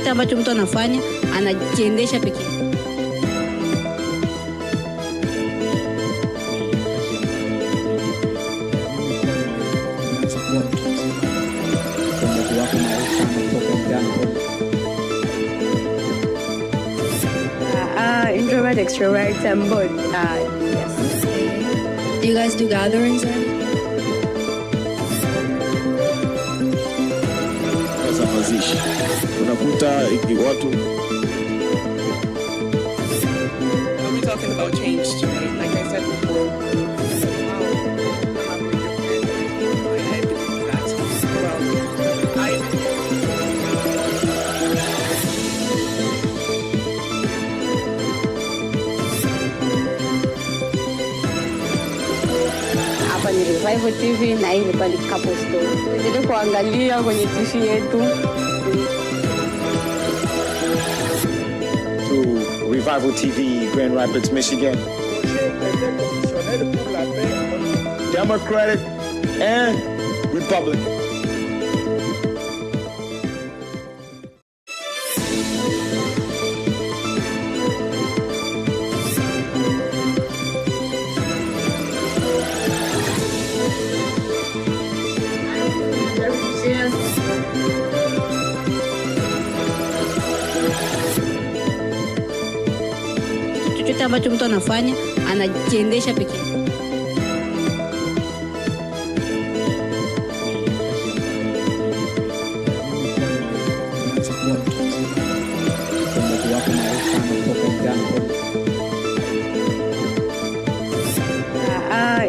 chochote ambacho mtu anafanya anajiendesha pekee. Introvert, extrovert, both. Yes. Do you guys do gatherings? Unakuta watu. We're talking about change today, like I said before. Hapa ni Revival TV na hii ni pale Couple Store. Endelea kuangalia kwenye TV yetu. To Revival TV, Grand Rapids, Michigan. Democratic and Republican. Chochote ambacho mtu anafanya anajiendesha pekee.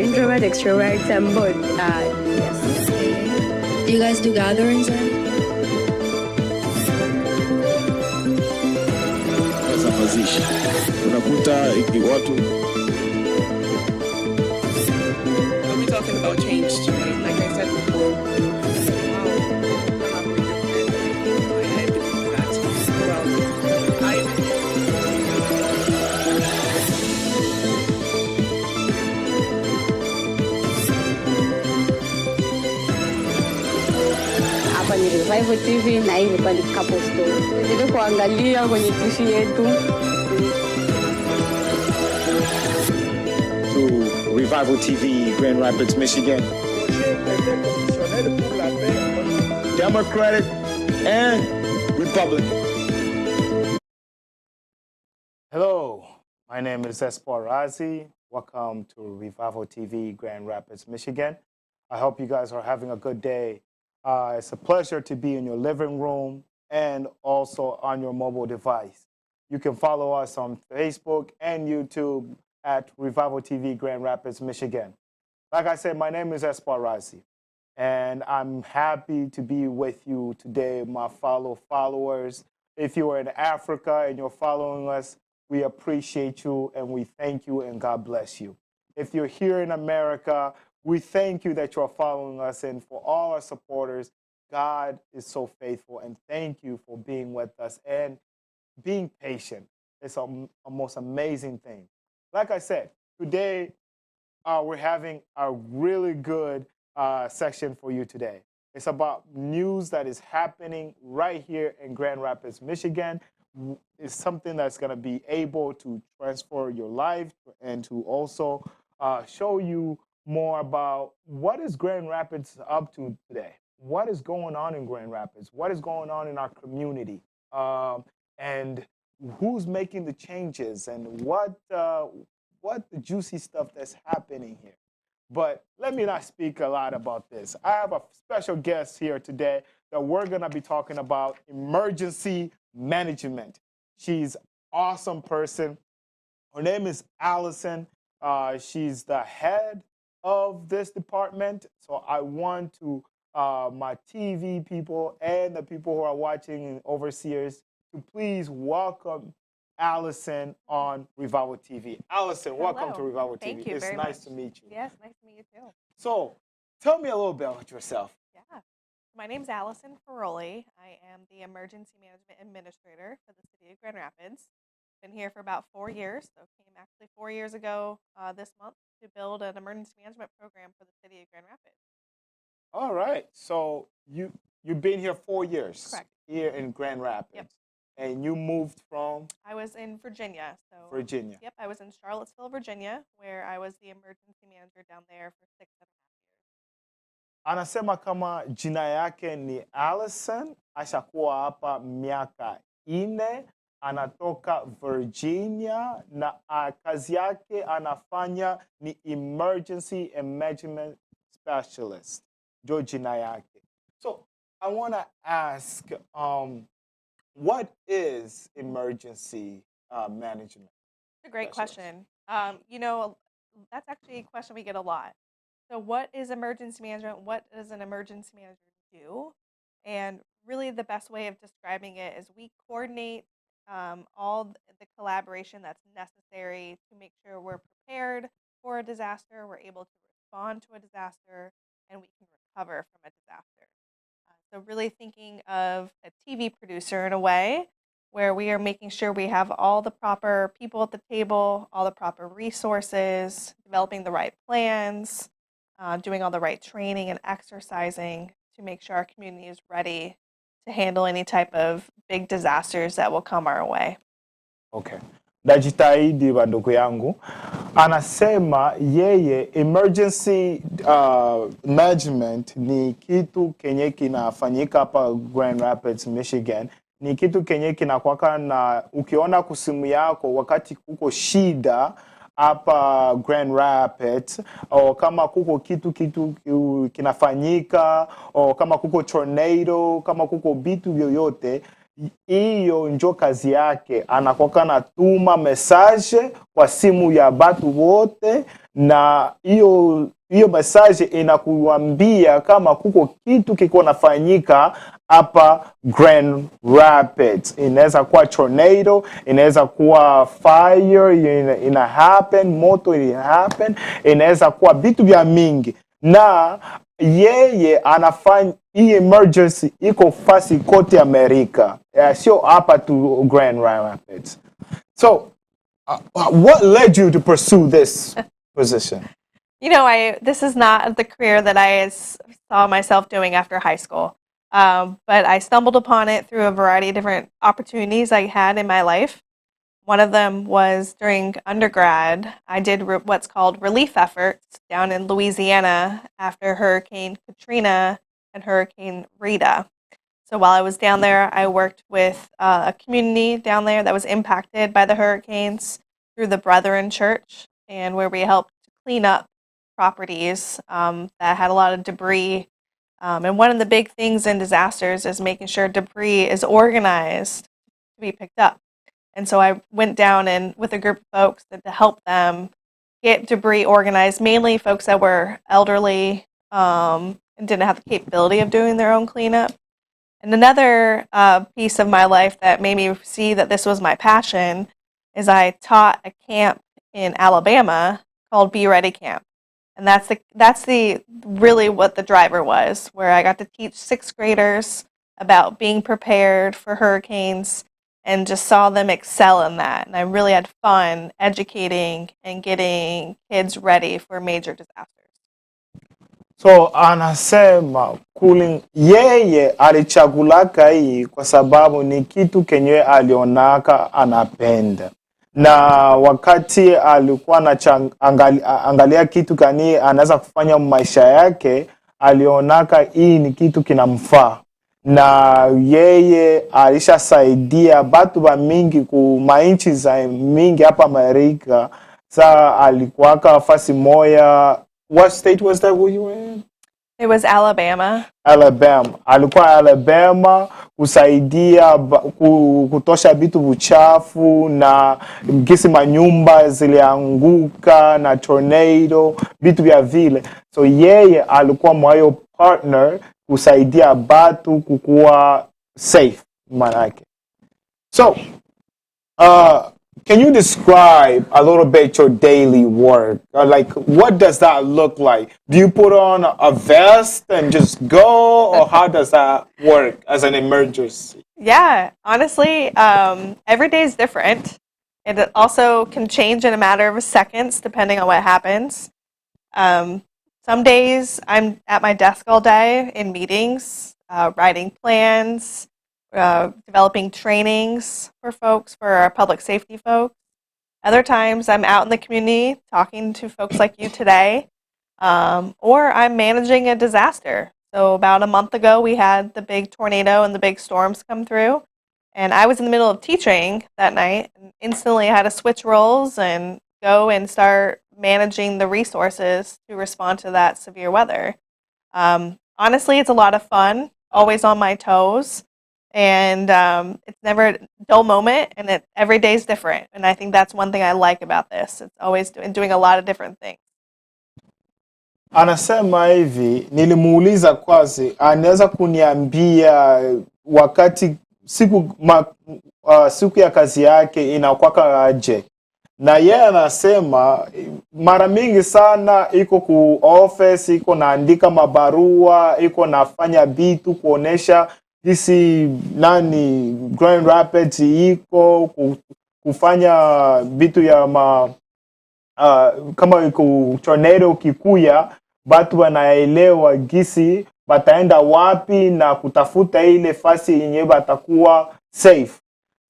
Introvert, extrovert, both. Yes. Do you guys do gatherings? Unakuta watu. We're talking about change today, like I said before. Hapa ni Revival TV na hii ni pale Couple Store. Endelea kuangalia kwenye TV yetu. To Revival TV, Grand Rapids, Michigan. Democratic and Republican. Hello, my name is Espoir Razi. Welcome to Revival TV, Grand Rapids, Michigan. I hope you guys are having a good day. It's a pleasure to be in your living room and also on your mobile device. You can follow us on Facebook and YouTube at Revival TV, Grand Rapids, Michigan. Like I said, my name is Espoir Razi, and I'm happy to be with you today, my followers. If you are in Africa and you're following us, we appreciate you and we thank you and God bless you. If you're here in America, we thank you that you're following us, and for all our supporters, God is so faithful, and thank you for being with us and being patient. It's a most amazing thing. Like I said, today we're having a really good section for you today. It's about news that is happening right here in Grand Rapids, Michigan. It's something that's going to be able to transform your life and to also show you more about what is Grand Rapids up to today. What is going on in Grand Rapids? What is going on in our community? And who's making the changes and what the juicy stuff that's happening here. But let me not speak a lot about this. I have a special guest here today that we're going to be talking about emergency management. She's an awesome person. Her name is Allison. She's the head of this department. So I want to, my TV people and the people who are watching and overseers, to please welcome Allison on Revival TV. Allison, Hello. welcome to Revival Thank TV. you It's very nice much. to meet you. Yes, nice to meet you too. So tell me a little bit about yourself. Yeah. My name's Allison Ferroli. I am the Emergency Management Administrator for the City of Grand Rapids. Been here for about 4 years, so came actually 4 years ago this month to build an emergency management program for the City of Grand Rapids. All right. So you've been here 4 years. Correct. Here in Grand Rapids. Yep. And you moved from I was in Virginia. So, Virginia. yep, I was in Charlottesville, Virginia, where I was the emergency manager down there for 6.5 years. Anasema kama jina yake ni Allison, ashakuwa hapa miaka 4, anatoka Virginia na kazi yake anafanya ni emergency management specialist. Ndio jina yake. So I want to ask, what is emergency management? It's a great Specialist. question. That's actually a question we get a lot. So, what is emergency management? What does an emergency manager do? And really, the best way of describing it is we coordinate all the collaboration that's necessary to make sure we're prepared for a disaster, we're able to respond to a disaster, and we can recover from a disaster. So, really thinking of a TV producer in a way where we are making sure we have all the proper people at the table, all the proper resources, developing the right plans, doing all the right training and exercising to make sure our community is ready to handle any type of big disasters that will come our way. Okay. Najitahidi ndugu yangu. Anasema yeye emergency management ni kitu kenye kinafanyika hapa Grand Rapids, Michigan. Ni kitu kenye kinakuwa na ukiona kusimu yako wakati kuko shida hapa Grand Rapids, au kama kuko kitu kinafanyika, au kama kuko tornado, kama kuko bitu vyoyote, hiyo njo kazi yake. Anakuwa na tuma message kwa simu ya batu wote, na hiyo message inakuambia kama kuko kitu kiko nafanyika hapa Grand Rapids. Inaweza kuwa tornado, inaweza kuwa fire ina happen, moto ina happen, inaweza kuwa vitu vya mingi. Na yeye anafanya hii emergency iko fasi kote Amerika, sio hapa tu Grand Rapids. So what led you to pursue this position? This is not the career that I saw myself doing after high school. But I stumbled upon it through a variety of different opportunities I had in my life. One of them was during undergrad. I did what's called relief efforts down in Louisiana after Hurricane Katrina and Hurricane Rita. So while I was down there, I worked with a community down there that was impacted by the hurricanes through the Brethren Church, and where we helped clean up properties that had a lot of debris. And one of the big things in disasters is making sure debris is organized to be picked up. And so I went down and with a group of folks to help them get debris organized, mainly folks that were elderly and didn't have the capability of doing their own cleanup. And another piece of my life that made me see that this was my passion is I taught a camp in Alabama called Be Ready Camp. And that's really what the driver was, where I got to teach 6th graders about being prepared for hurricanes and just saw them excel in that. And I really had fun educating and getting kids ready for major disasters. So anasema yeye alichagulaka hii kwa sababu ni kitu kenye alionaka anapenda. Na wakati alikuwa angalia kitu kani anaweza kufanya maisha yake, alionaka hii ni kitu kinamfaa. Na yeye alishasaidia batu ba mingi ku mainchi za mingi hapa Amerika. Sa alikuwaka fasi moya. What state was that where you were in? It was Alabama. Alabama. Alikuwa Alabama kusaidia kutosha vitu buchafu na gisi manyumba zilianguka na tornado, vitu vya vile. So yeye alikuwa mwayo partner kusaidia batu kukuwa safe manake. So can you describe a little bit your daily work? Like, what does that look like? Do you put on a vest and just go, or how does that work as an emergency? Yeah, honestly, every day is different. It also can change in a matter of seconds depending on what happens. Some days I'm at my desk all day in meetings, writing plans, developing trainings for folks, for our public safety folks. Other times I'm out in the community talking to folks like you today, or I'm managing a disaster. So about a month ago, we had the big tornado and the big storms come through, and I was in the middle of teaching that night and instantly had to switch roles and go and start managing the resources to respond to that severe weather. Honestly, it's a lot of fun, always on my toes, and it's never a dull moment, and every day is different. And I think that's one thing I like about this. It's always doing a lot of different things. Anasema hivi, nilimuuliza kwazi, anaweza kuniambia wakati siku ya kazi yake inakuwa aje. Na yeye anasema mara mingi sana iko ku office, iko naandika mabarua, iko nafanya vitu kuonesha hisi Grand Rapids iko kufanya vitu ya kama iko tornado kikuya, batu wanaelewa gisi bataenda wapi na kutafuta ile fasi yenye batakuwa safe.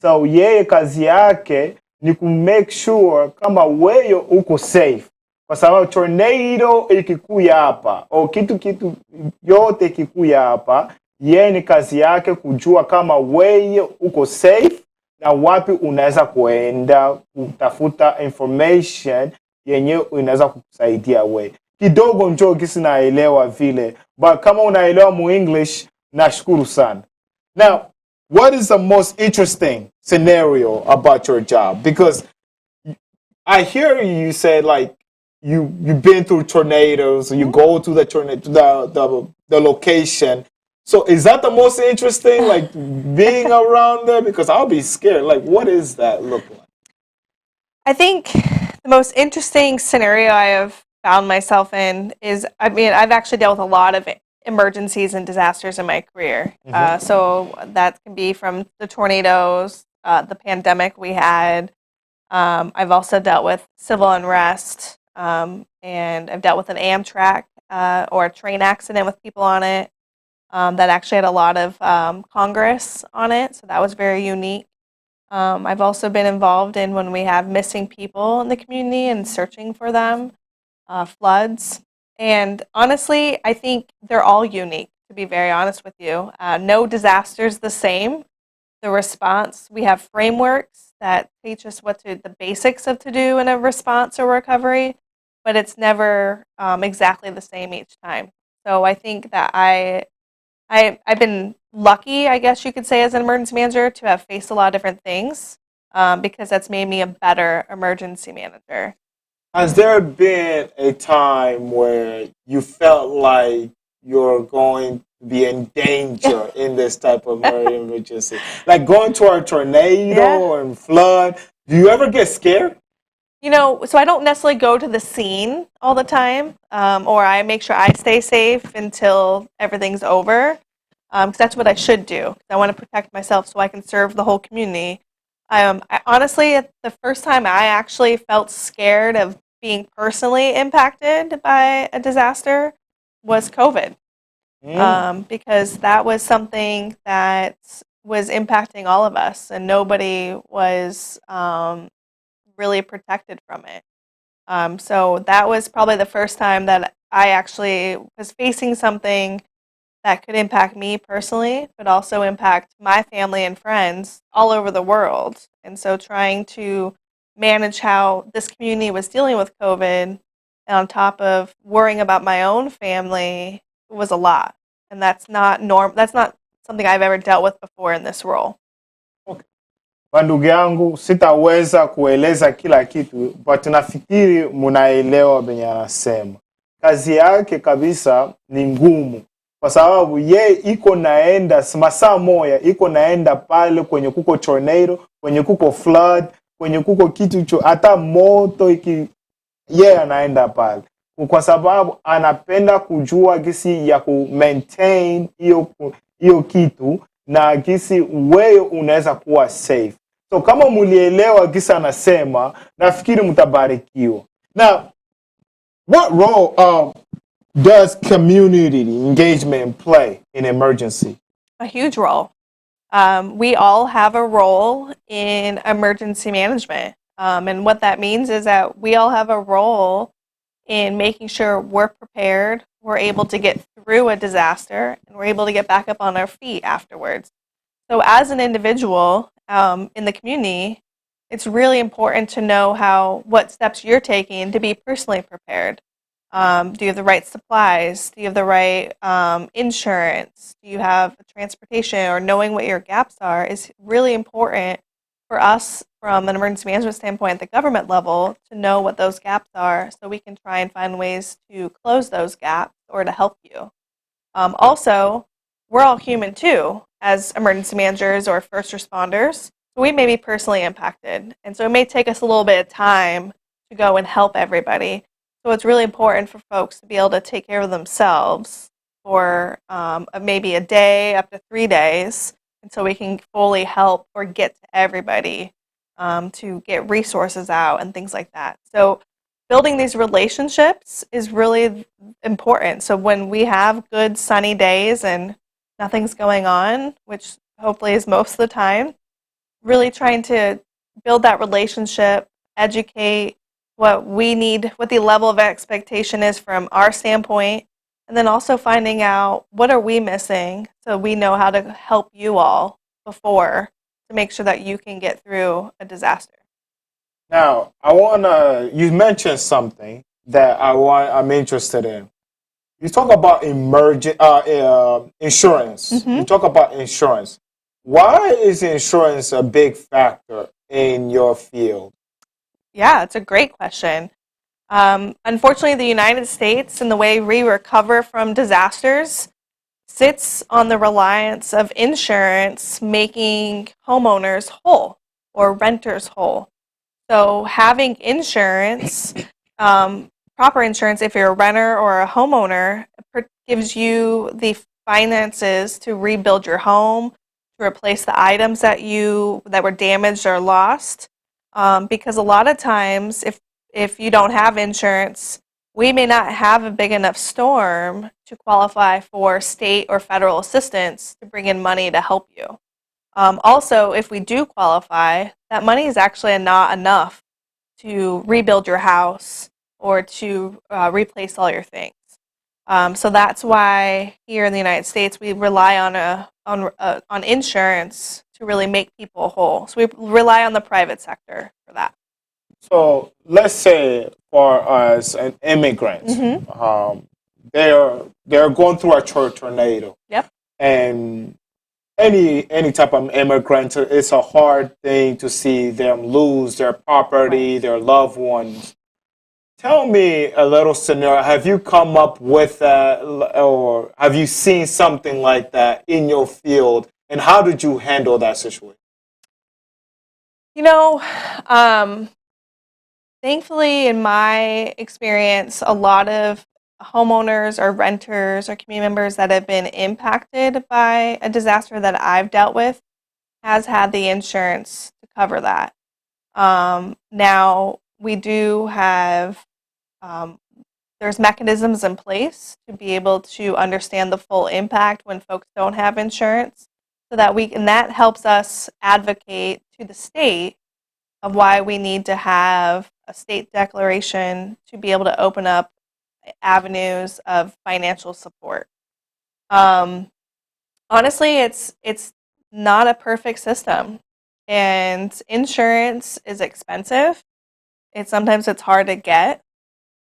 So yeye kazi yake ni ku make sure kama wewe uko safe, kwa sababu tornado ikikuya hapa au kitu yote ikikuya hapa, yeye ni kazi yake kujua kama wewe uko safe na wapi unaweza kuenda kutafuta information yenye inaweza kukusaidia wewe. Kidogo njoo kisi naelewa vile, but kama unaelewa mu English nashukuru sana. Now, what is the most interesting scenario about your job? Because I hear you say like you've been through tornadoes, you go to the tornado to the location. So is that the most interesting, like being around there? Because I'll be scared. Like, what does that look like? I think the most interesting scenario I have found myself in is, I've actually dealt with a lot of emergencies and disasters in my career. So that can be from the tornadoes, the pandemic we had. I've also dealt with civil unrest, and I've dealt with an Amtrak or a train accident with people on it that actually had a lot of Congress on it, so that was very unique. I've also been involved in when we have missing people in the community and searching for them, floods. And honestly, I think they're all unique, to be very honest with you. No disaster's the same. The response, we have frameworks that teach us the basics of to do in a response or recovery, but it's never exactly the same each time. So I think that I've been lucky, I guess you could say, as an emergency manager to have faced a lot of different things because that's made me a better emergency manager. Has there been a time where you felt like you're going to be in danger in this type of emergency? Like going to a tornado and flood. Do you ever get scared? You know, so I don't necessarily go to the scene all the time, or I make sure I stay safe until everything's over, because that's what I should do. I want to protect myself so I can serve the whole community. Honestly, the first time I actually felt scared of being personally impacted by a disaster was COVID, because that was something that was impacting all of us, and nobody was really protected from it. So that was probably the first time that I actually was facing something that could impact me personally, but also impact my family and friends all over the world. And so trying to manage how this community was dealing with COVID on top of worrying about my own family was a lot. And that's not something I've ever dealt with before in this role. Ndugu yangu, sitaweza kueleza kila kitu, but nafikiri munaelewa benye anasema. Kazi yake kabisa ni ngumu, kwa sababu ye iko naenda masaa moja, iko naenda pale kwenye kuko tornado, kwenye kuko flood, kwenye kuko kitu hata moto ye anaenda pale. Kwa sababu anapenda kujua gisi ya ku maintain hiyo kitu na gisi wewe unaweza kuwa safe. So kama mulielewa gisa anasema, nafikiri mutabarikiwa. Now, what role does community engagement play in emergency? A huge role. We all have a role in emergency management. And what that means is that we all have a role in making sure we're prepared, we're able to get through a disaster, and we're able to get back up on our feet afterwards. So as an individual in the community, it's really important to know what steps you're taking to be personally prepared. Do you have the right supplies? Do you have the right insurance? Do you have transportation? Or knowing what your gaps are is really important for us from an emergency management standpoint at the government level to know what those gaps are so we can try and find ways to close those gaps or to help you. Also, we're all human too as emergency managers or first responders. So we may be personally impacted. And so it may take us a little bit of time to go and help everybody. So it's really important for folks to be able to take care of themselves for maybe a day up to 3 days, and so we can fully help or get to everybody to get resources out and things like that. So building these relationships is really important. So when we have good sunny days and nothing's going on, which hopefully is most of the time, really trying to build that relationship, educate what we need, what the level of expectation is from our standpoint, and then also finding out what are we missing so we know how to help you all before to make sure that you can get through a disaster. Now, you mentioned something that I'm interested in. You talk about insurance. Mm-hmm. You talk about insurance. Why is insurance a big factor in your field? Yeah, it's a great question. Unfortunately, the United States and the way we recover from disasters sits on the reliance of insurance making homeowners whole or renters whole. So having insurance, proper insurance if you're a renter or a homeowner, gives you the finances to rebuild your home, to replace the items that were damaged or lost. Because a lot of times, if you don't have insurance, we may not have a big enough storm to qualify for state or federal assistance to bring in money to help you. Also, if we do qualify, that money is actually not enough to rebuild your house or to replace all your things. So that's why here in the United States we rely on insurance to really make people whole. So we rely on the private sector for that. So let's say for us, an immigrant, Mm-hmm. they're going through a tornado. Yep. And any type of immigrant, it's a hard thing to see them lose their property, their loved ones. Tell me a little scenario. Have you come up with that, or have you seen something like that in your field? And how did you handle that situation? Thankfully, in my experience, a lot of homeowners or renters or community members that have been impacted by a disaster that I've dealt with has had the insurance to cover that. Now, we do have, there's mechanisms in place to be able to understand the full impact when folks don't have insurance, so that and that helps us advocate to the state of why we need to have a state declaration to be able to open up avenues of financial support. Honestly, it's not a perfect system, and insurance is expensive. Sometimes it's hard to get.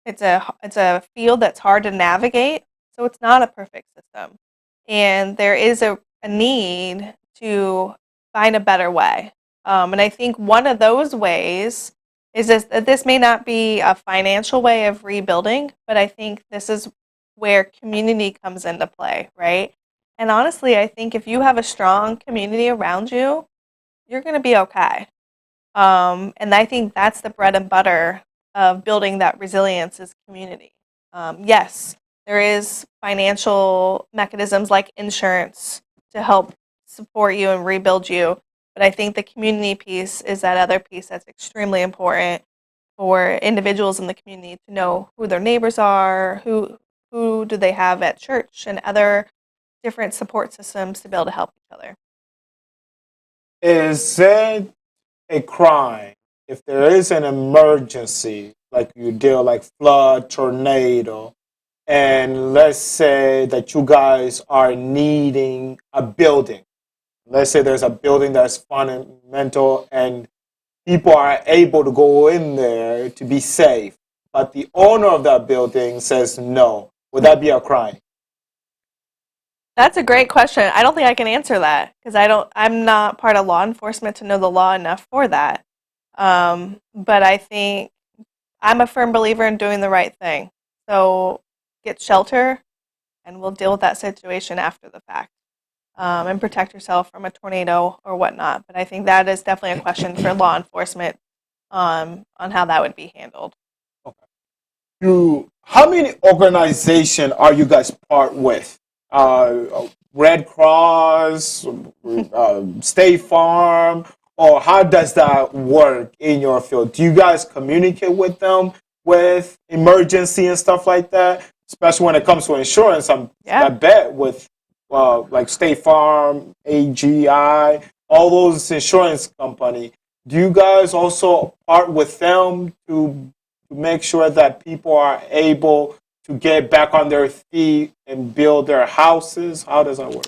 It's a field that's hard to navigate, so it's not a perfect system. And there is a need to find a better way. And I think one of those ways is that this may not be a financial way of rebuilding, but I think this is where community comes into play, right? And honestly, I think if you have a strong community around you, you're going to be okay. And I think that's the bread and butter of building that resilience is community. Yes, there is financial mechanisms like insurance to help support you and rebuild you. But I think the community piece is that other piece that's extremely important for individuals in the community to know who their neighbors are, who do they have at church, and other different support systems to be able to help each other. Is it a crime if there is an emergency, like you deal like flood, tornado, and let's say that you guys are needing a building? Let's say there's a building that's fundamental and people are able to go in there to be safe, but the owner of that building says no. Would that be a crime? That's a great question. I don't think I can answer that because I'm not part of law enforcement to know the law enough for that. But I think I'm a firm believer in doing the right thing. So get shelter and we'll deal with that situation after the fact, and protect yourself from a tornado or whatnot. But I think that is definitely a question for law enforcement, on how that would be handled. How many organizations are you guys part with? Red Cross, State Farm, or how does that work in your field? Do you guys communicate with them with emergency and stuff like that? Especially when it comes to insurance, I bet with like State Farm, AGI, all those insurance company. Do you guys also part with them to make sure that people are able to get back on their feet and build their houses? How does that work?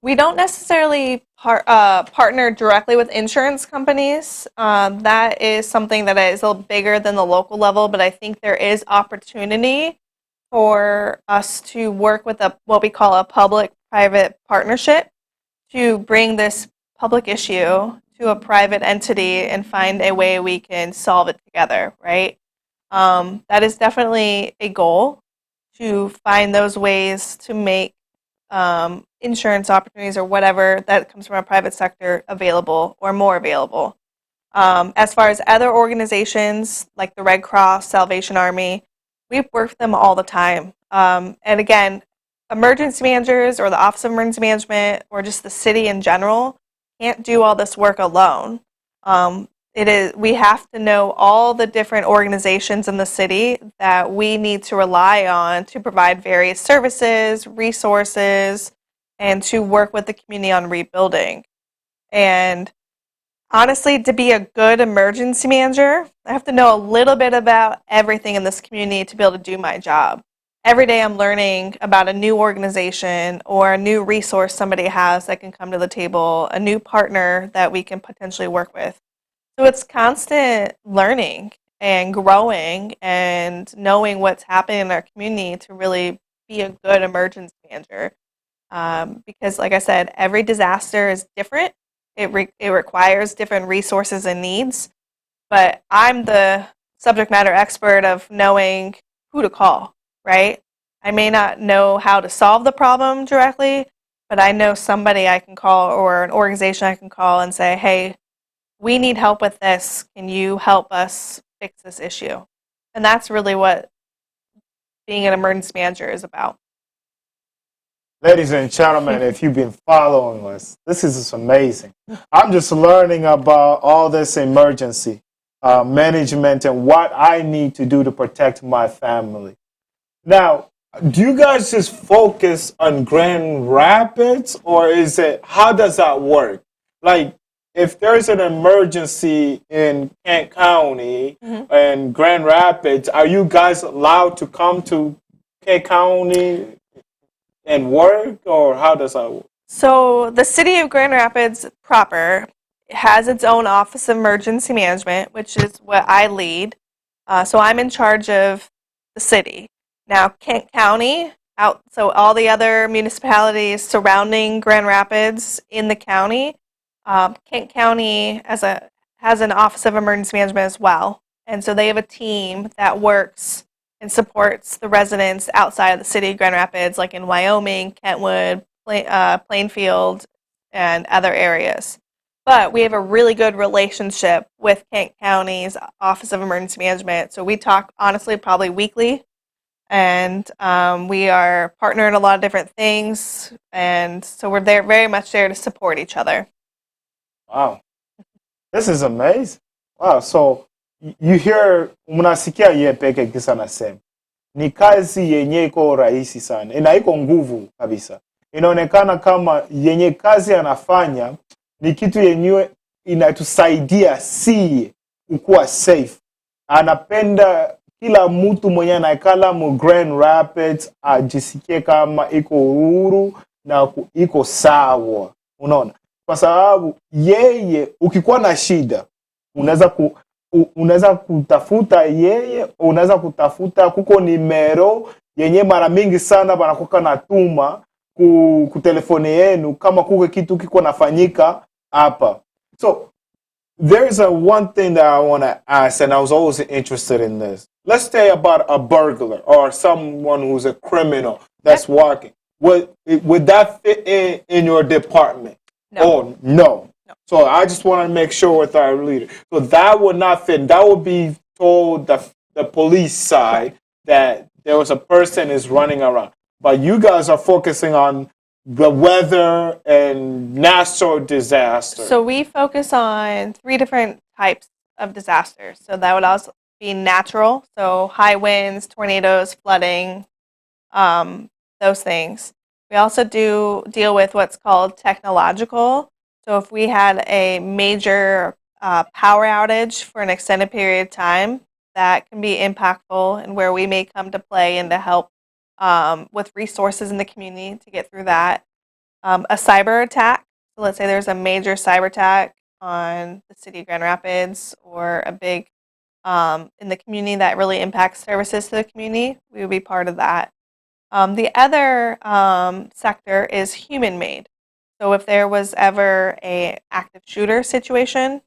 We don't necessarily partner directly with insurance companies. That is something that is a little bigger than the local level, but I think there is opportunity for us to work with what we call a public-private partnership to bring this public issue to a private entity and find a way we can solve it together, right? That is definitely a goal, to find those ways to make insurance opportunities or whatever that comes from a private sector available or more available. As far as other organizations like the Red Cross, Salvation Army, we work with them all the time. And again, emergency managers or the Office of Emergency Management or just the city in general can't do all this work alone. We have to know all the different organizations in the city that we need to rely on to provide various services, resources, and to work with the community on rebuilding. And honestly, to be a good emergency manager, I have to know a little bit about everything in this community to be able to do my job. Every day I'm learning about a new organization or a new resource somebody has that can come to the table, a new partner that we can potentially work with. So it's constant learning and growing and knowing what's happening in our community to really be a good emergency manager. Because like I said, every disaster is different. It requires different resources and needs. But I'm the subject matter expert of knowing who to call, right? I may not know how to solve the problem directly, but I know somebody I can call or an organization I can call and say, hey, we need help with this. Can you help us fix this issue? And that's really what being an emergency manager is about. Ladies and gentlemen, if you've been following us, this is just amazing. I'm just learning about all this emergency management and what I need to do to protect my family. Now, do you guys just focus on Grand Rapids, or how does that work? Like, if there's an emergency in Kent County and Grand Rapids, are you guys allowed to come to Kent County and work, or how does that work? So the city of Grand Rapids proper has its own Office of Emergency Management, which is what I lead. So I'm in charge of the city. Now, Kent County, so all the other municipalities surrounding Grand Rapids in the county, Kent County has an Office of Emergency Management as well. And so they have a team that works and supports the residents outside of the city of Grand Rapids, like in Wyoming, Kentwood, Plainfield, and other areas. But we have a really good relationship with Kent County's Office of Emergency Management. So we talk, honestly, probably weekly. And we are partnering in a lot of different things. And so we're there, very much there to support each other. Wow. This is amazing. Wow. So you hear, mnasikia yepeke kisa nasema. Ni kazi yenye iko rahisi sana. Ina iko nguvu kabisa. Inaonekana kama yenye kazi anafanya ni kitu yenyewe inatusaidia si kukuwa safe. Anapenda kila mtu mwenye anaikala mu Grand Rapids ajisikie kama iko huru na iko sawa. Unaona? Kwa sababu yeye ukikuwa na shida unaweza kutafuta yeye, unaweza kutafuta kuko nimero yenye mara mingi sana banakuwa natuma ku telefone yenu kama kuko kitu kiko nafanyika hapa. So there's one thing that I want to ask, and I was always interested in this. Let's say about a burglar or someone who's a criminal that's walking. Would that fit in your department? No. Oh, no. So I just want to make sure with our leader. So that would not fit. That would be told the police side that there was a person is running around. But you guys are focusing on the weather and natural disasters. So we focus on 3 different types of disasters. So that would also be natural, so high winds, tornadoes, flooding, those things. We also do deal with what's called technological. So if we had a major power outage for an extended period of time, that can be impactful and where we may come to play and to help with resources in the community to get through that. A cyber attack. So let's say there's a major cyber attack on the city of Grand Rapids or a big in the community that really impacts services to the community. We would be part of that. The other sector is human-made. So if there was ever a active shooter situation,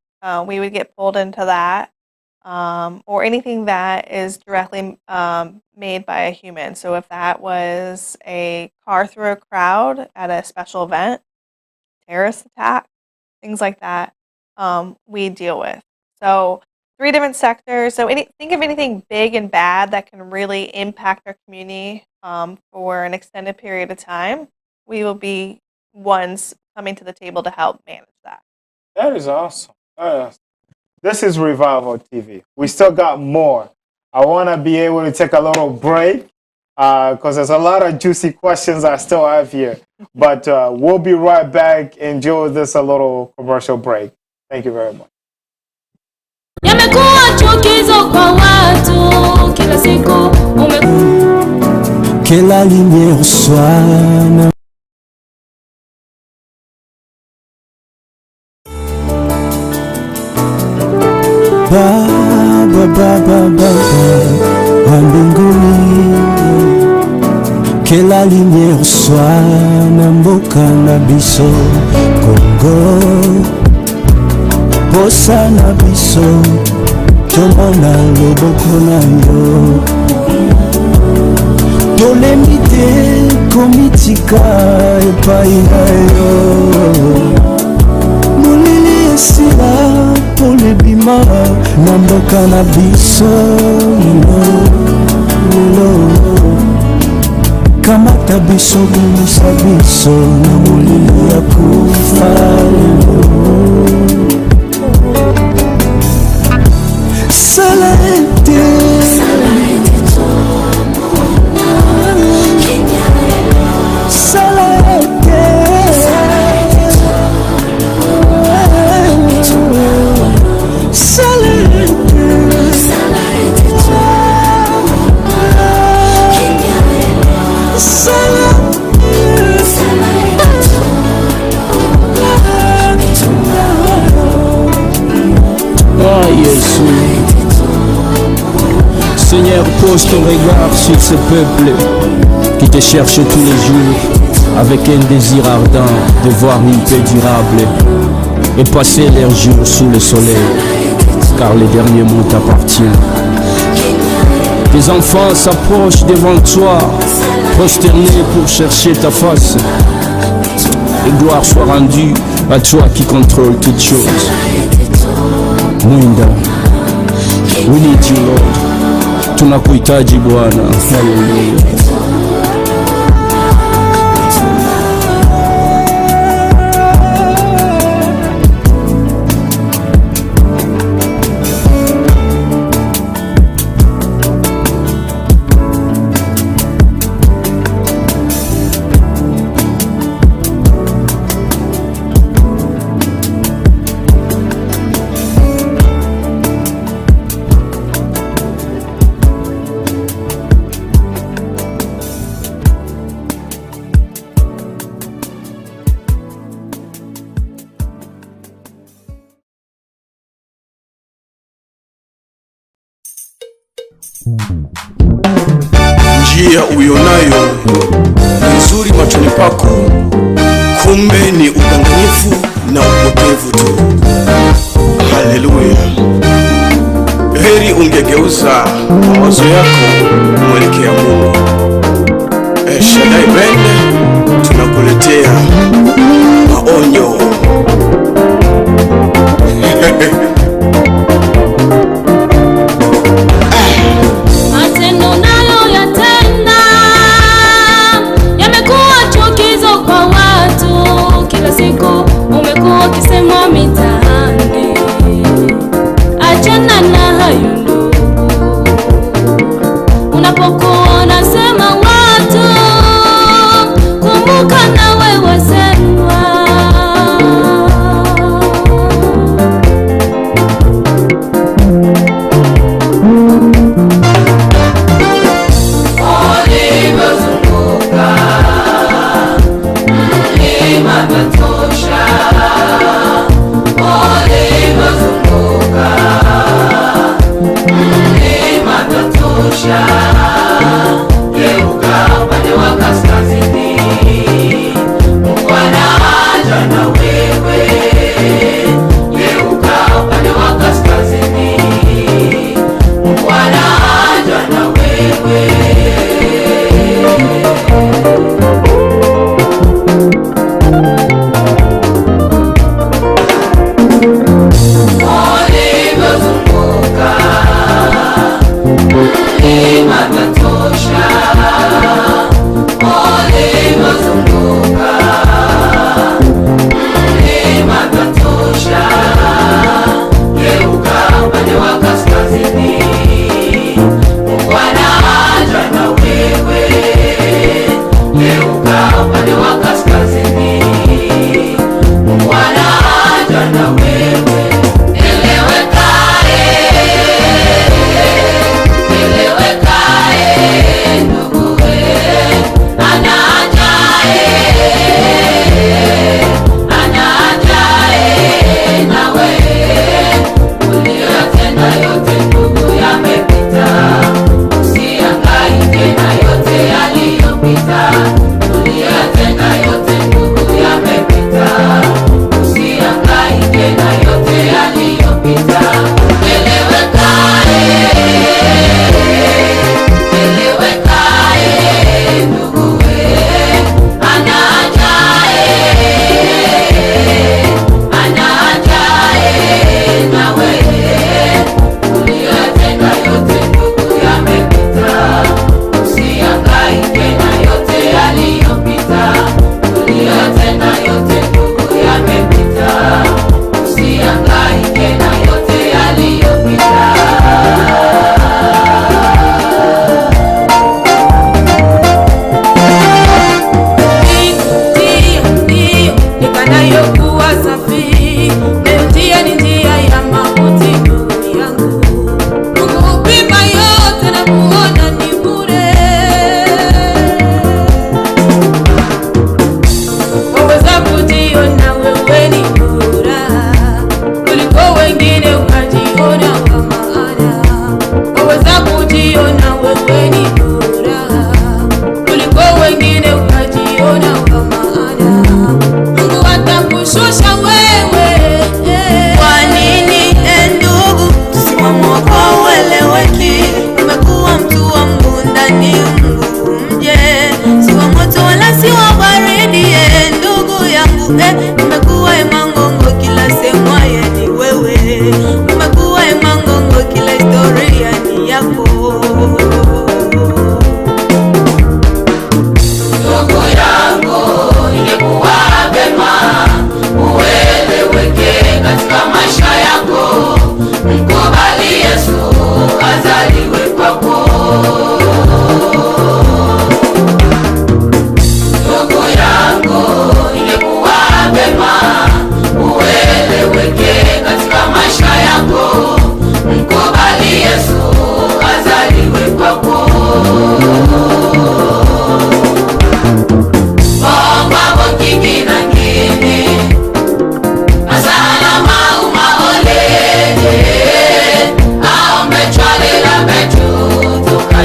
we would get pulled into that, or anything that is directly made by a human. So if that was a car through a crowd at a special event, terrorist attack, things like that, we deal with. So 3 different sectors. So think of anything big and bad that can really impact our community for an extended period of time. We will be ones coming to the table to help manage that. That is awesome. This is Revival TV. We still got more. I want to be able to take a little break because there's a lot of juicy questions I still have here. But we'll be right back. Enjoy this a little commercial break. Thank you very much. Yamekuwa chukizo kwa watu kila siku Kila lumière soit Baba wa mbinguni, kila lumière soit na mboka na biso Kongo, bosa na biso tomona loboko na yo, tolemi te komitika epai na yo, molili esila polebima na mboka na biso lelo, kamata biso bimisa biso na molili ya kufa lelo, sala ete Seigneur, pose ton regard sur ce peuple qui te cherche tous les jours avec un désir ardent de voir une paix durable et passer leurs jours sous le soleil, car le dernier mot t'appartient. Tes enfants s'approchent devant toi, prosternés pour chercher ta face, et gloire soit rendue à toi qui contrôle toutes choses. Mwinda, we need you Lord, tunakuhitaji Bwana. Hallelujah. njia uyonayo nzuri machoni pako, kumbe ni udanganyifu na upotevu tu. Haleluya! Heri ungegeuza mawazo yako mwelekea Mungu. Shaddai Bende tunakuletea maonyo. Matendo nayo yatenda yamekuwa chukizo kwa watu. Kila siku umekuwa ukisemwa mitaani, achana na hayo ndugu. Unapokuwa unasema watu, kumbuka nawe wasemwa.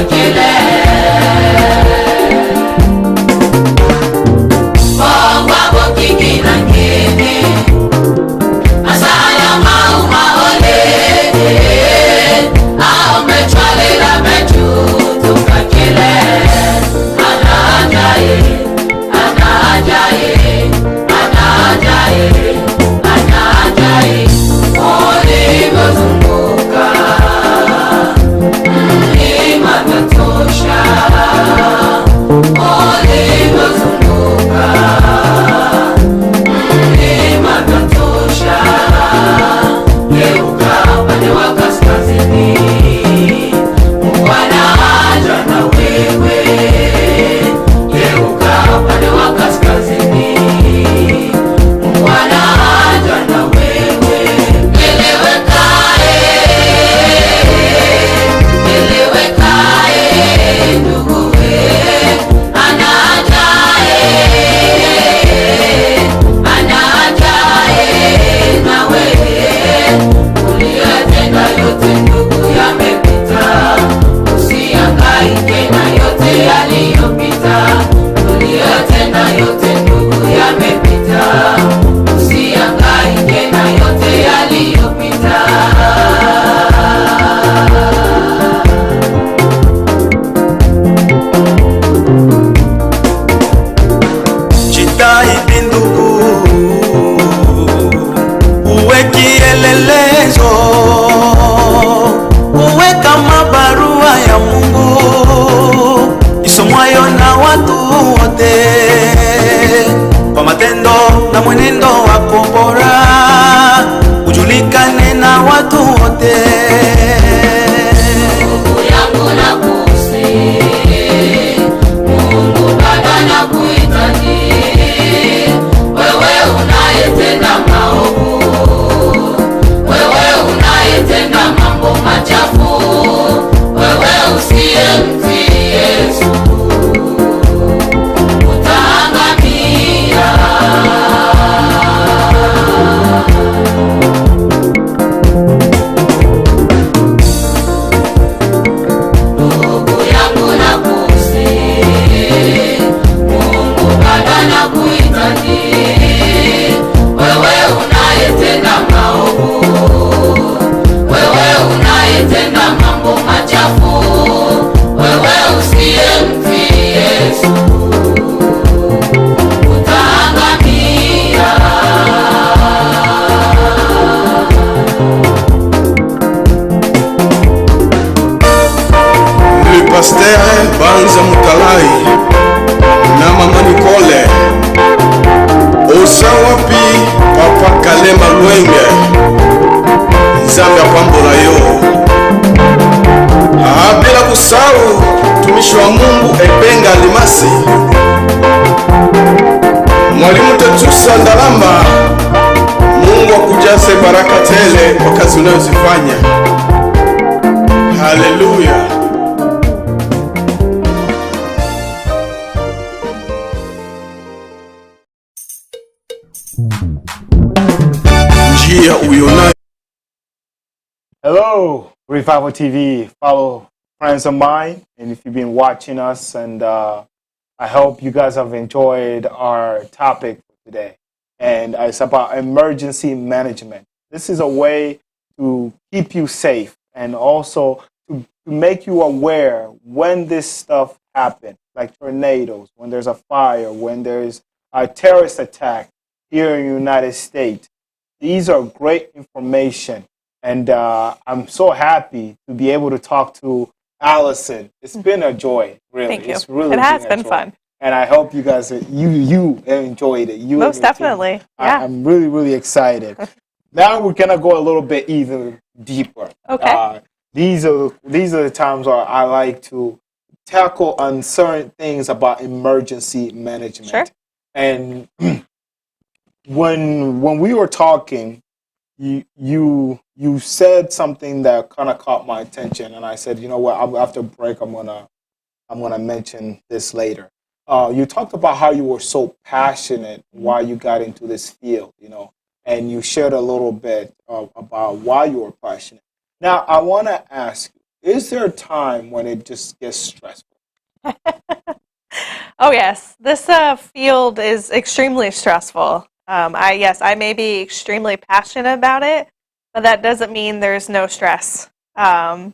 Kile Banza Mutalai na Mama Nicole Osawapi Papa Kalema Lwenge Nzambe apambola yo. Bila kusahau mtumishi wa Mungu Ebenga Alimasi, Mwalimu Tetusa Ndalamba. Mungu akujaze baraka tele kwa kazi unayozifanya. Haleluya. Njia uyonayo. Hello, Revival TV, fellow friends of mine, and if you've been watching us, and I hope you guys have enjoyed our topic for today. And it's about emergency management. This is a way to keep you safe and also to make you aware when this stuff happens, like tornadoes, when there's a fire, when there's a terrorist attack here in the United States. These are great information. And I'm so happy to be able to talk to Allison. It's been a joy, really. Thank you. It's really it has been joy. fun. And I hope you guys, you enjoyed it. You Most definitely. Yeah. I'm really, really excited. Now we're gonna go a little bit even deeper. Okay. These are the times where I like to tackle uncertain things about emergency management. Sure. And when we were talking, you said something that kind of caught my attention, and I said, you know what, after break, I'm gonna mention this later. You talked about how you were so passionate why you got into this field, and you shared a little bit about why you were passionate. Now, I want to ask you, is there a time when it just gets stressful? Oh, yes. This field is extremely stressful. I may be extremely passionate about it, but that doesn't mean there's no stress. I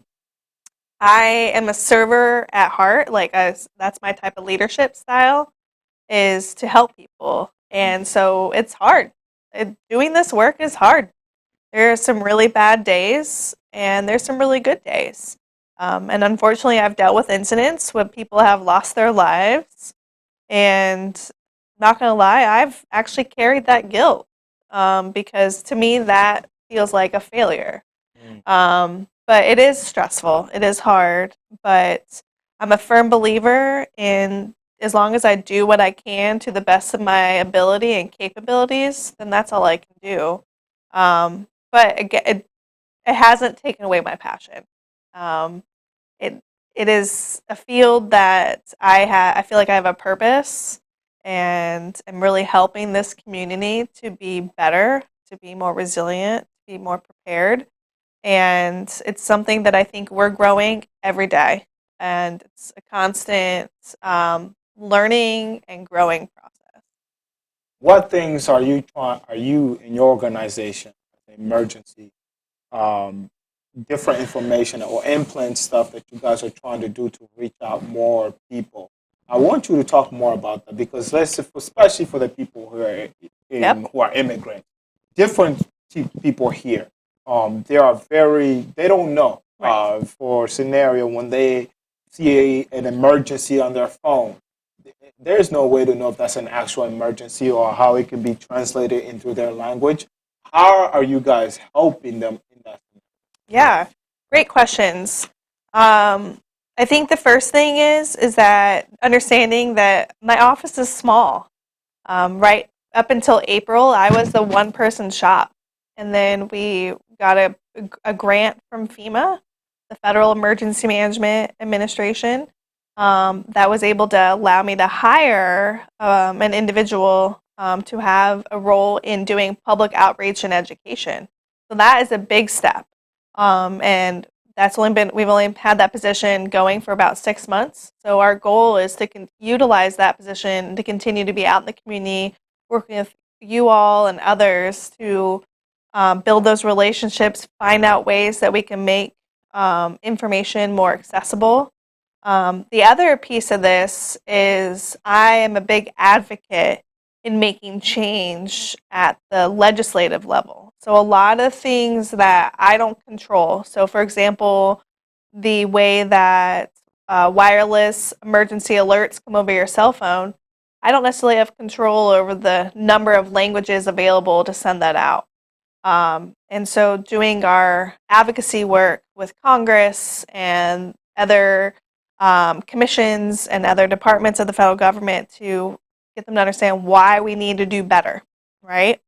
am a server at heart. That's my type of leadership style, is to help people. And so it's hard. Doing this work is hard. There are some really bad days, and there's some really good days. And unfortunately, I've dealt with incidents when people have lost their lives. And not going to lie, I've actually carried that guilt because to me, that feels like a failure. But it is stressful. It is hard. But I'm a firm believer in as long as I do what I can to the best of my ability and capabilities, then that's all I can do. But again, it hasn't taken away my passion. It is a field that I feel like I have a purpose, and I'm really helping this community to be better, to be more resilient, to be more prepared. And it's something that I think we're growing every day. And it's a constant learning and growing process. What things are you in your organization, emergency, different information or implant stuff that you guys are trying to do to reach out more people? I want you to talk more about that because especially for the people who are who are immigrants, different people here. They don't know. Right. For scenario when they see an emergency on their phone, there's no way to know if that's an actual emergency or how it can be translated into their language. How are you guys helping them in that? Yeah, great questions. I think the first thing is that understanding that my office is small. Right up until April, I was the one-person shop. And then we got a grant from FEMA, the Federal Emergency Management Administration, that was able to allow me to hire an individual to have a role in doing public outreach and education. So that is a big step. And we've only had that position going for about 6 months. So our goal is to utilize that position to continue to be out in the community, working with you all and others to build those relationships, find out ways that we can make information more accessible. The other piece of this is I am a big advocate in making change at the legislative level. So a lot of things that I don't control. So for example, the way that wireless emergency alerts come over your cell phone, I don't necessarily have control over the number of languages available to send that out. And so doing our advocacy work with Congress and other commissions and other departments of the federal government to get them to understand why we need to do better, right?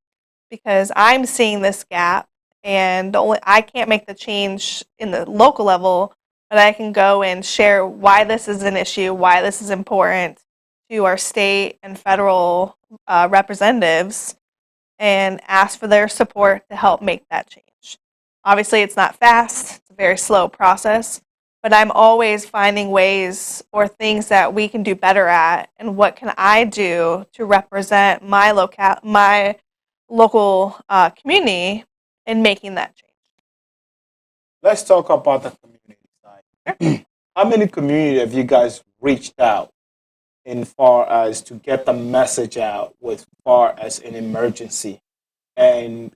Because I'm seeing this gap, and I can't make the change in the local level, but I can go and share why this is an issue, why this is important to our state and federal representatives, and ask for their support to help make that change. Obviously, it's not fast, it's a very slow process, but I'm always finding ways or things that we can do better at, and what can I do to represent my local community in making that change. Let's talk about the community side. How many community have you guys reached out in far as to get the message out with far as an emergency? And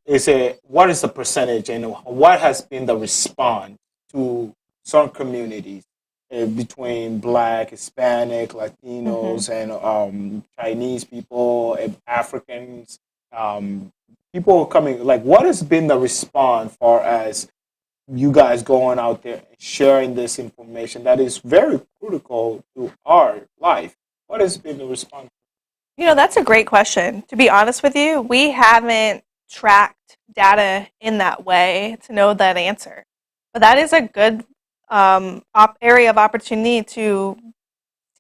what is the percentage and what has been the response to certain communities between Black, Hispanic, Latinos, and Chinese people, and Africans, people coming? Like, what has been the response far as you guys going out there and sharing this information that is very critical to our life? What has been the response? That's a great question. To be honest with you, we haven't tracked data in that way to know that answer. But that is a good area of opportunity to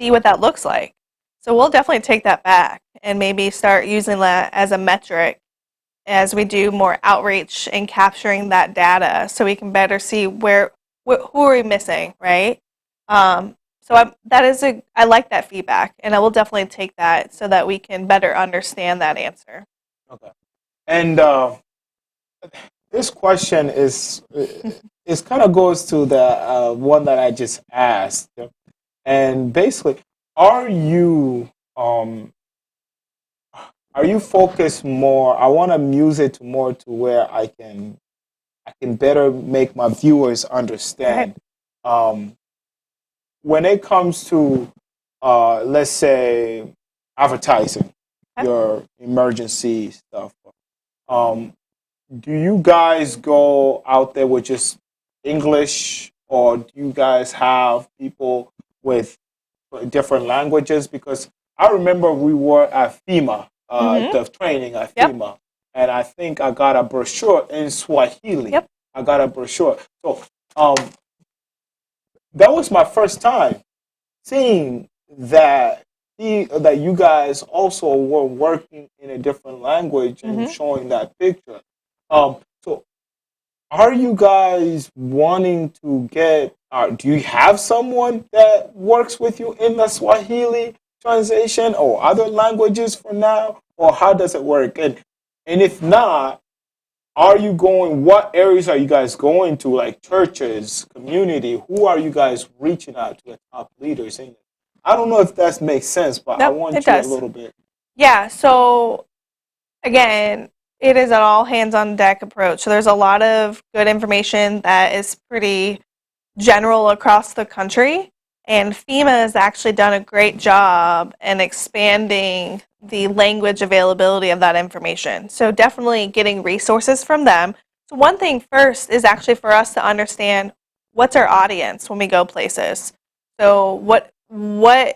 see what that looks like. So we'll definitely take that back and maybe start using that as a metric as we do more outreach and capturing that data, so we can better see who are we missing, right? So I like that feedback, and I will definitely take that so that we can better understand that answer. Okay. And this question is kind of goes to the one that I just asked, and basically, are you focused more? I want to use it more to where I can better make my viewers understand. Right. When it comes to, let's say, advertising, your emergency stuff, do you guys go out there with just English, or do you guys have people with different languages? Because I remember we were at FEMA, the training at FEMA, and I think I got a brochure in Swahili. Yep. I got a brochure. So that was my first time seeing that you guys also were working in a different language and showing that picture. So are you guys wanting to do you have someone that works with you in the Swahili translation or other languages for now? Or how does it work? And if not, what areas are you guys going to, like churches, community? Who are you guys reaching out to, the top leaders in it? I don't know if that makes sense, but I want you a little bit. Yeah, so again, it is an all hands on deck approach. So there's a lot of good information that is pretty general across the country. And FEMA has actually done a great job in expanding the language availability of that information. So definitely getting resources from them. So one thing first is actually for us to understand what's our audience when we go places. So what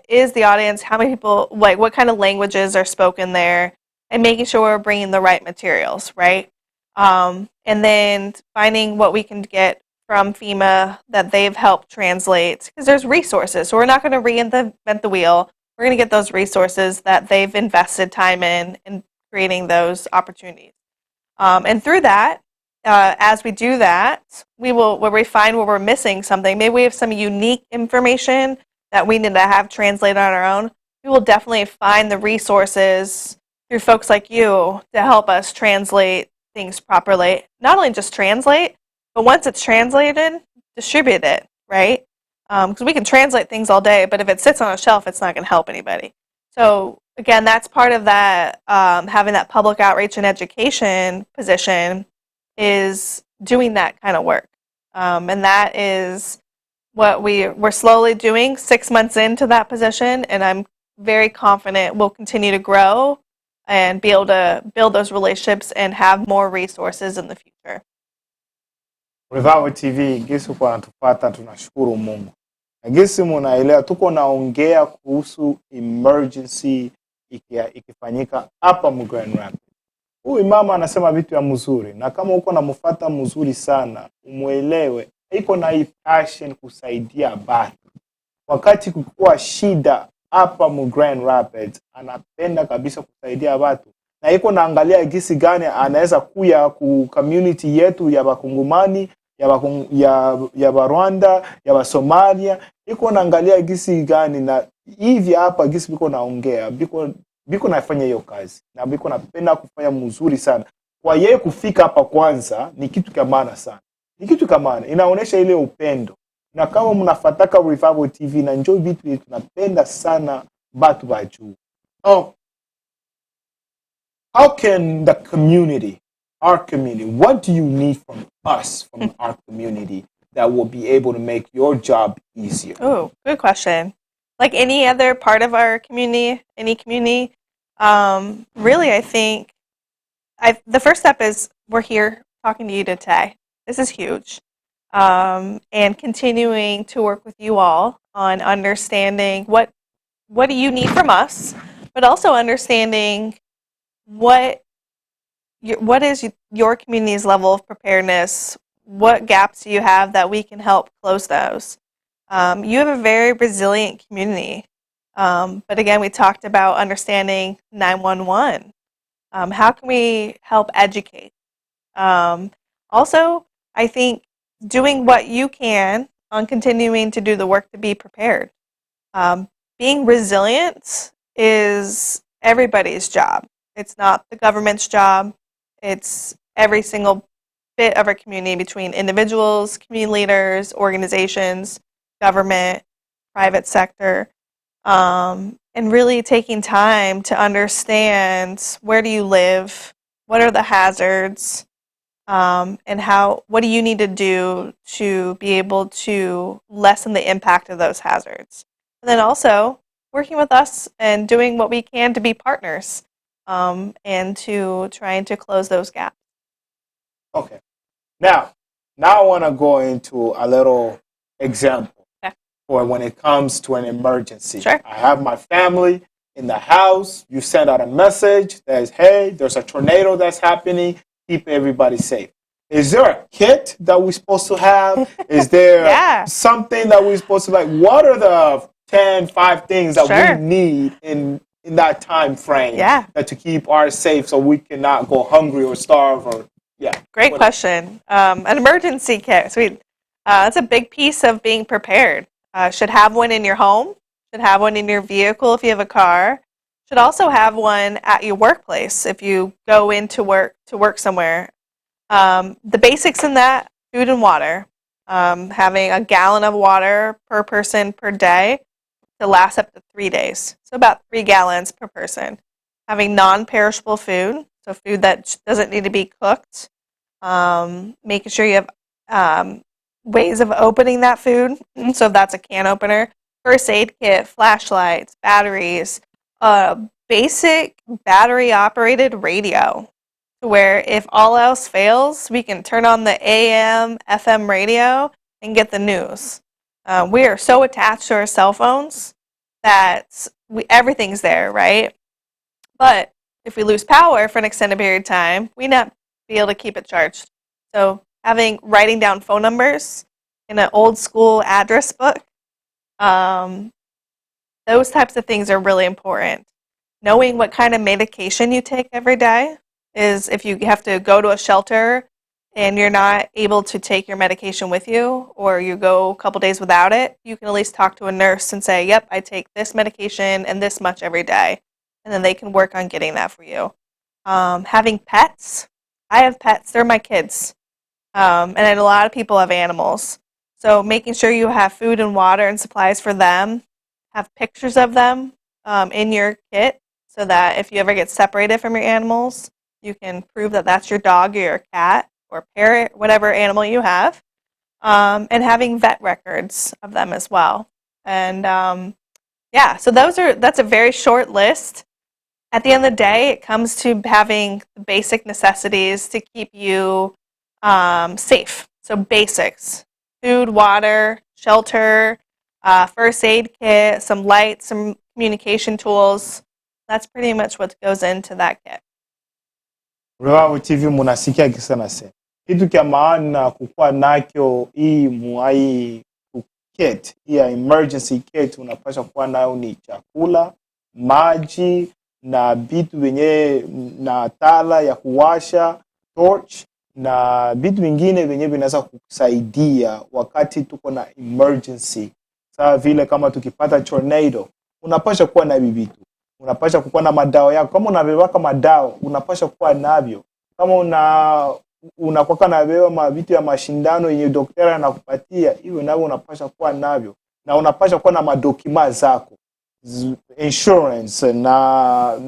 is the audience? How many people, like what kind of languages are spoken there? And making sure we're bringing the right materials, right? And then finding what we can get from FEMA that they've helped translate, because there's resources. So we're not going to reinvent the wheel. We're going to get those resources that they've invested time in creating those opportunities. And through that, as we do that, where we find where we're missing something, maybe we have some unique information that we need to have translated on our own, we will definitely find the resources through folks like you to help us translate things properly. Not only just translate, but once it's translated, distribute it, right? Because we can translate things all day, but if it sits on a shelf, it's not going to help anybody. So again, that's part of that, having that public outreach and education position is doing that kind of work. And that is what we're slowly doing 6 months into that position, and I'm very confident we'll continue to grow and be able to build those relationships and have more resources in the future. Revival TV, gisi kwa natupata, tunashukuru Mungu. Na gisi munaelewa tuko naongea kuhusu emergency ikifanyika hapa mu Grand Rapids. Huyu mama anasema vitu ya mzuri, na kama uko namfuata mzuri sana, umuelewe, iko na hii passion kusaidia watu. Wakati kukua shida hapa mu Grand Rapids, anapenda kabisa kusaidia watu. Na iko naangalia gisi gani anaweza kuya ku community yetu ya Bakongomani, ya Rwanda, ya Somalia. Iko naangalia gisi gani, na hivi hapa gisi biko naongea, biko nafanya hiyo kazi, na biko napenda kufanya mzuri sana. Kwa yeye kufika hapa kwanza ni kitu kama sana. Ni kitu kama inaonesha ile upendo. Na kama mnafataka Revival TV na enjoy vitu tunapenda sana batu baju. Oh, how can the community, our community, what do you need from us, from our community, that will be able to make your job easier? Oh, good question. Like any other part of our community, any community, really, I think the first step is we're here talking to you today. This is huge. And continuing to work with you all on understanding what do you need from us, but also understanding what is your community's level of preparedness, what gaps do you have that we can help close those. You have a very resilient community. But again, we talked about understanding 911. How can we help educate? Also, I think doing what you can on continuing to do the work to be prepared. Being resilient is everybody's job. It's not the government's job. It's every single bit of our community, between individuals, community leaders, organizations, government, private sector, and really taking time to understand, where do you live, what are the hazards, and what do you need to do to be able to lessen the impact of those hazards. And then also working with us and doing what we can to be partners, and to trying to close those gaps. Okay. Now I want to go into a little example for when it comes to an emergency. Sure. I have my family in the house. You send out a message that is, hey, there's a tornado that's happening. Keep everybody safe. Is there a kit that we're supposed to have? Is there something that we're supposed to, like, what are the 5 things that we need in that time frame that to keep ours safe so we cannot go hungry or starve or Great question. An emergency kit. Sweet. That's a big piece of being prepared. Should have one in your home. Should have one in your vehicle if you have a car. Should also have one at your workplace if you go into work somewhere. The basics in that: food and water. Having a gallon of water per person per day to last up to 3 days. So about 3 gallons per person. Having non-perishable food, so food that doesn't need to be cooked. Making sure you have ways of opening that food. So if that's a can opener, first aid kit, flashlights, batteries, basic battery-operated radio, to where if all else fails, we can turn on the AM, FM radio and get the news. We are so attached to our cell phones that everything's there, right? But if we lose power for an extended period of time, we not be able to keep it charged. So writing down phone numbers in an old school address book, those types of things are really important. Knowing what kind of medication you take every day is, if you have to go to a shelter and you're not able to take your medication with you, or you go a couple days without it, you can at least talk to a nurse and say, yep, I take this medication and this much every day. And then they can work on getting that for you. Having pets. I have pets. They're my kids. And a lot of people have animals. So making sure you have food and water and supplies for them. Have pictures of them in your kit, so that if you ever get separated from your animals, you can prove that that's your dog or your cat or parrot, whatever animal you have. and having vet records of them as well. And yeah, so that's a very short list. At the end of the day, it comes to having the basic necessities to keep you safe. So basics: food, water, shelter, first aid kit, some lights, some communication tools. That's pretty much what goes into that kit. Revival TV munasikia sana sana. Kitu kya maana kukuwa nakyo hii mwai kit, hii emergency kit unapaswa kuwa nayo ni chakula, maji na vitu vyenye na tala ya kuwasha, torch na vitu vingine vyenye vinaweza kusaidia wakati tuko na emergency. Sawa vile kama tukipata tornado, unapaswa kuwa na hivi vitu. Unapaswa kuwa na madawa yako. Kama unabebaka madawa, unapaswa kuwa navyo. Kama unakuwa na vitu ya mashindano yenye daktari anakupatia, hivyo navyo unapaswa kuwa navyo. Na unapaswa kuwa na madokima zako. Insurance na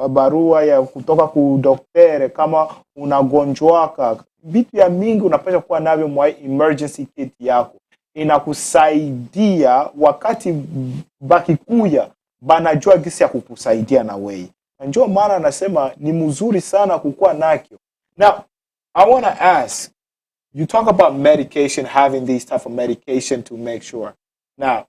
barua ya kutoka ku daktari kama unagonjwaka. Vitu ya mingi unapaswa kuwa navyo mwa emergency kit yako. Inakusaidia wakati bakikuya banajua gisi ya kukusaidia na wewe. Njoo maana nasema ni mzuri sana kukuwa nakyo. Now, I want to ask, you talk about medication, having these type of medication to make sure. Now,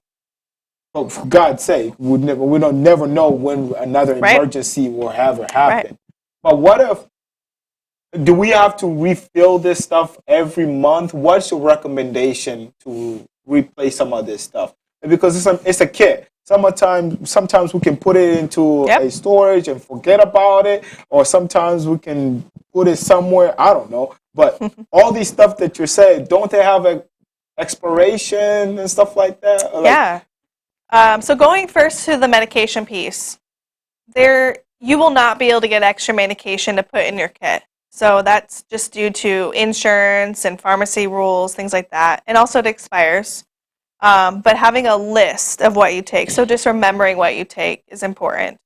for God's sake, we don't never know when another emergency will ever happen. But what if, do we have to refill this stuff every month? What's your recommendation to replace some of this stuff? Because it's a kit. Sometimes we can put it into a storage and forget about it, or sometimes we can put it somewhere, I don't know. But all these stuff that you're saying, don't they have an expiration and stuff like that? Yeah. So going first to the medication piece, you will not be able to get extra medication to put in your kit. So that's just due to insurance and pharmacy rules, things like that. And also it expires. But having a list of what you take, so just remembering what you take is important.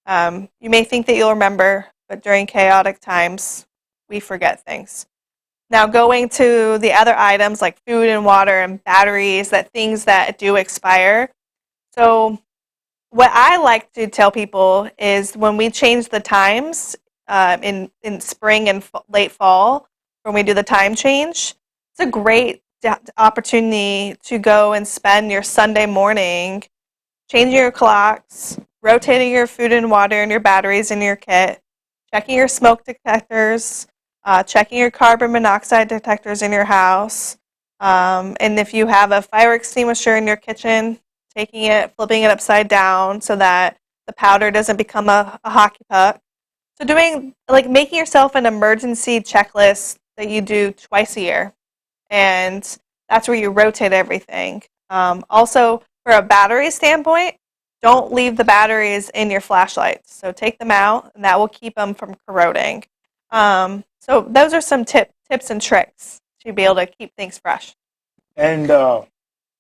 You may think that you'll remember, but during chaotic times, we forget things. Now going to the other items like food and water and batteries, things that do expire. So what I like to tell people is when we change the times in spring and late fall, when we do the time change, it's a great opportunity to go and spend your Sunday morning changing your clocks, rotating your food and water and your batteries in your kit, checking your smoke detectors, checking your carbon monoxide detectors in your house, and if you have a fire extinguisher in your kitchen, taking it, flipping it upside down so that the powder doesn't become a hockey puck. So making yourself an emergency checklist that you do twice a year. And that's where you rotate everything. Also, for a battery standpoint, don't leave the batteries in your flashlights. So take them out, and that will keep them from corroding. So those are some tips and tricks to be able to keep things fresh. And a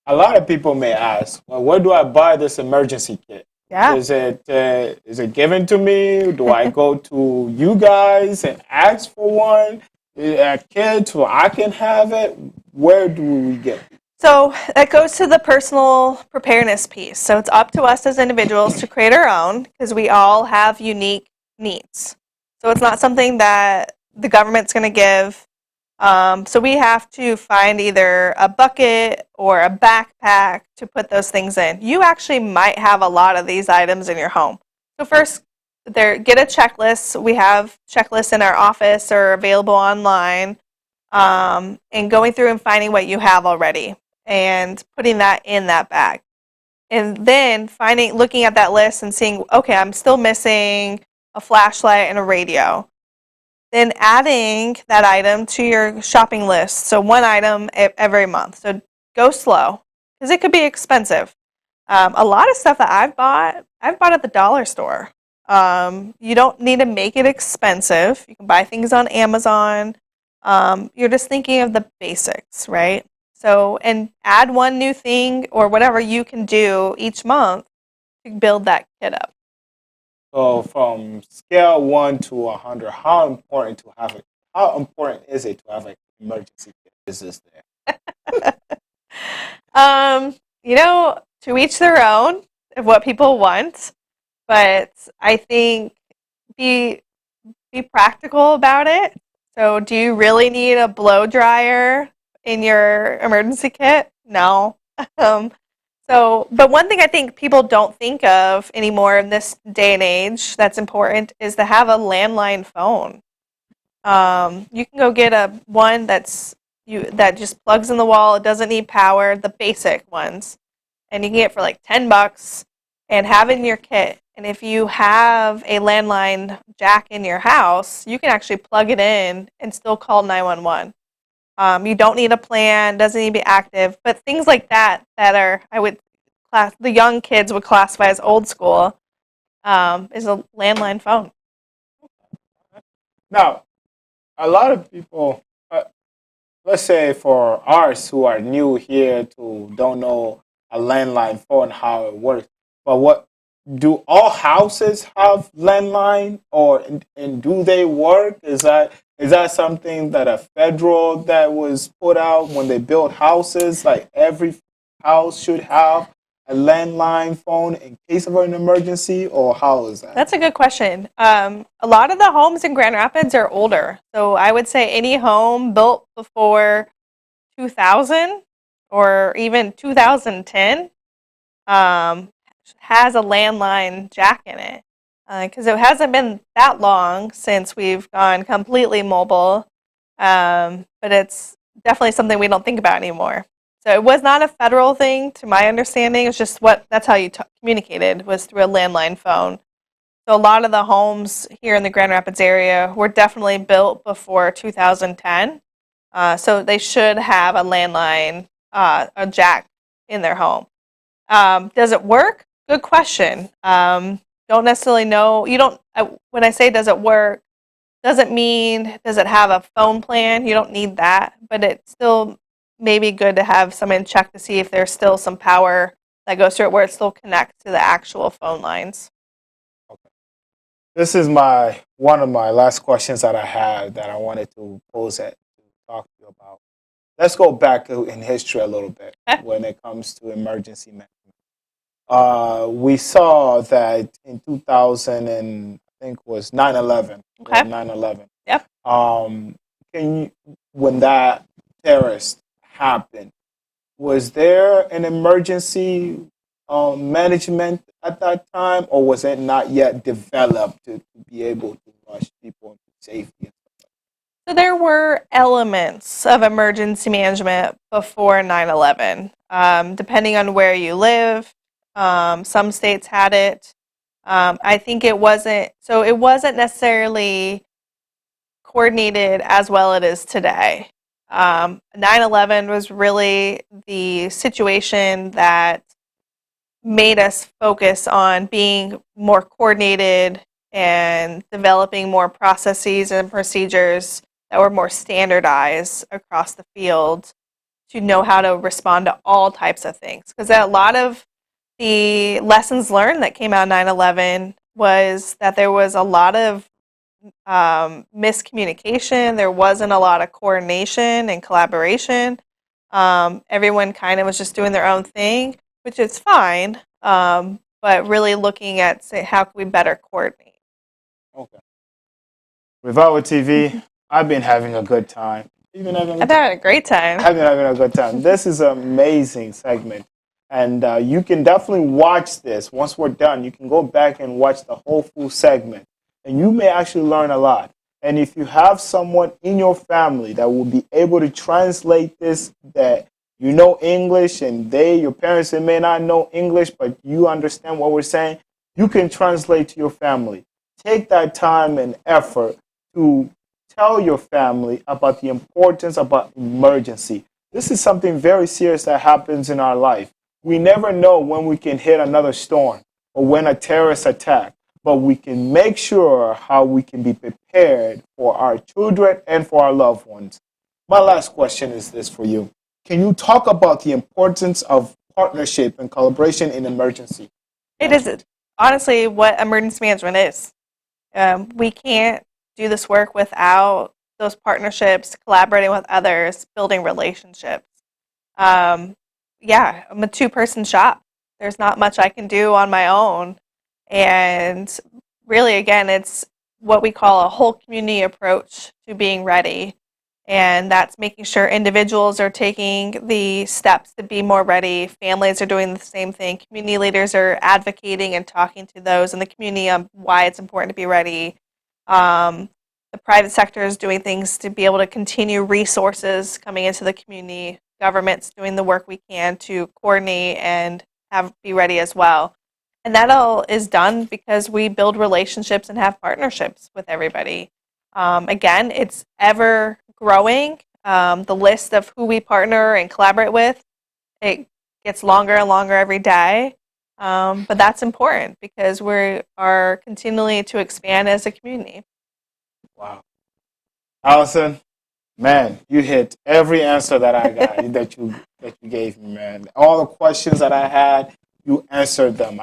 lot of people may ask, well, where do I buy this emergency kit? Yeah. Is it given to me? Do I go to you guys and ask for one? A kid so I can have it? Where do we get it? So that goes to the personal preparedness piece. So it's up to us as individuals to create our own because we all have unique needs. So it's not something that the government's going to give. So we have to find either a bucket or a backpack to put those things in. You actually might have a lot of these items in your home. So first, get a checklist. We have checklists in our office or available online, and going through and finding what you have already and putting that in that bag. And then looking at that list and seeing, okay, I'm still missing a flashlight and a radio. Then adding that item to your shopping list. So one item every month. So go slow because it could be expensive. A lot of stuff that I've bought at the dollar store. You don't need to make it expensive. You can buy things on Amazon. You're just thinking of the basics, right? So, and add one new thing or whatever you can do each month to build that kit up. So from scale 1 to 100, how important is it to have an emergency kit? is this there? To each their own of what people want, but I think be practical about it. So, do you really need a blow dryer in your emergency kit? No. But one thing I think people don't think of anymore in this day and age that's important is to have a landline phone. You can go get one that just plugs in the wall. It doesn't need power. The basic ones, and you can get it for like $10 and have it in your kit. And if you have a landline jack in your house, you can actually plug it in and still call 911. You don't need a plan, doesn't need to be active, but things like that are, the young kids would classify as old school, is a landline phone. Now, a lot of people, let's say for us who are new here to don't know a landline phone, how it works, but do all houses have landline, or and do they work? Is that something that a federal that was put out when they built houses? Like every house should have a landline phone in case of an emergency, or how is that? That's a good question. A lot of the homes in Grand Rapids are older, so I would say any home built before 2000 or even 2010 has a landline jack in it, because it hasn't been that long since we've gone completely mobile, but it's definitely something we don't think about anymore. So it was not a federal thing, to my understanding. It's just that's how you communicated, was through a landline phone. So a lot of the homes here in the Grand Rapids area were definitely built before 2010. So they should have a landline, a jack in their home. Does it work? Good question. Don't necessarily know. When I say does it work, doesn't mean does it have a phone plan. You don't need that, but it's still maybe good to have someone check to see if there's still some power that goes through it where it still connects to the actual phone lines. Okay. This is one of my last questions that I had that I wanted to talk to you about. Let's go back in history a little bit when it comes to emergency management. We saw that in 2000 and I think it was 9/11. Okay. 9/11. Yep. When that terrorist happened, was there an emergency management at that time, or was it not yet developed to be able to rush people into safety? So there were elements of emergency management before 9/11, depending on where you live. Some states had it. I think it wasn't necessarily coordinated as well as it is today. 9/11 was really the situation that made us focus on being more coordinated and developing more processes and procedures that were more standardized across the field to know how to respond to all types of things. Because a lot of the lessons learned that came out of 9/11 was that there was a lot of miscommunication. There wasn't a lot of coordination and collaboration. Everyone kind of was just doing their own thing, which is fine, but really looking at, say, how can we better coordinate? Okay. Revival TV, I've been having a good time. I've been having a great time. I've been having a good time. This is an amazing segment. And you can definitely watch this. Once we're done, you can go back and watch the whole full segment. And you may actually learn a lot. And if you have someone in your family that will be able to translate this, that you know English, and your parents, they may not know English, but you understand what we're saying, you can translate to your family. Take that time and effort to tell your family about the importance about emergency. This is something very serious that happens in our life. We never know when we can hit another storm or when a terrorist attack, but we can make sure how we can be prepared for our children and for our loved ones. My last question is this for you. Can you talk about the importance of partnership and collaboration in emergency? It is honestly what emergency management is. We can't do this work without those partnerships, collaborating with others, building relationships. Yeah, I'm a two-person shop. There's not much I can do on my own. And really, again, it's what we call a whole community approach to being ready. And that's making sure individuals are taking the steps to be more ready. Families are doing the same thing. Community leaders are advocating and talking to those in the community on why it's important to be ready. The private sector is doing things to be able to continue resources coming into the community. Government's doing the work we can to coordinate and be ready as well. And that all is done because we build relationships and have partnerships with everybody. Again, it's ever growing. The list of who we partner and collaborate with, it gets longer and longer every day. But that's important because we are continually to expand as a community. Wow. Allison, man, you hit every answer that I got that you gave me, man. All the questions that I had, you answered them.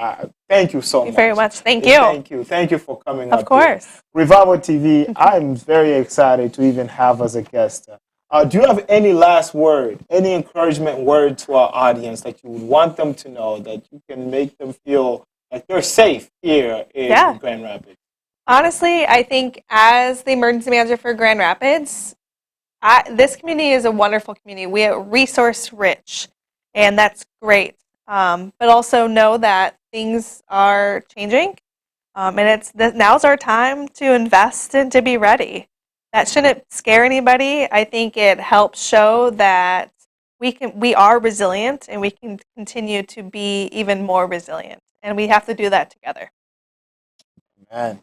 Thank you so much. Thank you very much. Thank you. Thank you. Thank you for coming up. Of course. Here. Revival TV, I'm very excited to even have as a guest. Do you have any last word, any encouragement word to our audience that you would want them to know, that you can make them feel like they're safe here in Grand Rapids? Honestly, I think as the emergency manager for Grand Rapids, this community is a wonderful community. We are resource rich, and that's great. But also know that things are changing, and now's our time to invest and to be ready. That shouldn't scare anybody. I think it helps show that we are resilient, and we can continue to be even more resilient, and we have to do that together. Man.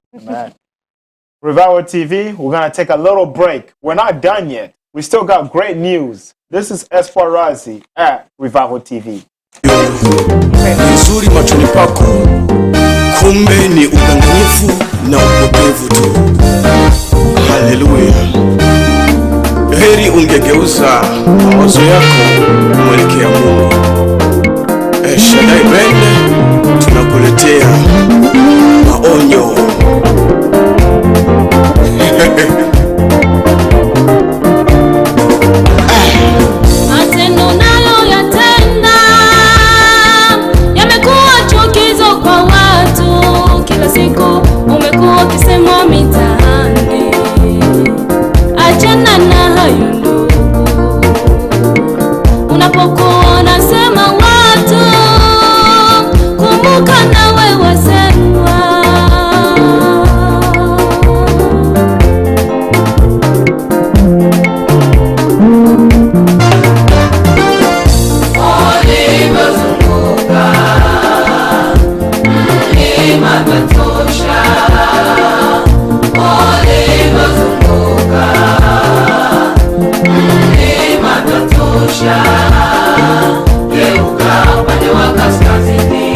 Revival TV, we're going to take a little break. We're not done yet. We still got great news. This is Espoir Razi at Revival TV. Nzuri machoni pako, kumbe ni udanganyifu na upotevu tu. Haleluya. Heri ungegeuza mawazo yako kumwelekea Mungu. Shaddai Bende, tunakuletea maonyo. Matendo unayoyatenda yamekuwa chukizo kwa watu. Kila siku umekuwa ukisemwa mitaani. Achana na hayo ndugu. Unapokuwa unasema watu, kumbuka nawe wasemwa. Geuka upande wa kaskazini.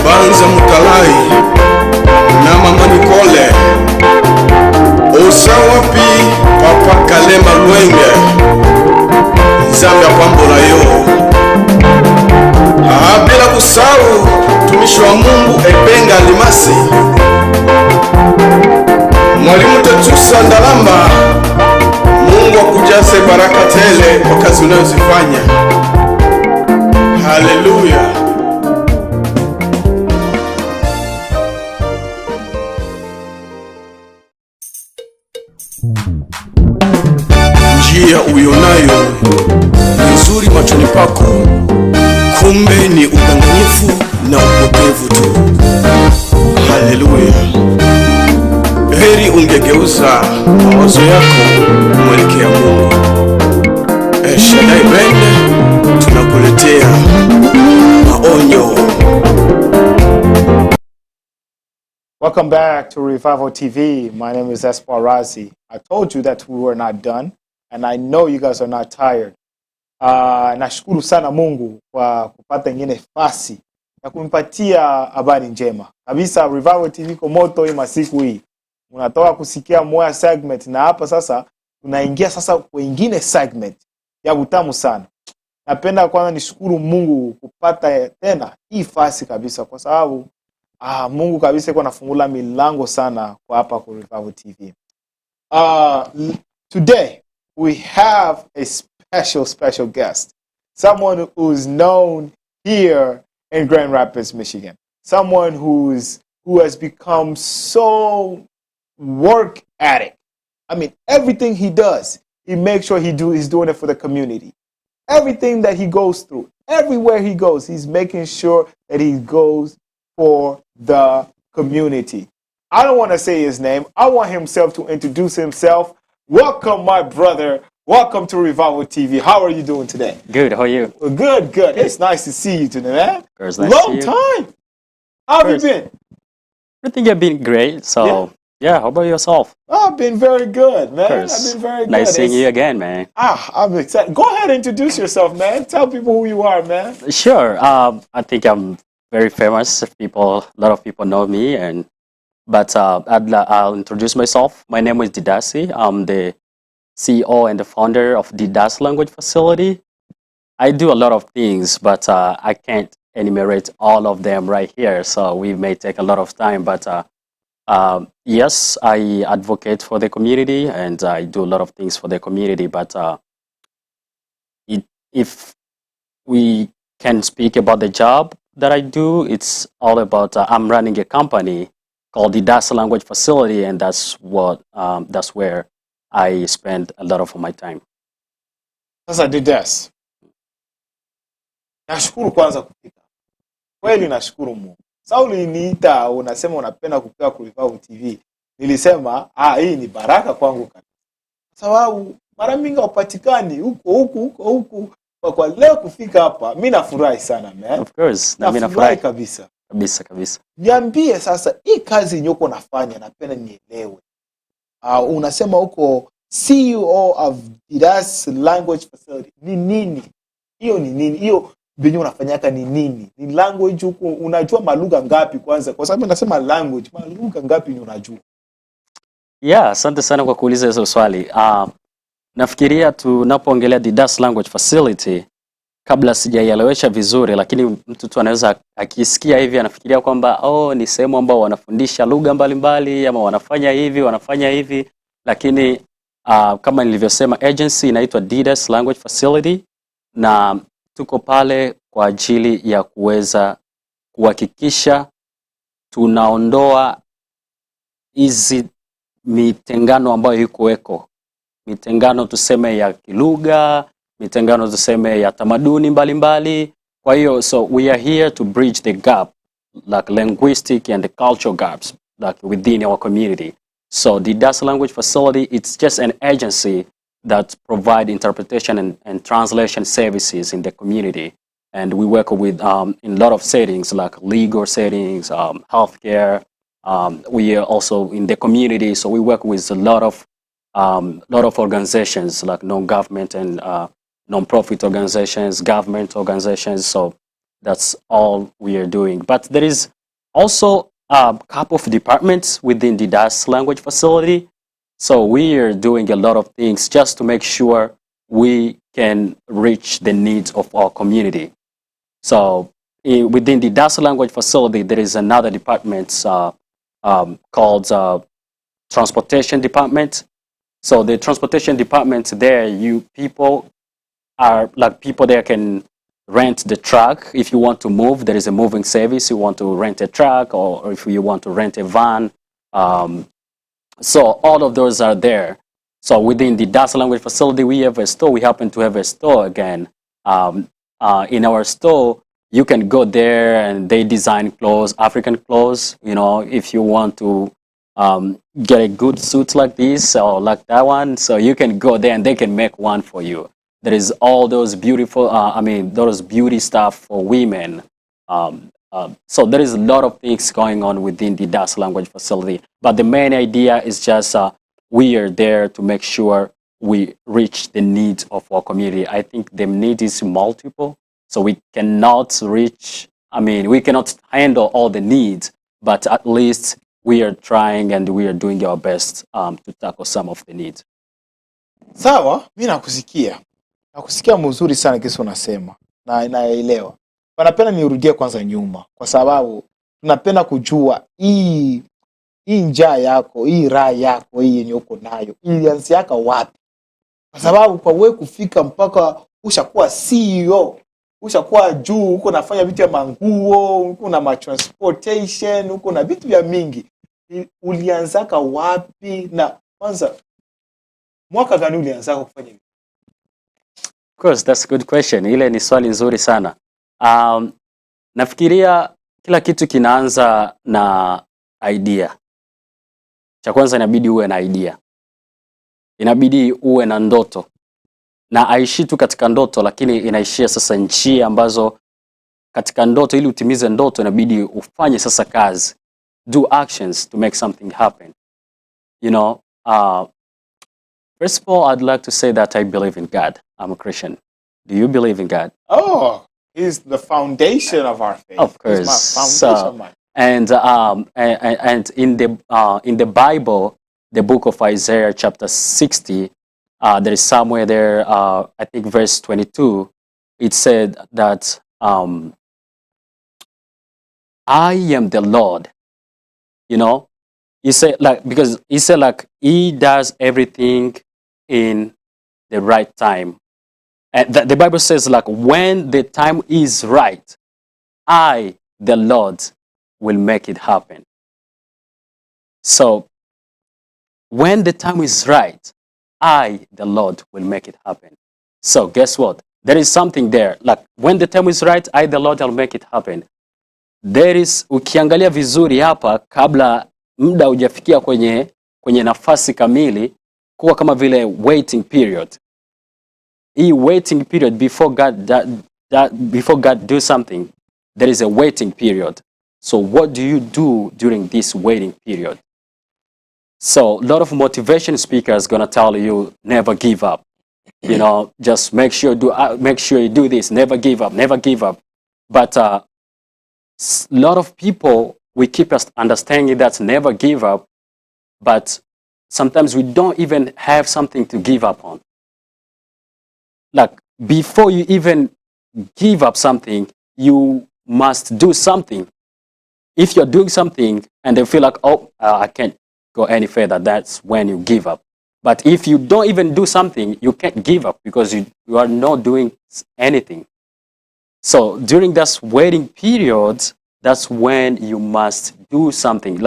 Banza Mukalai na Mama Nicole bwenge nzambe akwambola yo. Bila kusahau mtumishi wa Mungu Ebenga Limasi, mwalimu Tetusa Ndalamba. Mungu akujaze baraka tele kwa kazi unayozifanya. Haleluya. Njia uyonayo ni nzuri machoni pako, kumbe ni udanganyifu na upotevu tu. Haleluya. Heri ungegeuza mawazo yako mwelekea Mungu. Shaddai Band tunakuletea maonyo. Welcome back to Revival TV. My name is Espoir Razi. I told you that we were not done, and I know you guys are not tired. Nashukuru sana Mungu kwa kupata ingine fasi ya kumpatia habari njema. Kabisa Revival TV iko moto hii masiku hii. Unatoka kusikia moya segment na hapa sasa tunaingia sasa kwa ingine segment ya utamu sana. Napenda kwanza nishukuru Mungu kupata tena hii fasi kabisa kwa sababu Mungu kabisa yuko anafungula milango sana kwa hapa kwa Revival TV. Today we have a special guest. Someone who's known here in Grand Rapids, Michigan. Someone who has become so work addict. I mean, everything he does, he makes sure he's doing it for the community. Everything that he goes through, everywhere he goes, he's making sure that he goes for the community. I don't want to say his name. I want himself to introduce himself. Welcome, my brother. Welcome to Revival TV. How are you doing today? Good. How are you? Good. It's nice to see you today, man. Nice to Long see you. time. How have you been? I think you've been great. So, yeah. How about yourself? I've been very good, man. I've been very good. Nice seeing you again, man. I'm excited. Go ahead and introduce yourself, man. Tell people who you are, man. Sure. I think I'm very famous. A lot of people know me, but I'll introduce myself. My name is Didasi. I'm the CEO and the founder of the DAS Language Facility. I do a lot of things, but I can't enumerate all of them right here, so we may take a lot of time. But yes, I advocate for the community, and I do a lot of things for the community. But if we can speak about the job that I do, it's all about I'm running a company called the DAS Language Facility, and that's where I spend a lot of my time. Sasa Didas, nashukuru kwanza kupika. Kweli nashukuru Mungu. Sauli niita unasema unapenda kupika kwa Revival TV. Nilisema hii ni baraka kwangu kabisa. Sababu mara mingi upatikani huko. Kwa leo kufika hapa, mimi nafurahi sana, man. Of course, na mimi nafurahi kabisa. Kabisa. Niambie sasa hii kazi nyoko nafanya napenda nielewe. Unasema huko CEO of DAS Language Facility. Ni nini? Hiyo ni nini? Hiyo benye unafanyaka ni nini? Ni language huko, unajua malugha ngapi kwanza? Kwa sababu nasema language, malugha ngapi ni unajua? Yeah, asante sana kwa kuuliza hizo swali. Nafikiria tunapoongelea DAS Language Facility, kabla sijaielewesha vizuri, lakini mtu tu anaweza akisikia hivi anafikiria kwamba ni sehemu ambao wanafundisha lugha mbalimbali ama wanafanya hivi, lakini kama nilivyosema, agency inaitwa DAS Language Facility, na tuko pale kwa ajili ya kuweza kuhakikisha tunaondoa hizi mitengano ambayo iko mitengano tuseme ya kilugha, mitengano tuseme ya tamaduni mbalimbali. Kwa hiyo, so we are here to bridge the gap, like linguistic and the cultural gaps, like within our community. So the DAS Language Facility, it's just an agency that provide interpretation and translation services in the community. And we work with in a lot of settings, like legal settings, healthcare. We are also in the community, so we work with a lot of organizations, like non-government and non-profit organizations, government organizations. So that's all we are doing. But there is also a couple of departments within the DAS Language Facility. So we are doing a lot of things just to make sure we can reach the needs of our community. So within the DAS language facility, there is another department called transportation department. So the transportation department there, people there can rent the truck. If you want to move, there is a moving service. You want to rent a truck, or if you want to rent a van. So all of those are there. So within the DAS language facility, we have a store. We happen to have a store again. In our store, you can go there and they design clothes, African clothes. You know, if you want to get a good suit like this or like that one, so you can go there and they can make one for you. There is all those beautiful, those beauty stuff for women. So there is a lot of things going on within the DAS language facility. But the main idea is just we are there to make sure we reach the needs of our community. I think the need is multiple. So we cannot we cannot handle all the needs, but at least we are trying and we are doing our best to tackle some of the needs. Sawa, mimi nakusikia mzuri sana kisa unasema na naelewa. Napenda nirudie kwanza nyuma kwa sababu tunapenda kujua hii njaa yako, hii raha yako, hii yenye uko nayo ilianzia wapi? Kwa sababu kwa wewe kufika mpaka ushakuwa CEO, ushakuwa juu, uko nafanya vitu ya manguo, uko na transportation, uko na vitu vya mingi. Ulianzaka wapi na kwanza mwaka gani ulianzaka kufanya hivi? Of course, that's a good question. Ile ni swali nzuri sana. Nafikiria kila kitu kinaanza na idea. Cha kwanza inabidi uwe na idea. Inabidi uwe na ndoto. Na aishi tu katika ndoto, lakini inaishia sasa njia ambazo katika ndoto, ili utimize ndoto inabidi ufanye sasa kazi. Do actions to make something happen. You know, first of all, I'd like to say that I believe in God. I'm a Christian. Do you believe in God? Oh, He's the foundation of our faith. Of course. He's my foundation, man. And in the Bible, the book of Isaiah, chapter 60, there is somewhere there, I think verse 22, it said that I am the Lord. You know, he said because he said he does everything in the right time. And the Bible says when the time is right, I, the Lord, will make it happen. So when the time is right, I, the Lord, will make it happen. So guess what? There is something there. When the time is right, I, the Lord, will make it happen. There is, ukiangalia vizuri hapa, kabla muda hujafikia kwenye nafasi kamili, kuwa kama vile waiting period. Hii waiting period before God do something, there is a waiting period. So what do you do during this waiting period? So a lot of motivation speakers gonna tell you never give up. You know, just make sure you do this. Never give up. Never give up. But a lot of people, we keep understanding that never give up. But sometimes we don't even have something to give up on. Before you even give up something, you must do something. If you're doing something and they feel I can't go any further, that's when you give up. But if you don't even do something, you can't give up because you are not doing anything. So during that waiting period, that's when you must do something.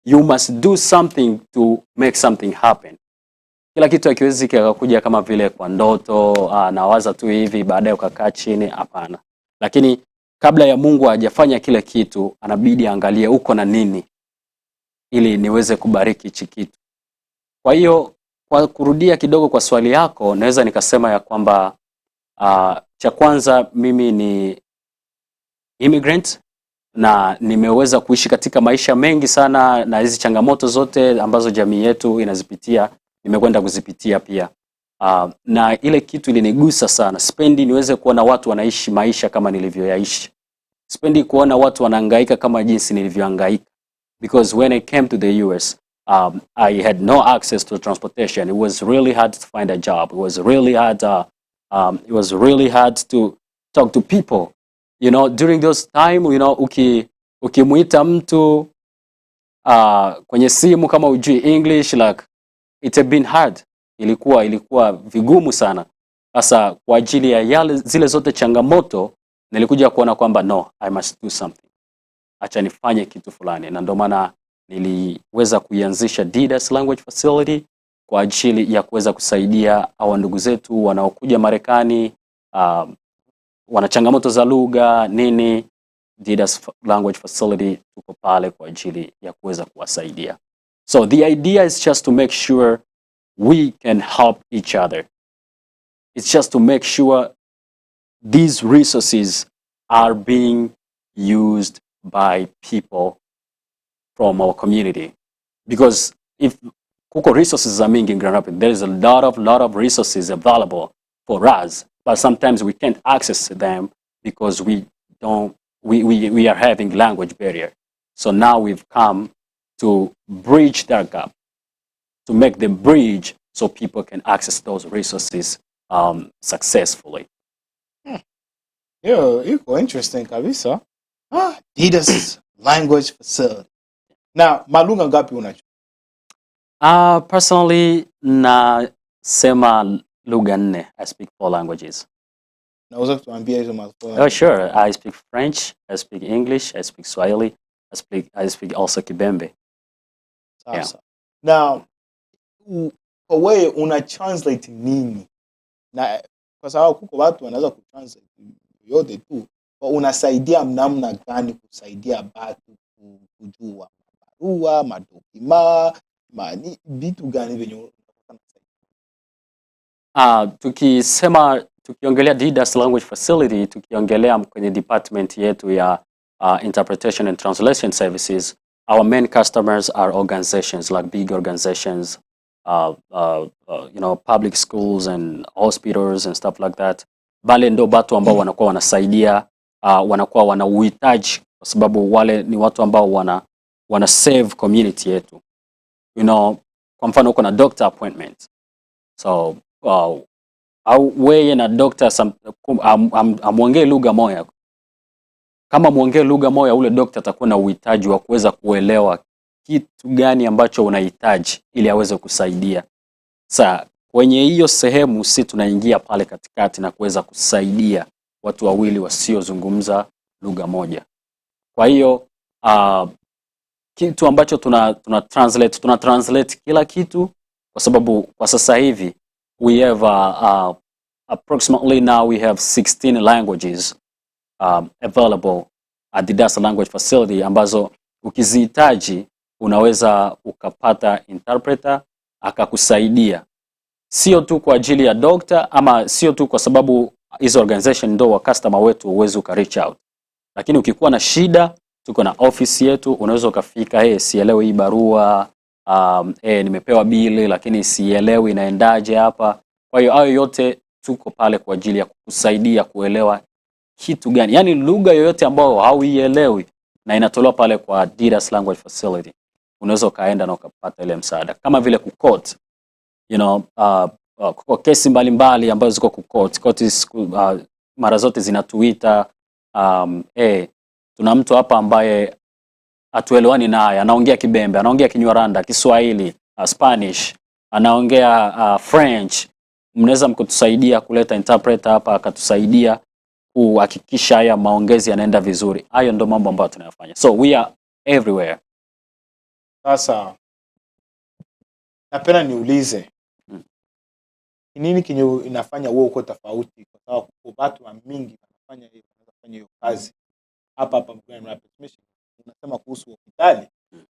You must do something to make something happen. Kila kitu hakiwezi kikakuja kama vile kwa ndoto, nawaza tu hivi baadaye ukakaa chini, hapana. Lakini kabla ya Mungu hajafanya kile kitu, anabidi angalie uko na nini ili niweze kubariki hichi kitu. Kwa hiyo, kwa kurudia kidogo kwa swali yako, naweza nikasema ya kwamba cha kwanza mimi ni immigrant na nimeweza kuishi katika maisha mengi sana, na hizi changamoto zote ambazo jamii yetu inazipitia nimekwenda kuzipitia pia. Na ile kitu ilinigusa sana. Sipendi niweze kuona watu wanaishi maisha kama nilivyoyaishi. Sipendi kuona watu wanahangaika kama jinsi nilivyohangaika. Because when I came to the US, I had no access to transportation. It was really hard to find a job. It was really hard. To talk to people. You know, during those time, you know, ukimuita mtu kwenye simu kama ujui English, like it had been hard. Ilikuwa vigumu sana. Sasa kwa ajili ya zile zote changamoto, nilikuja kuona kwamba no, I must do something. Acha nifanye kitu fulani, na ndio maana niliweza kuianzisha Didas Language Facility kwa ajili ya kuweza kusaidia hawa ndugu zetu wanaokuja Marekani, wana changamoto za lugha nini. Didas Language Facility tuko pale kwa ajili ya kuweza kuwasaidia. So the idea is just to make sure we can help each other. It's just to make sure these resources are being used by people from our community. Because if kuko resources are mingi in Grand Rapids, there is a lot of resources available for us, but sometimes we can't access them because we are having language barrier. So now we've come to bridge that gap, to make the bridge so people can access those resources successfully. Yo, iko interesting kabisa. Didas Language Facility. Now, malugha ngapi unacho? Personally, nasema lugha 4. I speak 4 languages. Naweza kutuambia hizo malugha? Oh, sure. I speak French, I speak English, I speak Swahili, I speak also Kibembe. Sasa. Now, kwa wewe una translate nini? Na kwa sababu kuko watu wanaweza kutranslate yote tu. Unasaidia namna gani kusaidia watu kujua barua, madokima, vitu gani venye tukiongelea Didas Language Facility, tukiongelea kwenye department yetu ya interpretation and translation services, our main customers are organizations like big organizations, you know, public schools and hospitals and stuff like that. Bale ndo watu ambao wanakuwa wanasaidia, wanakuwa wana uhitaji, kwa sababu wale ni watu ambao wana save community yetu. You know, kwa mfano uko na doctor appointment. So au wewe na doctor amwongee lugha moja. Kama muongee lugha moja, ule doctor atakuwa na uhitaji wa kuweza kuelewa kitu gani ambacho unahitaji ili aweze kusaidia. Sasa kwenye hiyo sehemu si tunaingia pale katikati na kuweza kusaidia watu wawili wasiozungumza lugha moja. Kwa hiyo kitu ambacho tuna translate kila kitu, kwa sababu kwa sasa hivi we have approximately now we have 16 languages available at the Didas Language Facility, ambazo ukizihitaji unaweza ukapata interpreter akakusaidia, sio tu kwa ajili ya doctor, ama sio tu kwa sababu hizo organization ndo wa customer wetu uweze uka reach out, lakini ukikuwa na shida tuko na office yetu, unaweza ukafika, sielewi hii barua, nimepewa bili lakini sielewi inaendaje hapa. Kwa hiyo hayo yote tuko pale kwa ajili ya kukusaidia kuelewa kitu gani, yani lugha yoyote ambayo hauielewi na inatolewa pale kwa Didas Language Facility, unaweza kaenda na ukapata ile msaada. Kama vile court, you know, kwa kesi mbalimbali ambazo ziko court mara zote zinatuita, tuna mtu hapa ambaye atuelewani naye, anaongea Kibembe, anaongea Kinyarwanda, Kiswahili, Spanish, anaongea French. Mnaweza mkutusaidia kuleta interpreter hapa akatusaidia kuhakikisha haya maongezi yanaenda vizuri. Hayo ndo mambo ambayo tunayofanya. So we are everywhere. Sasa napenda niulize, nini kinyo inafanya wewe uko tofauti? Kwa sababu kwa watu mingi wanafanya hiyo kazi hapa Grand Rapids, Michigan. Unasema kuhusu hospitali,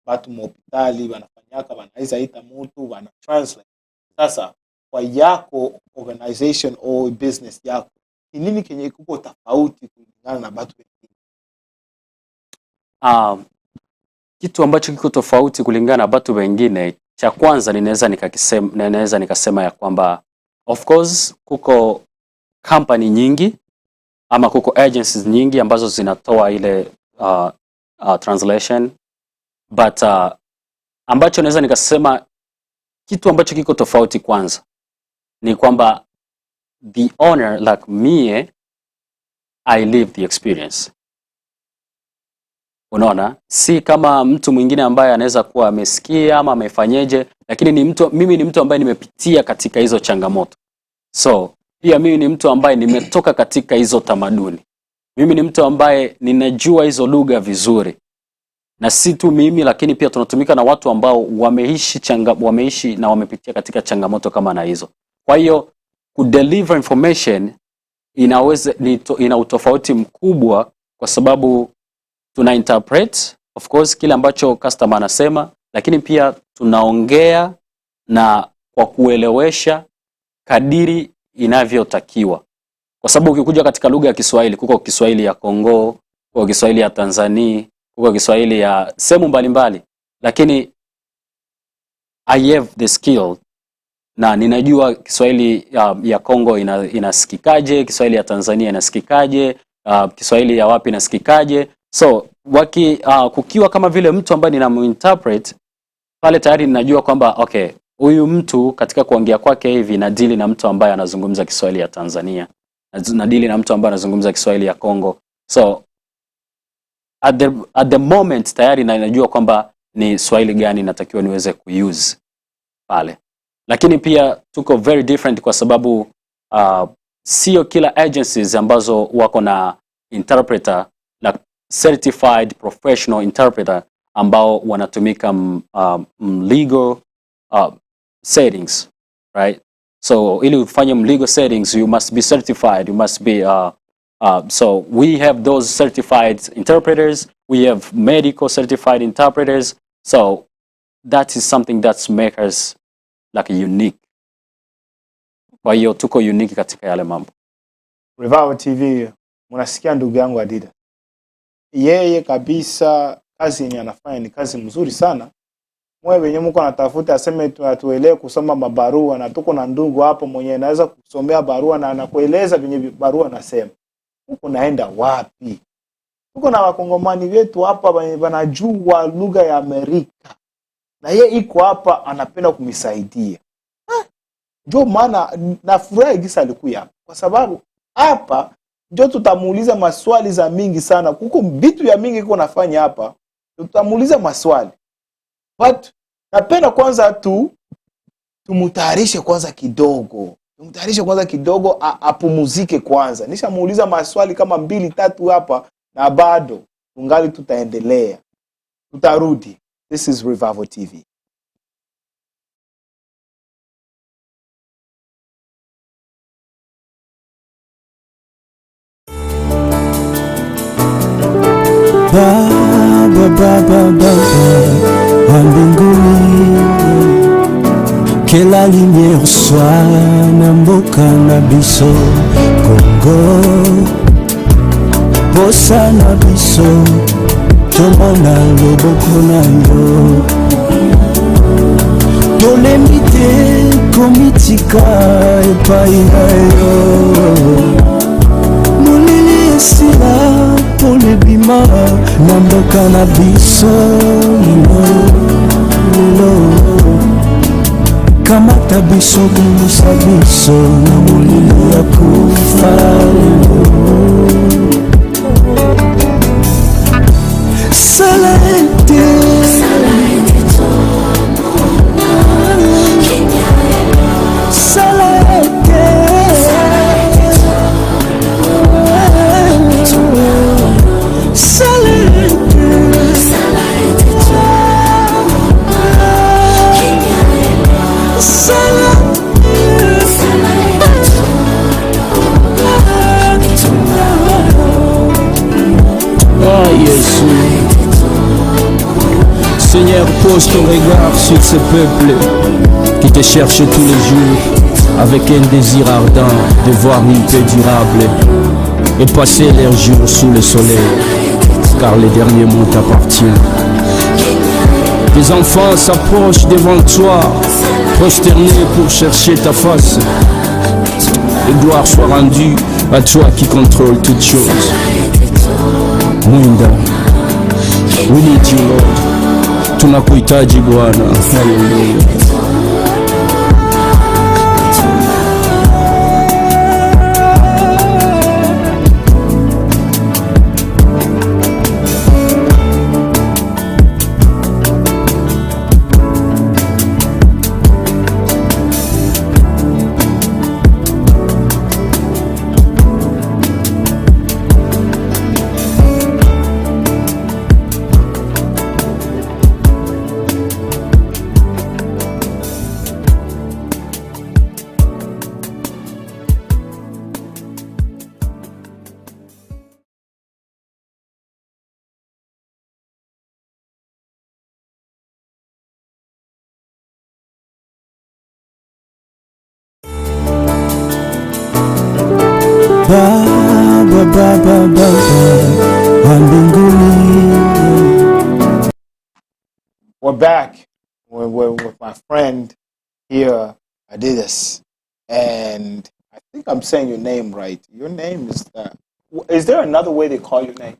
watu hospitali wanafanyaka, wanaweza ita mtu, wana translate. Sasa kwa yako organization au business yako, nini kenye kuko tofauti kulingana na watu wengine? Kitu ambacho kiko tofauti kulingana na watu wengine, cha kwanza ninaweza nikasema ya kwamba of course kuko company nyingi ama kuko agencies nyingi ambazo zinatoa ile translation, but ambacho naweza nikasema kitu ambacho kiko tofauti kwanza ni kwamba the owner like me, I live the experience. Unaona, si kama mtu mwingine ambaye anaweza kuwa amesikia ama amefanyeje, lakini mimi ni mtu ambaye nimepitia katika hizo changamoto. So pia mimi ni mtu ambaye nimetoka katika hizo tamaduni. Mimi ni mtu ambaye ninajua hizo lugha vizuri. Na si tu mimi, lakini pia tunatumika na watu ambao wameishi na wamepitia katika changamoto kama na hizo. Kwa hiyo kudeliver information ina utofauti mkubwa, kwa sababu tuna interpret of course kile ambacho customer anasema, lakini pia tunaongea na kwa kuelewesha kadiri inavyotakiwa. Kwa sababu ukikuja katika lugha ya Kiswahili, kuko Kiswahili ya Kongo, kuko Kiswahili ya Tanzania, kuko Kiswahili ya sehemu mbalimbali, lakini I have the skill na ninajua Kiswahili ya Kongo inasikikaje, Kiswahili ya Tanzania inasikikaje, Kiswahili ya wapi inasikikaje. So kukiwa kama vile mtu ambaye ninaminterpret pale, tayari ninajua kwamba okay, huyu mtu katika kuongea kwake hivi na deal na mtu ambaye anazungumza Kiswahili ya Tanzania, na deal na mtu ambaye anazungumza Kiswahili ya Kongo. So at the moment tayari ninajua kwamba ni Swahili gani natakiwa niweze kuuse pale. Lakini pia tuko very different kwa sababu sio kila agencies ambazo wako na interpreter na certified professional interpreter ambao wanatumika legal settings, right? So ili ufanye legal settings, you must be certified, you must be so we have those certified interpreters, we have medical certified interpreters. So that is something that makes us like unique. Kwa hiyo tuko unique katika yale mambo. Revival TV, mnasikia ndugu yangu Adida. Yeye kabisa kazi yenye anafanya ni kazi mzuri sana. Mwe wenye mko anatafuta aseme tuelewe kusoma mabarua, na tuko na ndugu hapo mwenye anaweza kusomea barua na anakueleza venye barua nasema. Uko naenda wapi? Tuko na wakongomani wetu hapa wanajua lugha ya Amerika. Na yeye iko hapa anapenda kumisaidia. Ndio maana nafurahi gisa alikuja hapa. Kwa sababu hapa ndio tutamuuliza maswali za mingi sana. Kuko vitu ya mingi iko nafanya hapa. Tutamuuliza maswali. But napenda kwanza tumutayarishe kwanza kidogo. Tumutayarishe kwanza kidogo apumuzike kwanza. Nishamuuliza maswali kama 2-3 hapa na bado tungali tutaendelea. Tutarudi. This is Revival TV. Baba wa mbinguni, que la lumière soit na mboka na biso Congo, posa na biso tomona loboko na yo, tolemite komitika epai na yo, molili esila polebima na mboka na biso lelo, kamata biso bimisa biso na molili ya kufa lelo. Sala ete Seigneur, pose ton regard sur ce peuple qui te cherche tous les jours avec un désir ardent de voir une paix durable et passer leurs jours sous le soleil, car le dernier mot t'appartient. Tes enfants s'approchent devant toi, prosternés pour chercher ta face. Et gloire soit rendue à toi qui contrôle toutes choses. Winda, we need you, Lord. tunakuhitaji Bwana. Haleluya. Baba, Baba, Baba wa mbinguni. We're back with my friend here, Adidas, and I think I'm saying your name right. Your name is that. Is there another way they call your name?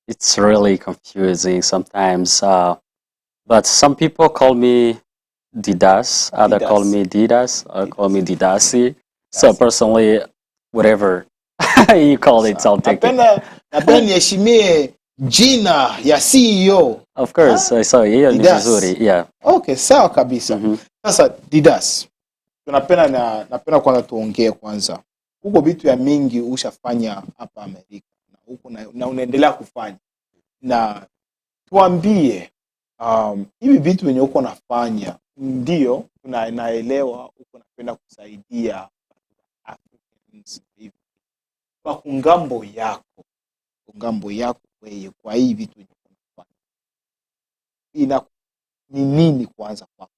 It's really confusing sometimes. But some people call me Didas, other call me Didas, or call me Didasi. So personally, whatever you call it, I'll take it. Napenda niheshimie jina ya CEO. Of course, so hiyo ni vizuri. Yeah. Okay, sawa kabisa. Sasa Didas, napenda kwanza tuongee kwanza. Huko vitu ya mingi ushafanya hapa Amerika na huko na unaendelea kufanya. Na tuambie hivi vitu wenye uko nafanya ndio naelewa uko napenda kusaidia Africans hivi. Kwa kungambo yako wewe kwa hivi vitu wenye uko nafanya. Ni nini kwanza kwako?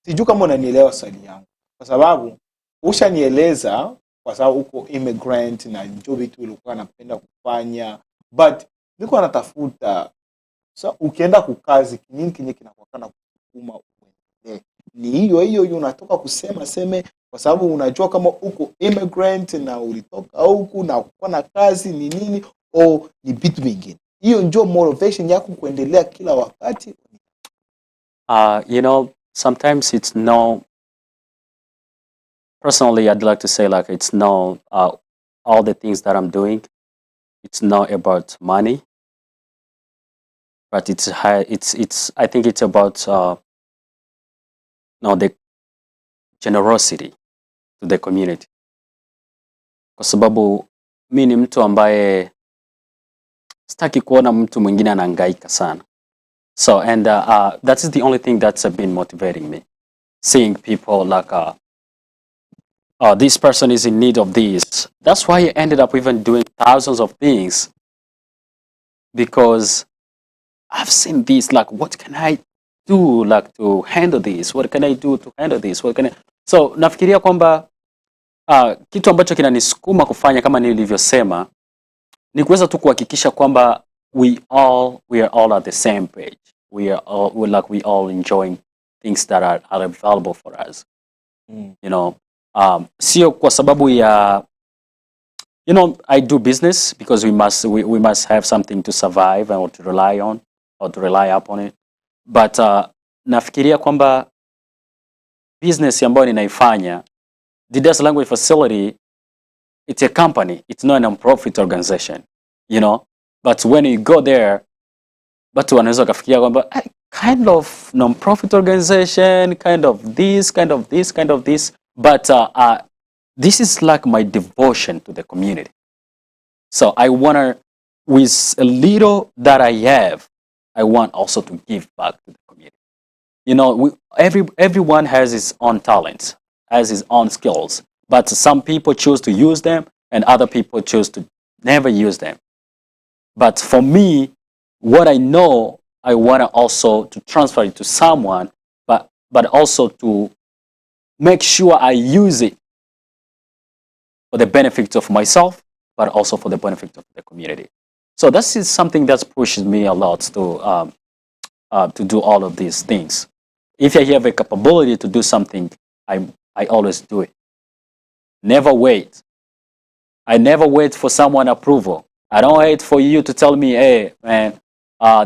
Sijui kama unanielewa swali yangu. Kwa sababu ushanieleza kwa sababu uko immigrant na njoo vitu ulikuwa napenda kufanya, but niko natafuta so ukienda kukazi nini kinye kinakuwa kusukuma uendelee. Ni hiyo unatoka kusema kwa sababu unajua kama uko immigrant na ulitoka huku na uko na kazi ni nini au ni vitu vingine. Hiyo ndio motivation yako kuendelea kila wakati. You know, sometimes it's no. Personally, I'd like to say like it's no. All the things that I'm doing, it's not about money, but it's high. It's. I think it's about the generosity to the community. Kwa sababu mimi ni mtu ambaye sitaki kuona mtu mwingine anahangaika sana. So and that is the only thing that's been motivating me, seeing people like this person is in need of this. That's why I ended up even doing thousands of things, because I've seen this, like, what can I do like to handle this? What can I do to handle this? So nafikiria kwamba kitu ambacho kinanisukuma kufanya kama nilivyosema ni kuweza tu kuhakikisha kwamba we are all at the same page. We all enjoying things that are available for us. You know, sio kwa sababu ya, you know, I do business because we must have something to survive and to rely on or to rely upon it. But nafikiria kwamba business ambayo ninaifanya, the Didas Language Facility, it's a company, it's not a non-profit organization, you know. But when you go there, watu wanaweza kufikiria kwamba kind of non-profit organization, kind of this, kind of this, kind of this. But this is like my devotion to the community. So I want to, with a little that I have, I want also to give back to the community. You know, everyone has his own talents, has his own skills, but some people choose to use them and other people choose to never use them. But for me, what I know, I want to also to transfer it to someone, but also to make sure I use it for the benefit of myself, but also for the benefit of the community. So this is something that's pushes me a lot to do all of these things. If I have a capability to do something, I always do it. Never wait. I never wait for someone approval. I don't wait for you to tell me, hey, man,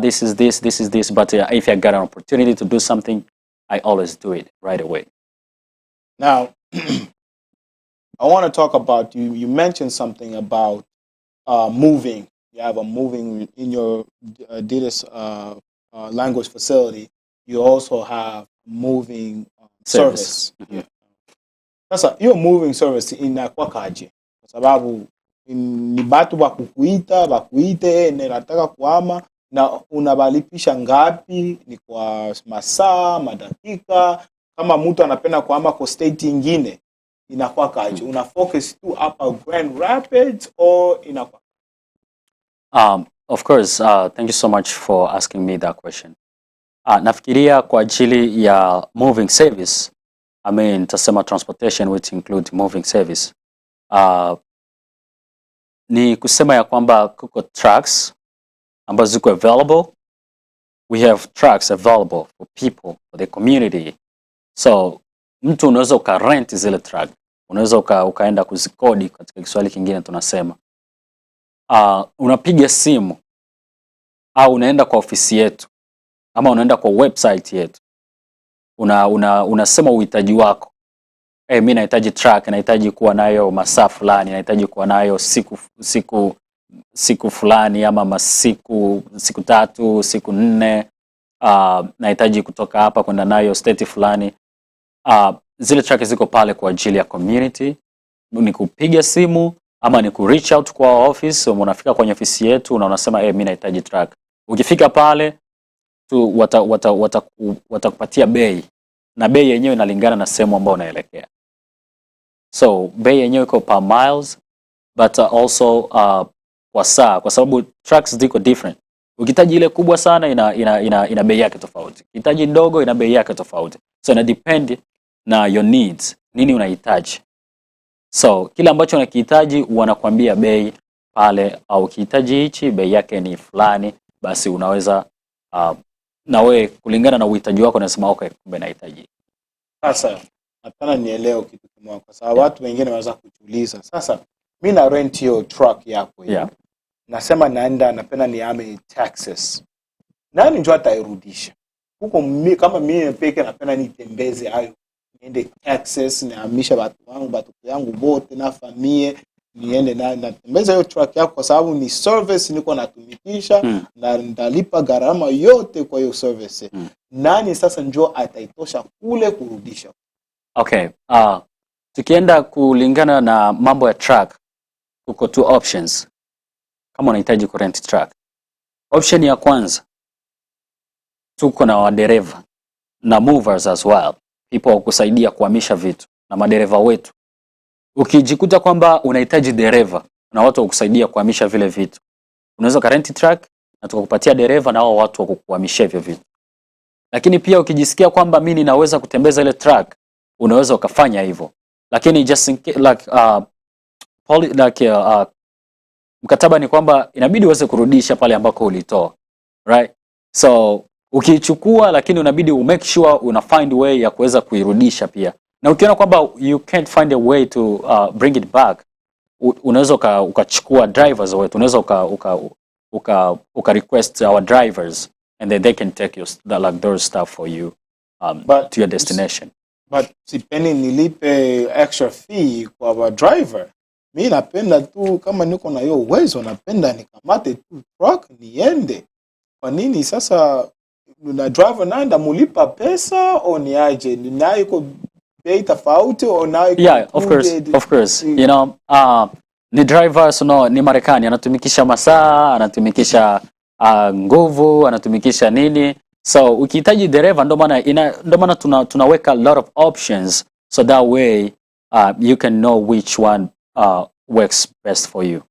this is this, but if I got an opportunity to do something, I always do it right away. Now, I want to talk about, you mentioned something about moving. You have a moving in your Adidas language facility. You also have moving service. Mm-hmm. Sasa hiyo moving service inakuwa kaje? Kwa sababu ni batu bakuite nataka kuhama, na unabalipisha ngapi? Ni kwa masaa, madakika? Kama mtu anapenda kuhama kwa state ingine, inakuwa kaje? Una focus tu hapa Grand Rapids or inakuwa? Of course, thank you so much for asking me that question. Nafikiria kwa ajili ya moving service, I mean, tasema transportation which include moving service. Ni kusema ya kwamba kuko trucks ambazo ziko available. We have trucks available for people, for the community. So, mtu unaweza ukarent zile truck. Unaweza ukaenda kuzikodi, katika Kiswahili kingine tunasema. Unapiga simu au unaenda kwa ofisi yetu ama unaenda kwa website yetu. Unasema uhitaji wako. Mimi nahitaji truck, nahitaji kuwa nayo masaa fulani, nahitaji kuwa nayo siku fulani ama siku 3, siku 4. Nahitaji kutoka hapa kwenda nayo state fulani. Zile truck ziko pale kwa ajili ya community. Ni kupiga simu ama ni ku reach out kwa office, unafika kwenye ofisi yetu na unasema mimi nahitaji truck. Ukifika pale tu watakupatia bei, na bei yenyewe inalingana na sehemu ambayo unaelekea. So bei yenyewe iko per miles, but also kwa saa, kwa sababu trucks ziko different. Ukihitaji ile kubwa sana ina bei yake tofauti. Ukihitaji ndogo ina bei yake tofauti. So ina depend na your needs, nini unahitaji. So kila ambacho unakihitaji wanakuambia bei pale, au ukihitaji hichi bei yake ni fulani, basi unaweza na wewe kulingana na uhitaji wako unasema okay, kumbe nahitaji. Sasa nataka nielewe kitu kimoja, kwa sababu watu wengine wanaweza kujiuliza. Sasa mimi na rent hiyo truck yako hiyo. Nasema napenda niame Texas. Nani ndio atairudisha? Huko kama mimi peke napenda nitembeze hayo. Niende Texas, nihamisha watu yangu wote na familia, niende na tembeza hiyo truck yako, kwa sababu ni service niko natumikisha na ndalipa gharama yote kwa hiyo service. Nani sasa njoo ataitosha kule kurudisha? Okay, tukienda kulingana na mambo ya truck, kuko 2 options kama unahitaji ku rent truck. Option ya kwanza, tuko na wadereva na movers as well, people wakusaidia kuhamisha vitu na madereva wetu. Ukijikuta kwamba unahitaji dereva na watu wakusaidia kuhamisha vile vitu, unaweza ka rent truck na tukakupatia dereva na hao watu wakuhamishia hivyo vitu. Lakini pia ukijisikia kwamba mimi ninaweza kutembeza ile truck, unaweza ukafanya hivyo. Lakini just mkataba ni kwamba inabidi uweze kurudisha pale ambako ulitoa, right? So ukichukua, lakini unabidi make sure una find way ya kuweza kuirudisha pia. Na ukiona kwamba you can't find a way to bring it back, unaweza ukachukua drivers wetu, unaweza uka request our drivers and then they can take those stuff for you to your destination. But sipendi nilipe extra fee kwa wa driver. Mimi napenda tu kama niko na hiyo uwezo, napenda nikamate tu truck niende. Kwa nini sasa na driver naenda mulipa pesa au ni aje? Ni nayo iko bei tofauti au nayo? Yeah, of course. You know, ni driver ni Marekani, anatumikisha masaa, anatumikisha nguvu, anatumikisha nini. So ukihitaji dereva, ndo maana tunaweka a lot of options, so that way you can know which one works best for you.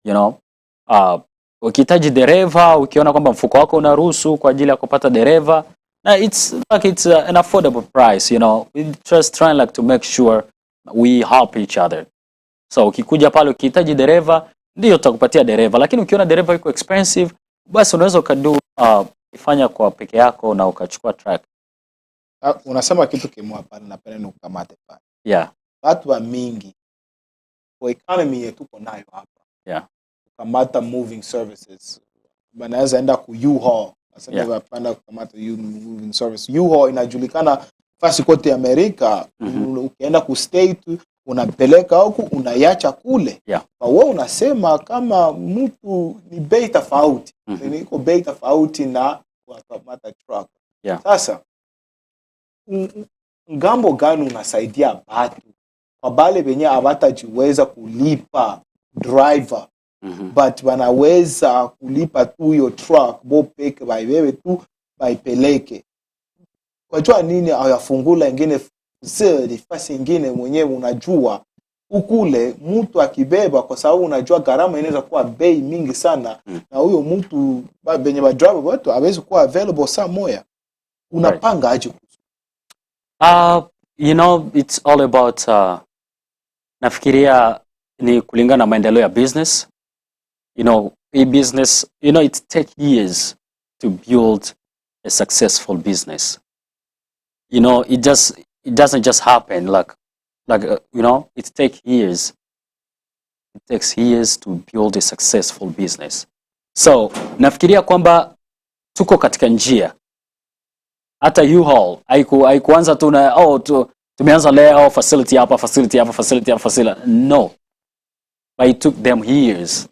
You know, ukihitaji dereva, ukiona kwamba mfuko wako unaruhusu kwa ajili ya kupata dereva, na it's an affordable price, you know. We just trying to make sure we help each other. So ukikuja pale ukihitaji dereva, ndio tutakupatia dereva, lakini ukiona dereva iko expensive, basi unaweza ifanya kwa peke yako na ukachukua truck. Unasema kitu kimoja pale, napenda nukamate pale. Yeah. Watu wa mingi kwa economy yetu tuko nayo hapa. Yeah. Kamata moving services. wanaweza enda ku U-Haul. Sasa wapanda kukamata moving service. U-Haul inajulikana fasi kote Amerika. Ukienda ku state unapeleka huku unaiacha kule. Kwa wewe unasema kama mtu ni bei tofauti. Niko bei tofauti na kukamata truck. Sasa ngambo gani unasaidia watu kwa bale wenye hawatajiweza kulipa driver but wanaweza kulipa tu hiyo truck bo peke baiwewe tu baipeleke? Kwa jua nini hayafungula ingine fasi ingine mwenyewe unajua ukule mtu akibeba, kwa sababu unajua gharama inaweza kuwa bei mingi sana na huyo mtu benye ba driver watu hawezi kuwa available saa moja. Unapanga aje? You know, it's all about nafikiria ni kulingana na maendeleo ya business. You know, a business, you know, it takes years to build a successful business. You know, it doesn't just happen like you know, it takes years. It takes years to build a successful business. So, nafikiria kwamba tuko katika njia. Hata U-Haul haikuanza tu na tumeanza leo facility hapa. No. But it took them years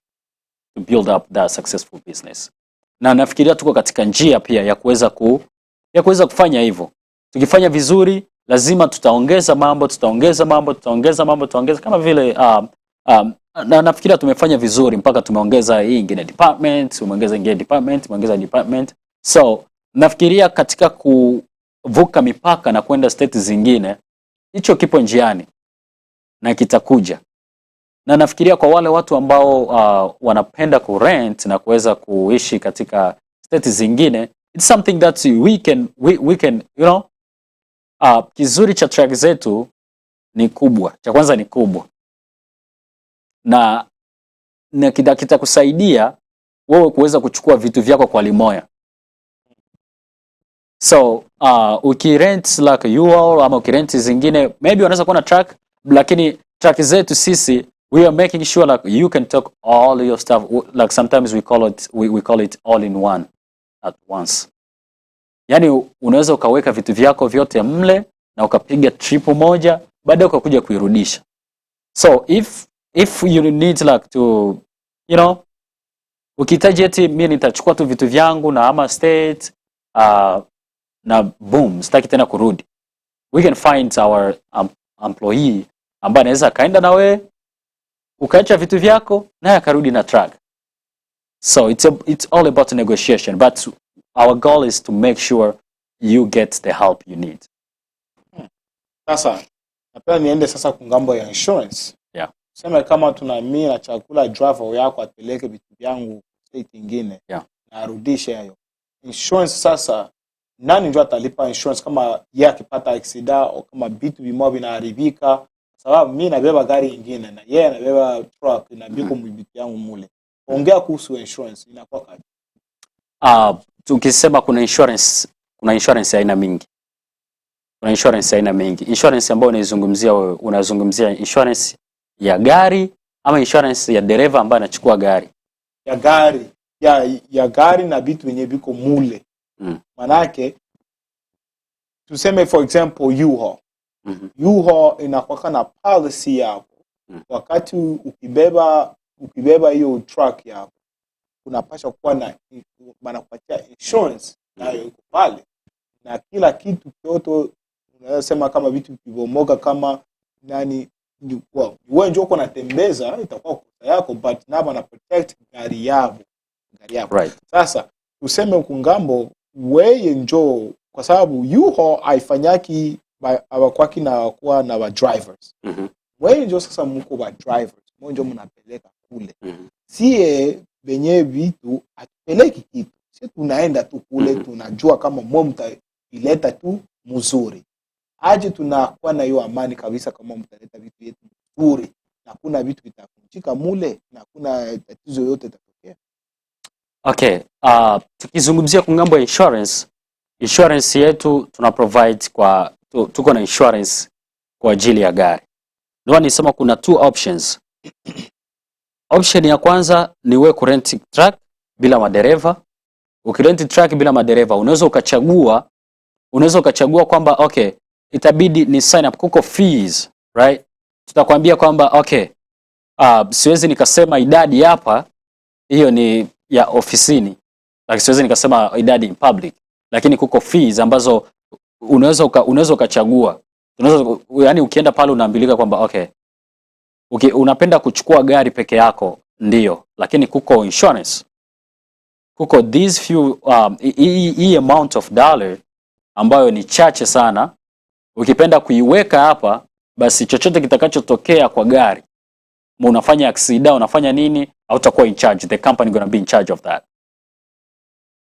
to build up that successful business. Na nafikiria tuko katika njia pia ya kuweza kufanya hivyo. Tukifanya vizuri, lazima tutaongeza mambo kama vile na nafikiria tumefanya vizuri mpaka tumeongeza hii ingine department, tumeongeza department. So, nafikiria katika kuvuka mipaka na kwenda state zingine, hicho kipo njiani na kitakuja. Na nafikiria kwa wale watu ambao wanapenda kurent na kuweza kuishi katika state zingine, it's something that we can you know, kizuri cha track zetu ni kubwa. Cha kwanza ni kubwa. Na kitakusaidia wewe kuweza kuchukua vitu vyako kwa limoya. So, ukirent like U-Haul ama ukirent zingine, maybe unaweza kuwa na track, lakini track zetu sisi, we are making sure like you can take all your stuff, like sometimes we call it all in one at once. Yani unaweza ukaweka vitu vyako vyote mle na ukapiga trip moja, baadaye ukakuja kuirudisha. So if you need like to, you know, ukihitaji eti mimi nitachukua tu vitu vyangu na ama state na boom, sitaki tena kurudi, we can find our employee ambaye anaweza kaenda na wewe ukaacha vitu vyako naye akarudi na track. So it's all about negotiation, but our goal is to make sure you get the help you need. Sasa napenda niende sasa kungambo ya insurance. Sema kama tunamia na chakula driver yako apeleke vitu vyangu state nyingine na arudishe hayo. Insurance sasa, nani ndio atalipa insurance kama yeye akipata accident au kama vitu vimoja vinaharibika? Sababu mimi nabeba gari nyingine na yeye anabeba truck na biko vitu yangu mule. Ongea kuhusu insurance inakuwa kaje? Tukisema kuna insurance aina mingi. Kuna insurance aina mingi. Insurance ambayo unazungumzia insurance ya gari ama insurance ya dereva ambaye anachukua gari? Ya gari. Ya gari na vitu vyenye viko mule. Manake tuseme for example U-Haul. U-Haul inakuwa na policy yako. Wakati ukibeba hiyo truck yako, unapaswa kuwa na wanakupatia insurance nayo iko pale. Na kila kitu kyote unaweza sema kama vitu vibomoka kama nani wewe njoo uko natembeza itakuwa kosa yako, but na wana protect gari yako. Right. Sasa tuseme kungambo wewe njoo, kwa sababu U-Haul haifanyaki hawakwaki na kuwa na wa drivers. Wewe njoo sasa mko wa drivers, wewe njoo mnapeleka kule. Sie benye vitu atupeleki kitu, sisi tunaenda tu kule, tunajua kama mta ileta tu mzuri. Aje tunakuwa na hiyo amani kabisa kama mtaleta vitu yetu mzuri na kuna vitu vitakunjika mule na kuna tatizo yote itatokea. Okay, tukizungumzia kungambo ya insurance yetu tuna provide kwa tuko na insurance kwa ajili ya gari. Ndio nisema kuna two options. Option ya kwanza ni wewe kurent truck bila madereva. Ukirenti truck bila madereva, unaweza ukachagua kwamba okay, itabidi ni sign up, kuko fees, right? Tutakwambia kwamba okay, siwezi nikasema idadi hapa, hiyo ni ya ofisini, lakini siwezi nikasema idadi in public, lakini kuko fees ambazo unaweza ukachagua. Yani ukienda pale unaambilika kwamba okay, unapenda kuchukua gari peke yako, ndio, lakini kuko insurance, kuko these few hii amount of dollar ambayo ni chache sana. Ukipenda kuiweka hapa, basi chochote kitakachotokea kwa gari, unafanya accident, unafanya nini, hautakuwa in charge, the company gonna be in charge of that.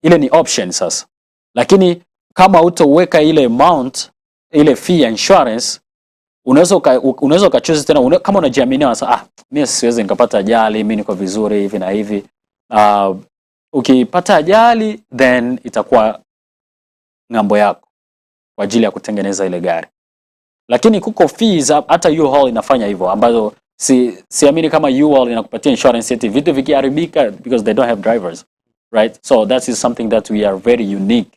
Ile ni option sasa. Lakini kama utaweka ile amount, ile fee ya insurance, unaweza ukachoose tena kama unajiamini, unasema mimi siwezi nikapata ajali, mimi niko vizuri hivi na hivi. Ukipata ajali, then itakuwa ngambo yako kwa ajili ya kutengeneza ile gari. Lakini kuko fees, hata U-Haul inafanya hivyo, ambazo siamini kama U-Haul inakupatia insurance eti vitu vikiharibika, because they don't have drivers, right? So that is something that we are very unique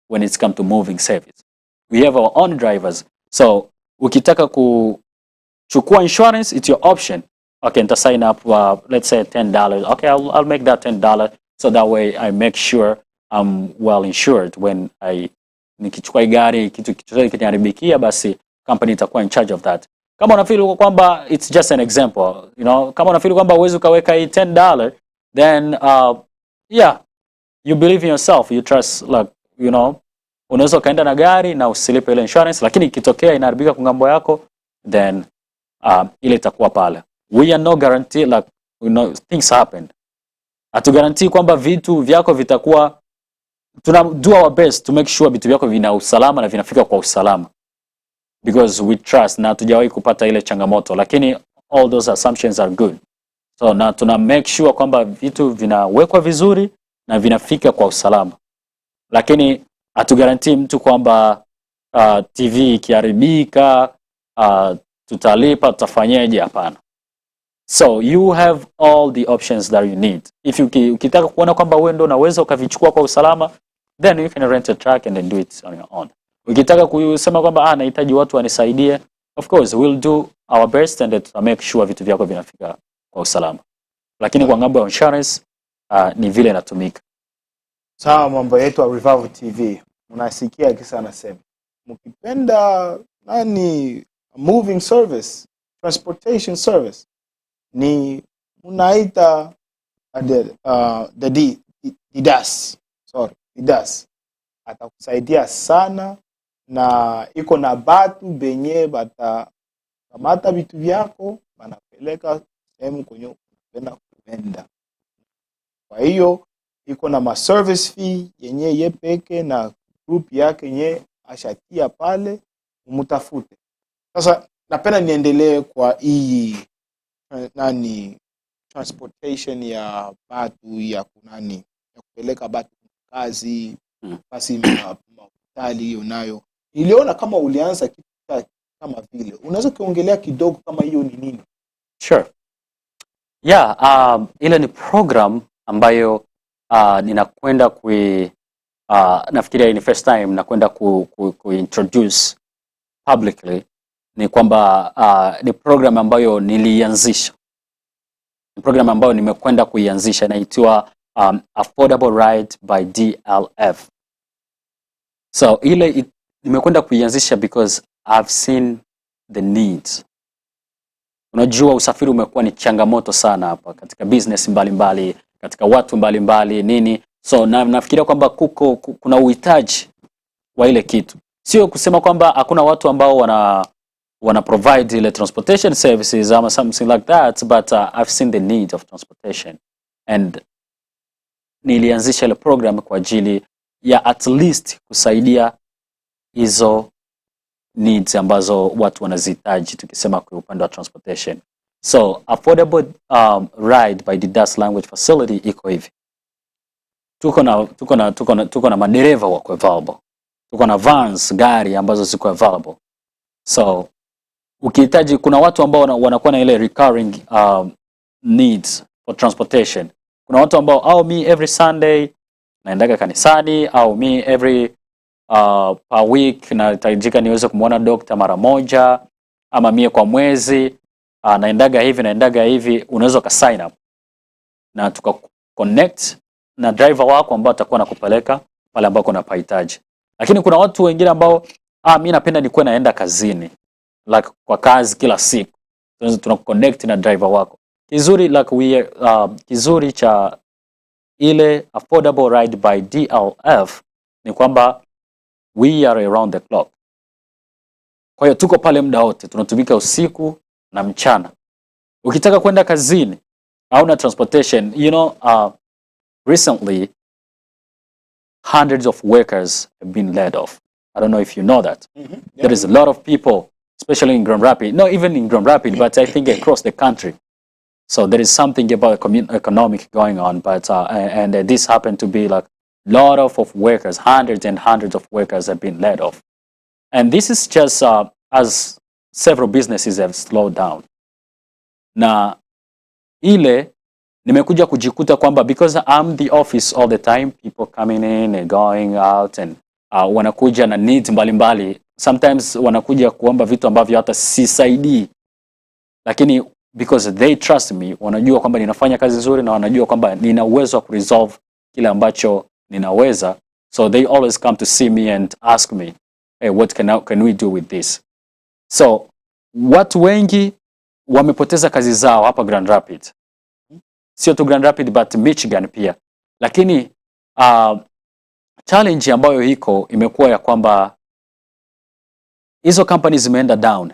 when it's come to moving service. We have our own drivers. So ukitaka kuchukua insurance, it's your option. Okay, nita sign up let's say $10. Okay, I'll make that $10, so that way I make sure I'm well insured when nikichukua gari kitu kiniharibikia, basi company itakuwa in charge of that. Kama unafeel kwamba it's just an example, kama unafeel kwamba uwezi ukaweka hii $10, then yeah, you believe in yourself, you trust, like, unaweza kaenda na gari na usilipe ile insurance, lakini ikitokea inaharibika kwa ngambo yako, then ile itakuwa pale. We are no guarantee, like, things happen. Atu guarantee kwamba vitu vyako vitakuwa, tuna do our best to make sure vitu vyako vina usalama na vinafika kwa usalama, because we trust, na tujawahi kupata ile changamoto, lakini all those assumptions are good. So na tuna make sure kwamba vitu vinawekwa vizuri na vinafika kwa usalama. Lakini atu guarantee mtu kwamba TV ikiharibika tutalipa, tutafanyaje? Hapana. So you have all the options that you need. If ukitaka kuona kwamba wewe ndio unaweza ukavichukua kwa usalama, then you can rent a truck and then do it on your own. Ukitaka kusema kwamba nahitaji watu wanisaidie, of course we'll do our best and to make sure vitu vyako vinafika kwa usalama. Lakini kwa ngambo ya insurance ni vile inatumika. Sawa, mambo yetu ya Revival TV. Unasikia kisa anasema, mkipenda moving service, transportation service, ni unaita DIDAS. DIDAS atakusaidia sana, na iko na batu benye kamata vitu vyako banapeleka sehemu kwenye unapenda kuenda. Kwa hiyo iko na service fee yenye yepeke na group yake yenye ashatia pale, umutafute. Sasa napenda niendelee kwa hii transportation ya batu ya kupeleka batu kazi, basi hospitali hiyo nayo. Niliona kama ulianza kitu kama vile. Unaweza kuongelea kidogo kama hiyo ni nini? Sure. Yeah, ile ni program ambayo ninakwenda nafikiria ni first time nakwenda introduce publicly. Ni kwamba ni program ambayo nilianzisha. Ni program ambayo nimekwenda kuianzisha, inaitwa Affordable Ride by DLF. So ile nimekwenda kuianzisha because I've seen the needs. Unajua usafiri umekuwa ni changamoto sana hapa katika business mbalimbali, katika watu mbalimbali nini. So nafikiria kwamba kuna uhitaji wa ile kitu. Sio kusema kwamba hakuna watu ambao wana provide ile transportation services or something like that, but I've seen the need of transportation, and nilianzisha ile program kwa ajili ya at least kusaidia hizo needs ambazo watu wanazihitaji tukisema kwa upande wa transportation. So Affordable Ride by DIDAS Language Facility iko hivi. Tuko na madereva wako available. Tuko na vans, gari ambazo ziko available. So ukihitaji, kuna watu ambao wanakuwa na ile recurring needs for transportation. Kuna watu ambao me every Sunday naendaga kanisani, au me every per week nahitajika niweze kumuona doctor mara moja, ama mie kwa mwezi naendaga hivi. Unaweza ka sign up na tuka connect na driver wako ambao atakuwa nakupeleka pale ambako unapahitaji. Lakini kuna watu wengine ambao mimi napenda nikuwe naenda kazini, like kwa kazi kila siku. Tuna connect na driver wako. Kizuri cha ile affordable ride by DLF ni kwamba we are around the clock. Kwa hiyo tuko pale muda wote, tunatumika usiku na mchana. Ukitaka kwenda kazini, hauna transportation, recently hundreds of workers have been laid off. I don't know if you know that. Yeah. There is a lot of people, especially in Grand Rapids, not even in Grand Rapids, but I think across the country. So there is something about economic going on, but and this happened to be like a lot of workers, hundreds and hundreds of workers have been laid off. And this is just as several businesses have slowed down. Na ile nimekuja kujikuta kwamba because I'm the office all the time, people coming in and going out and wanakuja na needs mbalimbali. Sometimes wanakuja kuomba vitu ambavyo hata sisaidii. Lakini because they trust me, wanajua kwamba ninafanya kazi nzuri na wanajua kwamba nina uwezo wa kuresolve kile ambacho ninaweza. So they always come to see me and ask me, hey, what can we do with this? So watu wengi wamepoteza kazi zao hapa Grand Rapids. Sio tu Grand Rapids but Michigan pia. Lakini challenge ambayo imekuwa ya kwamba hizo companies zimeenda down.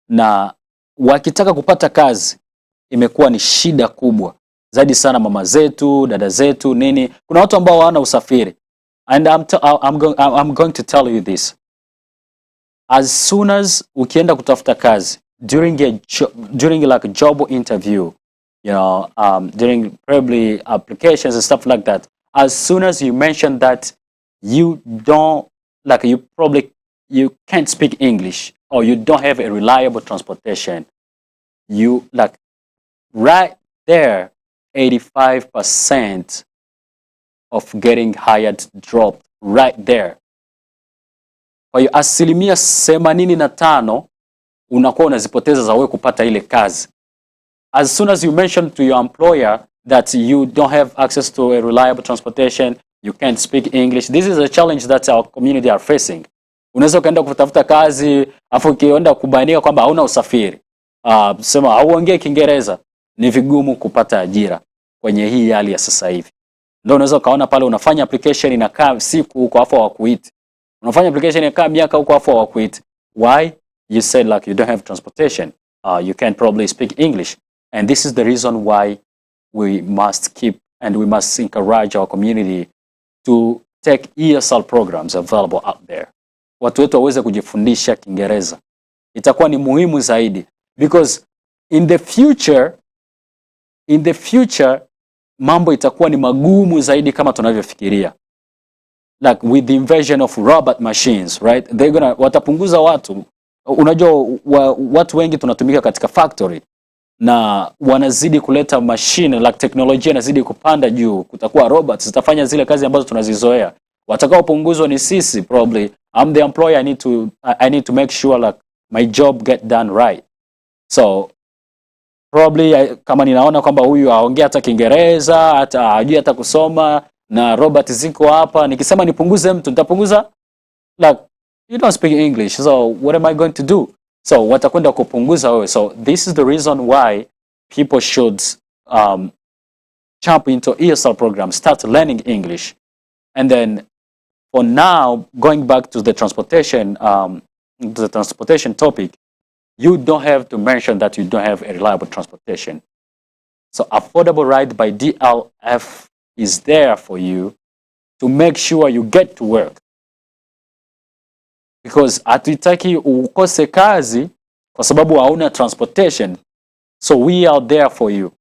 Na wakitaka kupata kazi imekuwa ni shida kubwa. Zaidi sana mama zetu, dada zetu, nini. Kuna watu ambao hawana usafiri. And I'm going to tell you this. As soon as ukienda kutafuta kazi, during like a job interview, during probably applications and stuff like that, as soon as you mention that you don't, like you can't speak English or you don't have a reliable transportation, you like right there, 85% of getting hired dropped right there. Kwa hiyo 85% unakuwa unazipoteza za wewe kupata ile kazi. As soon as you mention to your employer that you don't have access to a reliable transportation, you can't speak English, this is a challenge that our community are facing. Unaweza kaenda kutafuta kazi, afu ukienda kubainika kwamba hauna usafiri. Sema hauongei Kiingereza, ni vigumu kupata ajira kwenye hii hali ya sasa hivi. Ndio unaweza kaona pale unafanya application inakaa siku huko afu hawakuiti. Unafanya application inakaa miaka huko afu hawakuiti. Why? You said like you don't have transportation. You can't probably speak English. And this is the reason why we must keep and we must encourage our community to take ESL programs available out there. Watu wetu waweze kujifundisha Kiingereza. Itakuwa ni muhimu zaidi because in the future mambo itakuwa ni magumu zaidi kama tunavyofikiria. Like with the invasion of robot machines, right? Watapunguza watu. Unajua watu wengi tunatumika katika factory na wanazidi kuleta machine, like teknolojia inazidi kupanda juu, kutakuwa robots zitafanya zile kazi ambazo tunazizoea. Watakaopunguzwa ni sisi probably. I'm the employer, I need to make sure like my job get done right. So probably kama ninaona kwamba huyu haongea hata Kiingereza, hata hajui hata kusoma na robot ziko hapa, nikisema nipunguze mtu nitapunguza, like you don't speak English, so what am I going to do? So watakwenda kupunguza wewe. So this is the reason why people should jump into ESL programs, start learning English. And then for now, going back to the transportation topic, you don't have to mention that you don't have a reliable transportation. So Affordable Ride by DLF is there for you to make sure you get to work. Because hatuitaki ukose kazi kwa sababu hauna transportation. So we are there for you.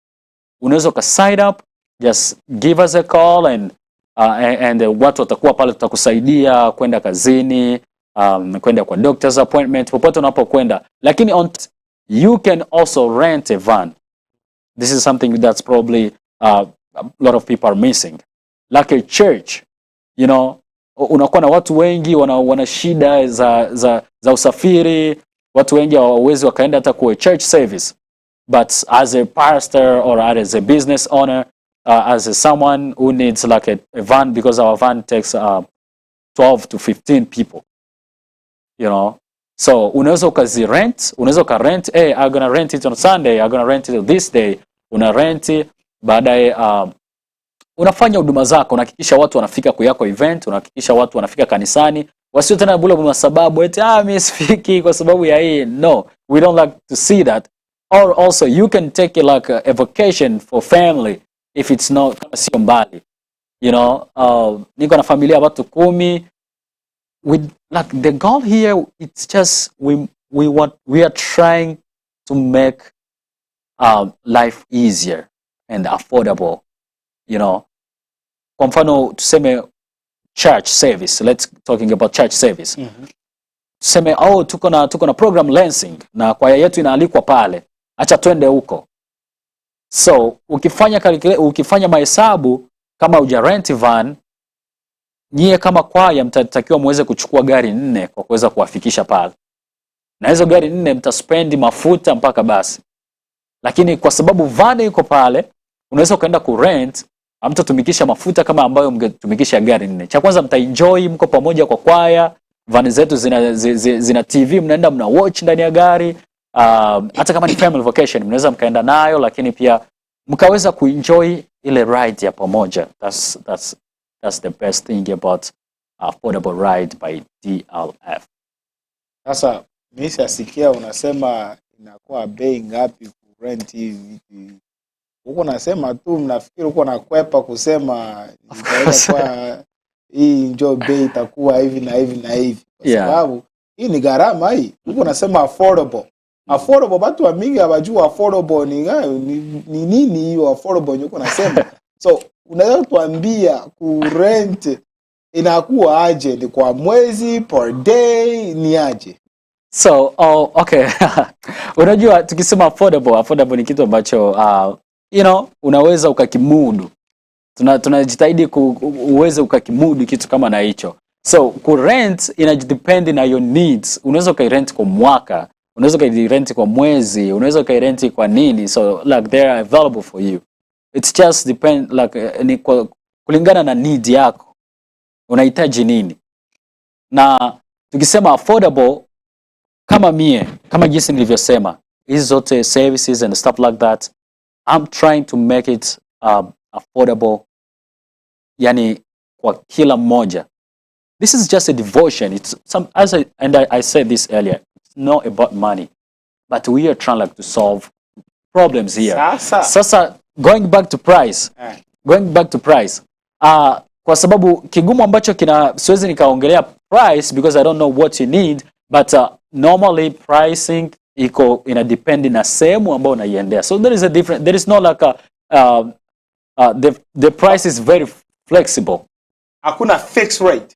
Unaweza ka sign up, just give us a call and watu watakuwa pale, tutakusaidia kwenda kazini, kwenda kwa doctor's appointment, popote unapokwenda. Lakini you can also rent a van. This is something that's probably a lot of people are missing. Like a church, you know, unakuwa na watu wengi wana shida za usafiri, watu wengi hawawezi wakaenda hata kwa church service. But as a pastor or as a business owner, as someone who needs like a van, because our van takes 12 to 15 people, you know. So unaweza ukarent, hey, I'm gonna rent it on Sunday, I'm gonna rent it this day. Una rent, baadaye unafanya huduma zako, unahakikisha watu wanafika kwa yako event, unahakikisha watu wanafika kanisani, wasio tena bula kwa sababu eti mimi sifiki kwa sababu ya hii. No, we don't like to see that. Or also you can take it like a vacation for family if it's not sio mbali, you know. Niko na familia watu 10. With like the goal here, it's just we are trying to make life easier and affordable, you know. Kwa mfano tuseme church service, let's talking about church service. Tuseme tuko na program lancing na kwaya yetu inaalikwa pale, acha twende huko. So ukifanya mahesabu, kama uja rent van, nyie kama kwaya mtatakiwa muweze kuchukua gari 4 kwa kuweza kuwafikisha pale, na hizo gari 4 mtaspendi mafuta mpaka basi. Lakini kwa sababu van iko pale, unaweza ukaenda kurent, hamtatumikisha mafuta kama ambayo mngetumikisha gari 4. Cha kwanza mtaenjoy, mko pamoja kwa kwaya, van zetu zina TV, mnaenda mna watch ndani ya gari. Hata kama ni family vacation mnaweza mkaenda nayo, lakini pia mkaweza kuenjoy ile ride ya pamoja. That's the best thing about affordable ride by DLF. Sasa mimi siasikia unasema inakuwa bei ngapi ku rent hivi vitu. Huko nasema tu mnafikiri huko nakwepa kusema kwa hii ndio bei itakuwa hivi na hivi na hivi. Kwa sababu hii ni gharama hii. Huko nasema affordable. Affordable, watu wa mingi hawajua affordable ni nini hiyo affordable nyuko nasema. So unaweza tuambia ku rent inakuwa aje, ni kwa mwezi, per day, ni aje? So okay. Unajua tukisema affordable ni kitu ambacho you know, unaweza ukakimudu. Tunajitahidi uweze ukakimudu kitu kama na hicho. So ku rent inadepend na your needs. Unaweza ukairent kwa mwaka, unaweza ukairent kwa mwezi, unaweza ukairent kwa nini. So like they are available for you. It's just depend like ni kulingana na need yako. Unahitaji nini? Na tukisema affordable, kama jinsi nilivyosema, hizi zote services and stuff like that, I'm trying to make it affordable, yani kwa kila mmoja. This is just a devotion. It's some, I said this earlier, it's not about money, but we are trying like to solve problems here. Sasa going back to price. Kwa sababu kigumu ambacho siwezi nikaongelea price because I don't know what you need, but normally pricing ina depend na sehemu ambayo unaiendea. So there is a different, there is no like the price is very flexible. Hakuna fixed rate.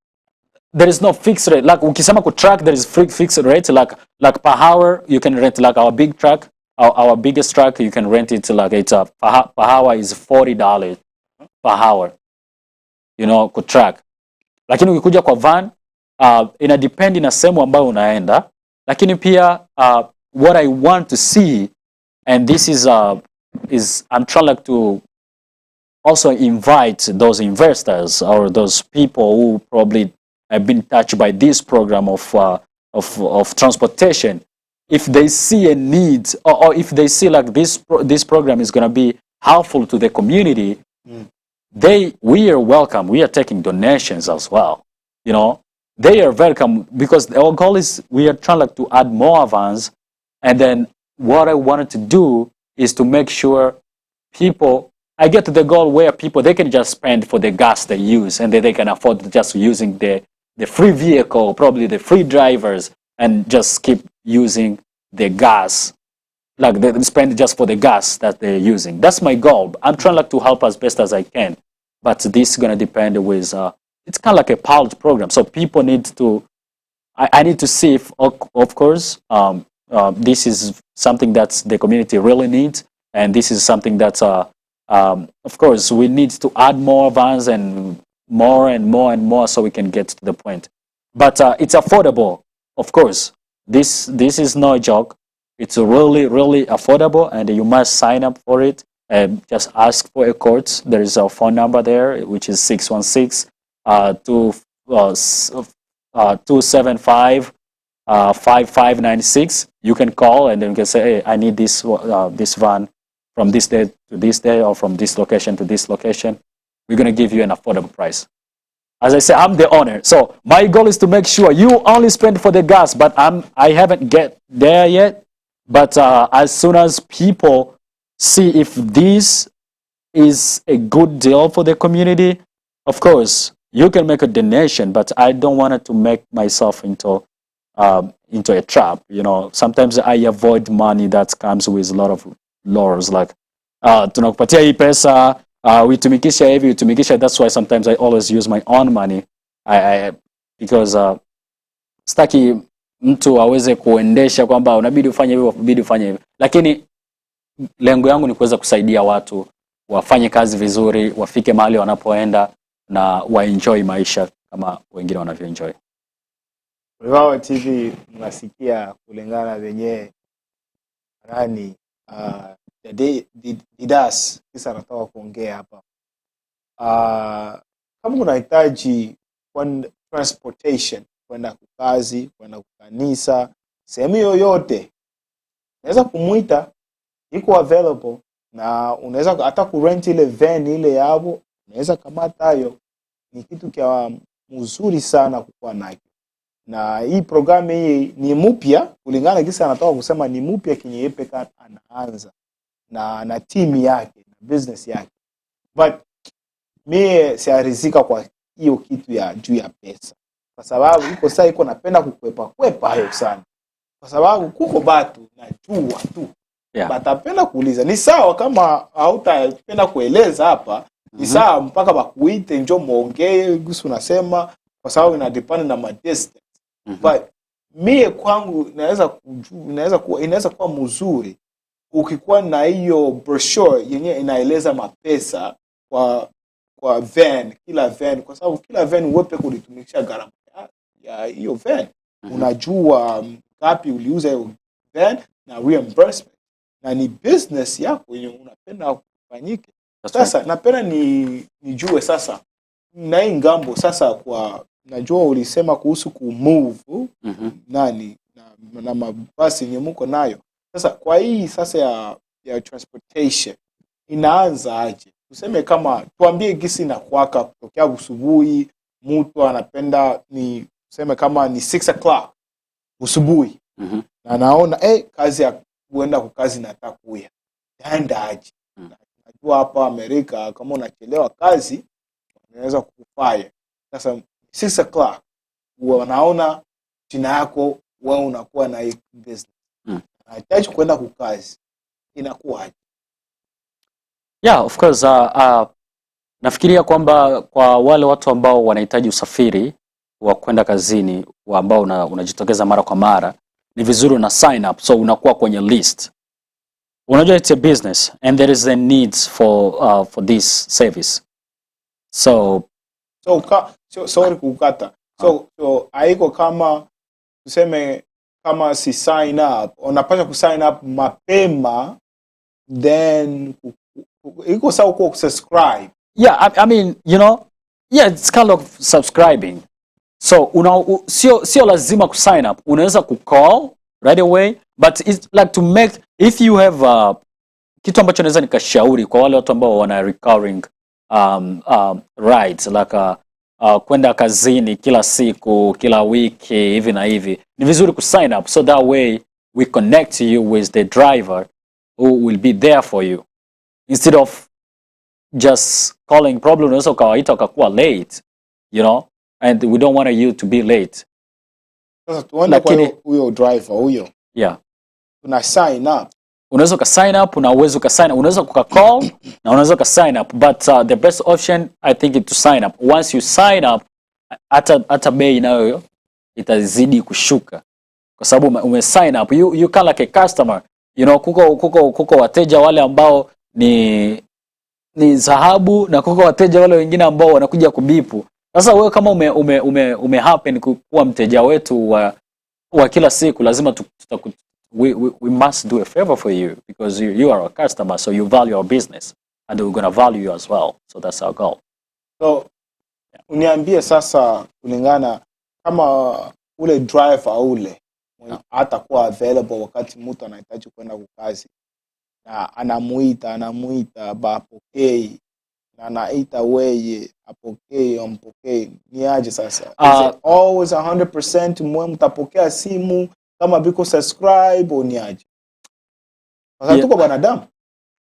There is no fixed rate. Like ukisema ku truck, there is fixed rate. Like per hour you can rent, like our big truck, our biggest truck, you can rent it like it's per hour is $40 per hour, you know, ku truck. Lakini ukikuja kwa van, ina depend na sehemu ambayo unaenda. Lakini pia what I want to see, and this is I'm trying like to also invite those investors or those people who probably have been touched by this program of transportation. If they see a need, or if they see like this program is going to be helpful to the community, we are welcome. We are taking donations as well. You know, they are welcome because our goal is we are trying like to add more vans, and then what I wanted to do is to make sure I get to the goal where people, they can just spend for the gas they use, and then they can afford just using the free vehicle, probably the free drivers, and just keep using the gas, like they spend just for the gas that they're using. That's my goal. I'm trying like to help as best as I can, but this is gonna depend with it's kind of like a pilot program, so people need to. I need to see if, of course, this is something that the community really needs, and this is something that Of course, we need to add more vans and more so we can get to the point. But it's affordable, of course. This is no joke. It's really affordable, and you must sign up for it. Just ask for a quote. There is a phone number there, which is 616-275 5596. You can call and then you can say, hey, I need this van from this day to this day, or from this location to this location. We're going to give you an affordable price. As I say, I'm the owner. So my goal is to make sure you only spend for the gas, but I haven't get there yet. But as soon as people see if this is a good deal for the community, of course, you can make a donation, but I don't want it to make myself into a trap. You know, sometimes I avoid money that comes with a lot of laws, like tunakupatia hii pesa, uitumikisha hivi, uitumikisha. That's why sometimes I always use my own money. Because staki mtu aweze kuendesha kwamba unabidi ufanye hivi, unabidi ufanye hivi. Lakini lengo yangu ni kuweza kusaidia watu wafanye kazi vizuri, wafike mahali wanapoenda na waenjoy maisha kama wengine wanavyoenjoy. Revival TV mnasikia kulingana wenyewe nani Didas kisa anataka kuongea hapa. Kama unahitaji transportation kwenda kukazi, kwenda kukanisa, sehemu yoyote, unaweza kumuita, iko available, na unaweza hata kurent ile van ile yabo, unaweza kamata hayo. Ni kitu kia mzuri sana kukuwa nayo. Na hii programu hii ni mpya kulingana kisa anataka kusema, ni mpya kenye Epeka anaanza na team yake na business yake. But mimi siarizika kwa hiyo kitu ya juu ya pesa, kwa sababu iko sasa iko napenda kukwepa hayo sana, kwa sababu kuko batu najua tu batapenda kuuliza. Ni sawa kama hautapenda kueleza hapa, ni sawa mpaka bakuite njoo muongee gusu unasema, kwa sababu ina depend na my distance. But mie kwangu inaweza kuwa mzuri ukikuwa na hiyo brochure yenye inaeleza mapesa kwa van, kila van, kwa sababu kila van wewe kulitumikisha gharama ya hiyo van. Unajua ngapi uliuza hiyo van na reimbursement, na ni business yako yenye unapenda kufanyike. Sasa napenda nijue sasa na hii ngambo sasa, kwa najua ulisema kuhusu kumove nani na mabasi yenye mko nayo. Sasa kwa hii sasa ya transportation inaanza aje? Tuseme kama tuambie gisi na kwaka kutokea usubuhi, mtu anapenda ni tuseme kama ni 6 o'clock usubuhi, na naona kazi ya kuenda kwa kazi nataka kuya, naenda aje? Najua hapa Amerika kama unachelewa kazi unaweza kukufire. Sasa 6 o'clock wanaona jina yako wewe unakuwa na hii business, unahitaji kwenda kwa kazi, inakuwa yeah, of course. Nafikiria kwamba kwa wale watu ambao wanahitaji usafiri wa kwenda kazini, ambao unajitokeza mara kwa mara, ni vizuri una sign up, so unakuwa kwenye list. Unajua it's a business and there is a needs for this service. So sorry kukata. So haiko kama tuseme kama si sign up, unapaswa kusign up mapema, then iko sawa kwa subscribe. Yeah, I mean, you know, yeah, it's kind of subscribing. So sio lazima kusign up, unaweza kucall right away, but it's like to make, if you have kitu ambacho naweza nikashauri kwa wale watu ambao wana recurring rides, like kwenda kazini kila siku, kila wiki, hivi na hivi, ni vizuri kusign up, so that way we connect you with the driver who will be there for you, instead of just calling. Problem unaweza ukawaita ukakuwa late, you know, and we don't want you to be late. Sasa tuende kwa huyo driver huyo, yeah, una sign up. Unaweza ka sign up, unaweza ka sign up, unaweza ka call na unaweza ka sign up, but the best option I think is to sign up. Once you sign up, hata bei nayo itazidi kushuka, kwa sababu ume sign up, you kind like a customer, you know. Kuko wateja wale ambao ni ni dhahabu na kuko wateja wale wengine ambao wanakuja kubipu. Sasa wewe kama ume happen kuwa mteja wetu wa kila siku, lazima we must do a favor for you because you are a customer, so you value our business and we're going to value you as well. So that's our goal. So uniambie sasa, kulingana kama ule driver ule atakuwa available wakati mtu anahitaji kwenda kukazi na anamuita bapokei na anaita weye apokei ampokei, ni aje sasa? Is it always 100% mwe mtapokea simu kama biko subscribe au ni aje? Sasa tuko wanadamu.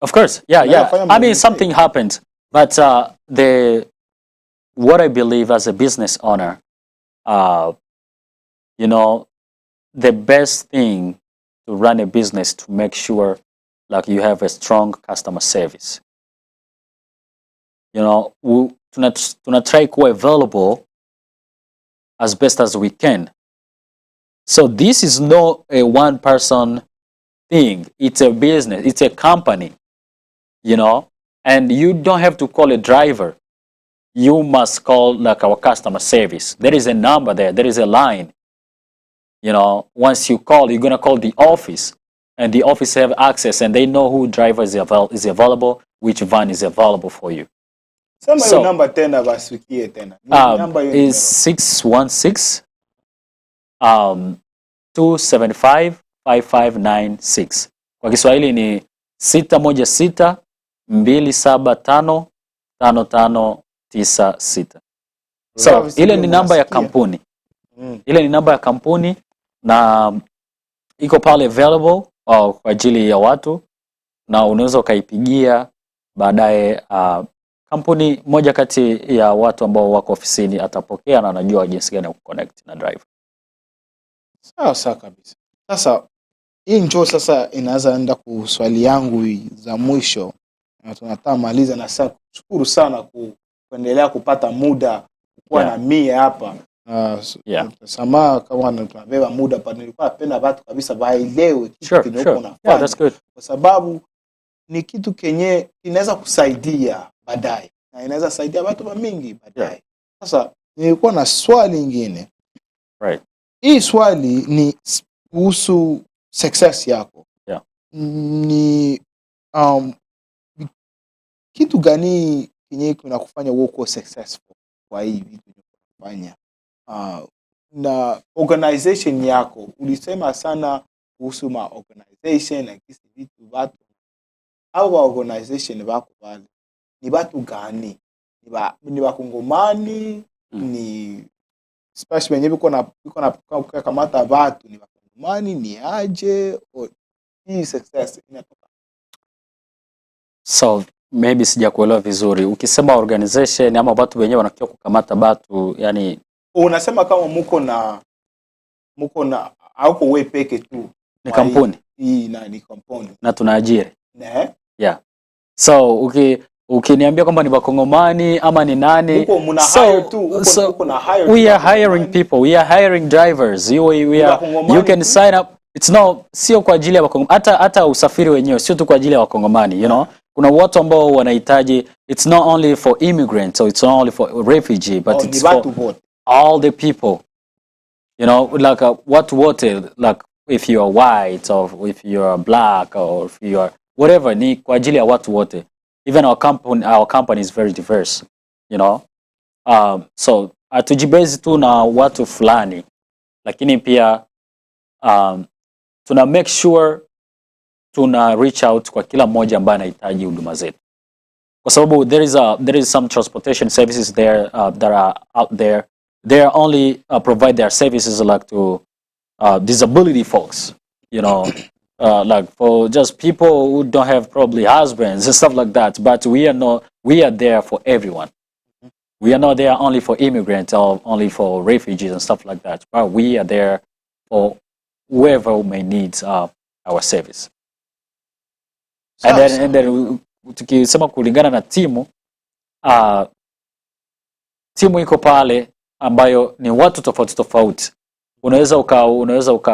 Of course, yeah. I mean, something happened, but what I believe as a business owner, you know, the best thing to run a business to make sure like you have a strong customer service. You know, tuna try kuwa available as best as we can. So this is not a one person thing. It's a business. It's a company. You know, and you don't have to call a driver. You must call like our customer service. There is a number there. There is a line. You know, once you call, you're gonna call the office, and the office have access, and they know who driver is available, which van is available for you. So number 10 basikie tena. Number is 616 275 5596. Kwa Kiswahili ni 616 275 5596. So ile ni namba ya kampuni. Ile ni namba ya kampuni na iko pale available kwa ajili ya watu, na unaweza ukaipigia baadaye. Kampuni moja kati ya watu ambao wako ofisini atapokea na anajua jinsi gani ya kuconnect na driver. Sawa kabisa. Sasa hii njoo sasa inaanza enda ku swali yangu za mwisho. Na tunataka maliza, na sasa kushukuru sana kuendelea kupata muda kuwa na mie hapa. Sama kama tunabeba muda pa, nilikuwa napenda watu kabisa waelewe kitu kinako unafanya. Yeah, that's good. Kwa sababu ni kitu kenye inaweza kusaidia baadaye na inaweza saidia watu mingi baadaye. Sasa nilikuwa na swali lingine. Right. Hii swali ni kuhusu success yako. Yeah. Ni kitu gani kenye kinakufanya wewe kuwa successful kwa hii vitu unafanya? Na organization yako, ulisema sana kuhusu ma organization na kisi vitu watu au organization wako pale ni watu gani? Ni Wakongomani, ni especially wenyewe biko na kamata watu ni Wakongomani, ni aje hii success inatoka? So maybe sijakuelewa vizuri. Ukisema organization ama watu wenyewe wanakia kukamata watu, yani unasema kama muko na hauko wewe peke tu, ni kampuni hii ni kampuni na tunaajiri. Yeah. So ukiniambia kwamba ni Wakongomani ama ni nani, uko mna hire tu, uko na hire. We are hiring people, we are hiring drivers. You can sign up. It's not sio kwa ajili ya Wakongomani, hata usafiri wenyewe sio tu kwa ajili ya Wakongomani, you know. Kuna watu ambao wanahitaji, it's not only for immigrants, so it's not only for refugee, but it's for all the people. You know, like watu wote, like if you are white or if you are black or if you are whatever, ni kwa ajili ya watu wote. Even our company is very diverse, you know. So atujibezi tu na watu fulani, lakini pia tuna make sure tuna reach out kwa kila mmoja ambaye anahitaji huduma zetu, kwa sababu there is some transportation services there that are out there. They are only provide their services like to disability folks, you know, like for just people who don't have probably husbands and stuff like that. But we are there for everyone. We are not there only for immigrants or only for refugees and stuff like that. But we are there for whoever may need our service. And then tukisema kulingana na timu iko pale ambayo ni watu tofauti. Unaweza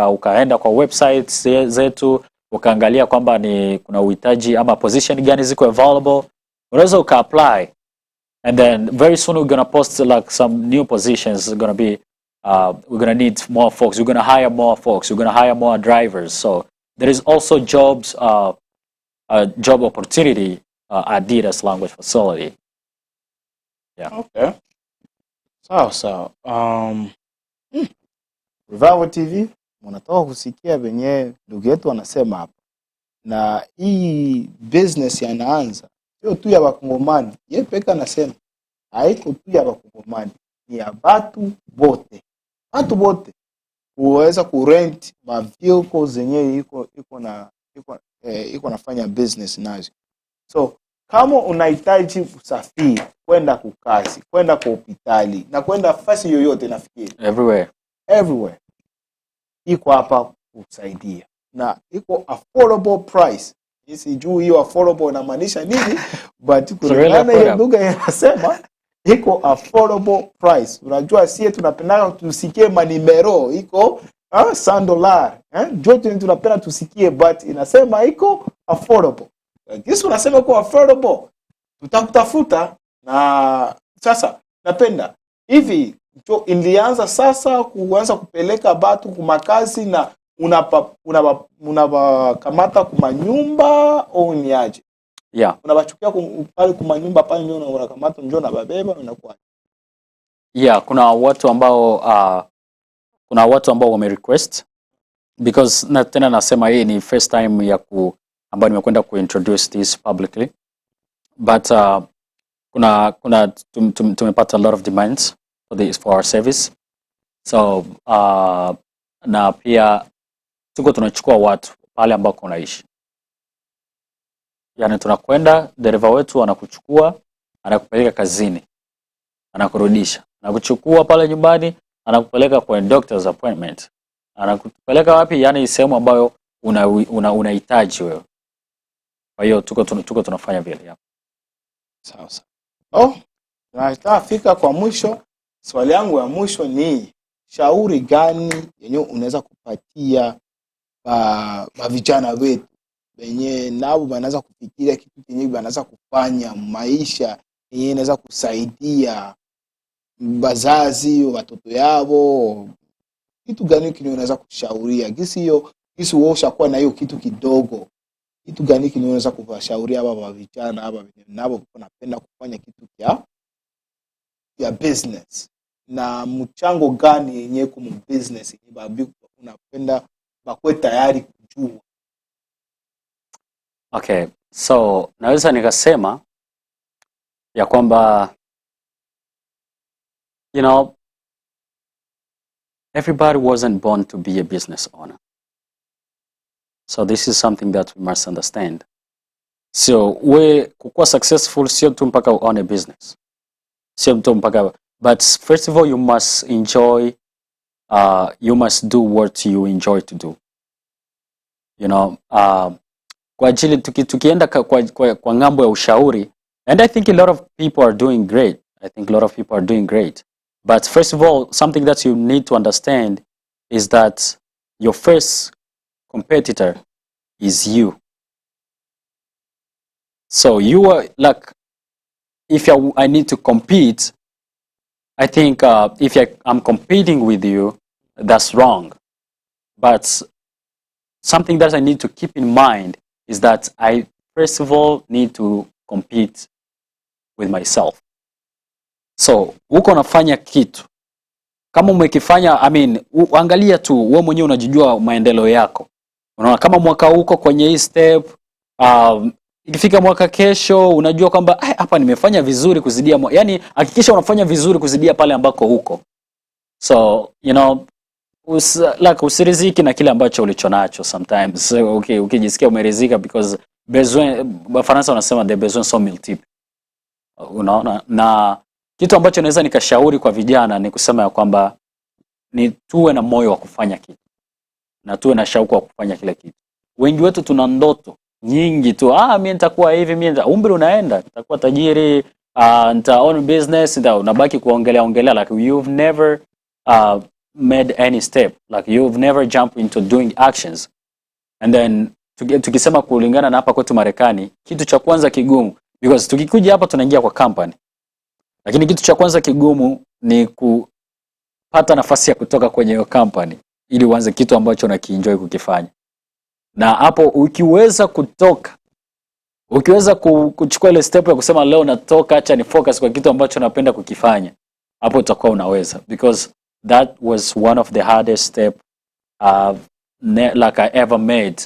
ukaenda kwa websites zetu ukaangalia kwamba kuna uhitaji ama position gani ziko available. unaweza uka-apply, and then very soon we're gonna post like some new positions. It's gonna be we're gonna need more folks. We're gonna hire more folks. We're gonna hire more drivers. So there is also jobs, job opportunity at Didas Language Facility. Yeah. Okay. Sawa. Revival TV, mnatoka kusikia venye ndugu yetu anasema hapa. Na hii business yanaanza sio tu ya Wakongomani. Yeye peka anasema haiko tu ya Wakongomani, ni ya watu wote. Watu wote kuweza kurent ma vehicles zenye iko nafanya business nazo. So kama unahitaji usafiri kwenda kukazi, kwenda kwa hospitali na kwenda fasi yoyote, nafikiri everywhere iko hapa kusaidia, na iko affordable price. Sijui hiyo affordable inamaanisha nini, but kulingana hiyo lugha inasema iko affordable price. Unajua sisi tunapenda tusikie manimero iko $100, jote tunapenda tusikie, but inasema iko affordable. Kisi unasema iko affordable, tutakutafuta. Na sasa napenda hivi ilianza sasa kuanza kupeleka batu kumakazi, na unabakamata kumanyumba au ni aje? Yeah. Unabachukia pale kumanyumba pale, ndio unakamata njoo na babeba unakuwa. Yeah, kuna watu ambao wame request, because na tena nasema hii ni first time ya ambayo nimekwenda introduce this publicly, but tumepata a lot of demands for our service. So na pia tuko tunachukua watu pale ambako unaishi. Yani tunakwenda, dereva wetu anakuchukua, anakupeleka kazini, anakurudisha, anakuchukua pale nyumbani, anakupeleka kwa doctor's appointment, anakupeleka wapi, yani sehemu ambayo unahitaji wewe. Kwa hiyo tuko tunafanya vile hapo. Sawa. Tunafika kwa mwisho. Swali yangu ya mwisho ni shauri gani yenye unaweza kupatia vijana wetu wenye nao wanaanza kufikiria kitu kinyi wanaanza kufanya maisha yenye inaweza kusaidia bazazi watoto yao? Kitu gani kinyo unaweza kushauria? Gisi wewe ushakuwa na hiyo kitu kidogo. Kitu gani kinyo unaweza kuwashauria hapa vijana hapa nao wanapenda kufanya kitu ya business? Na mchango gani yenye kwa business yenye unapenda bakwe tayari kujua? Okay, so naweza nikasema ya kwamba everybody wasn't born to be a business owner. So this is something that we must understand. So kukuwa successful sio tu mpaka own a business. Sio tu mpaka, but first of all you must enjoy, you must do what you enjoy to do. Kwa ajili tukienda kwa ngambo ya ushauri, and I think a lot of people are doing great. But first of all, something that you need to understand is that your first competitor is you. So you are like, if I need to compete, I think if I'm competing with you, that's wrong. But something that I need to keep in mind is that I first of all need to compete with myself. So uko nafanya kitu kama umekifanya, angalia tu wewe mwenyewe unajijua maendeleo yako. Unaona kama mwaka uko kwenye hii step, ikifika mwaka kesho unajua kwamba hapa nimefanya vizuri kuzidia, yani hakikisha unafanya vizuri kuzidia pale ambako huko. So usiriziki na kile ambacho ulichonacho sometimes. So, ukijisikia umerizika, because Faransa wanasema des besoins sont multiples. Unaona, na kitu ambacho naweza nikashauri kwa vijana ni kusema ya kwamba ni tuwe na moyo wa kufanya kitu na tuwe na shauku wa kufanya kile kitu. Wengi wetu tuna ndoto nyingi tu, mimi nitakuwa hivi, mimi umri unaenda, nitakuwa tajiri, nita own business, unabaki kuongelea like you've never made any step, like you've never jumped into doing actions. And then tukisema kulingana na hapa kwetu Marekani, kitu cha kwanza kigumu Because tukikuja hapa tunaingia kwa company. Lakini kitu cha kwanza kigumu ni kupata nafasi ya kutoka kwenye hiyo company ili uanze kitu ambacho unakienjoy kukifanya. Na hapo ukiweza kutoka, ukiweza kuchukua ile step ya kusema leo natoka, acha ni focus kwa kitu ambacho napenda kukifanya, hapo utakuwa unaweza, because that was one of the hardest step like I ever made.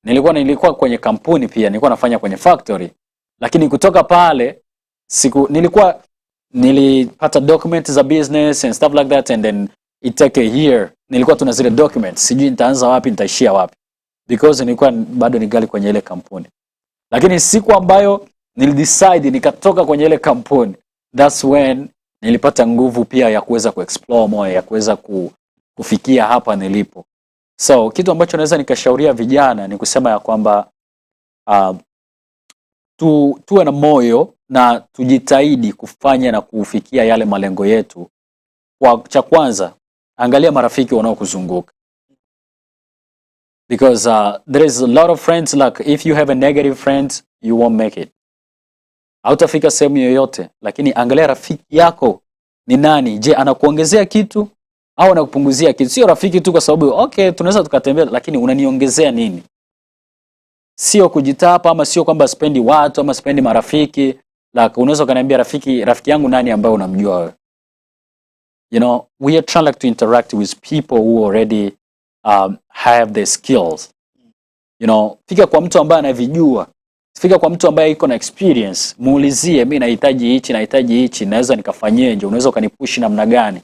Nilikuwa kwenye kampuni pia, nilikuwa nafanya kwenye factory, lakini kutoka pale nilipata documents za business and stuff like that, and then it take a year. Nilikuwa tuna zile documents, sijui nitaanza wapi, nitaishia wapi, because nilikuwa bado nigali kwenye ile kampuni. Lakini siku ambayo nilidecide nikatoka kwenye ile kampuni, that's when nilipata nguvu pia ya kuweza kuexplore more, ya kuweza kufikia hapa nilipo. So kitu ambacho naweza nikashauria vijana ni kusema ya kwamba tuwe na moyo na tujitahidi kufanya na kufikia yale malengo yetu. Kwa cha kwanza, angalia marafiki wanaokuzunguka. Because there is a lot of friends, like if you have a negative friend, you won't make it. Hautafika sehemu yoyote, lakini angalia rafiki yako ni nani. Je, anakuongezea kitu au anakupunguzia kitu? Sio rafiki tu kwa sababu okay tunaweza tukatembea, lakini unaniongezea nini? Sio kujitapa, ama sio kwamba spendi watu ama spendi marafiki. Like unaweza kaniambia rafiki yangu nani ambaye unamjua wewe? You know, we are trying to interact with people who already have the skills. You know, fika kwa mtu ambaye anavijua. Fika kwa mtu ambaye iko na experience, muulizie mimi nahitaji hichi, naweza nikafanyeje? Unaweza ukanipush namna gani?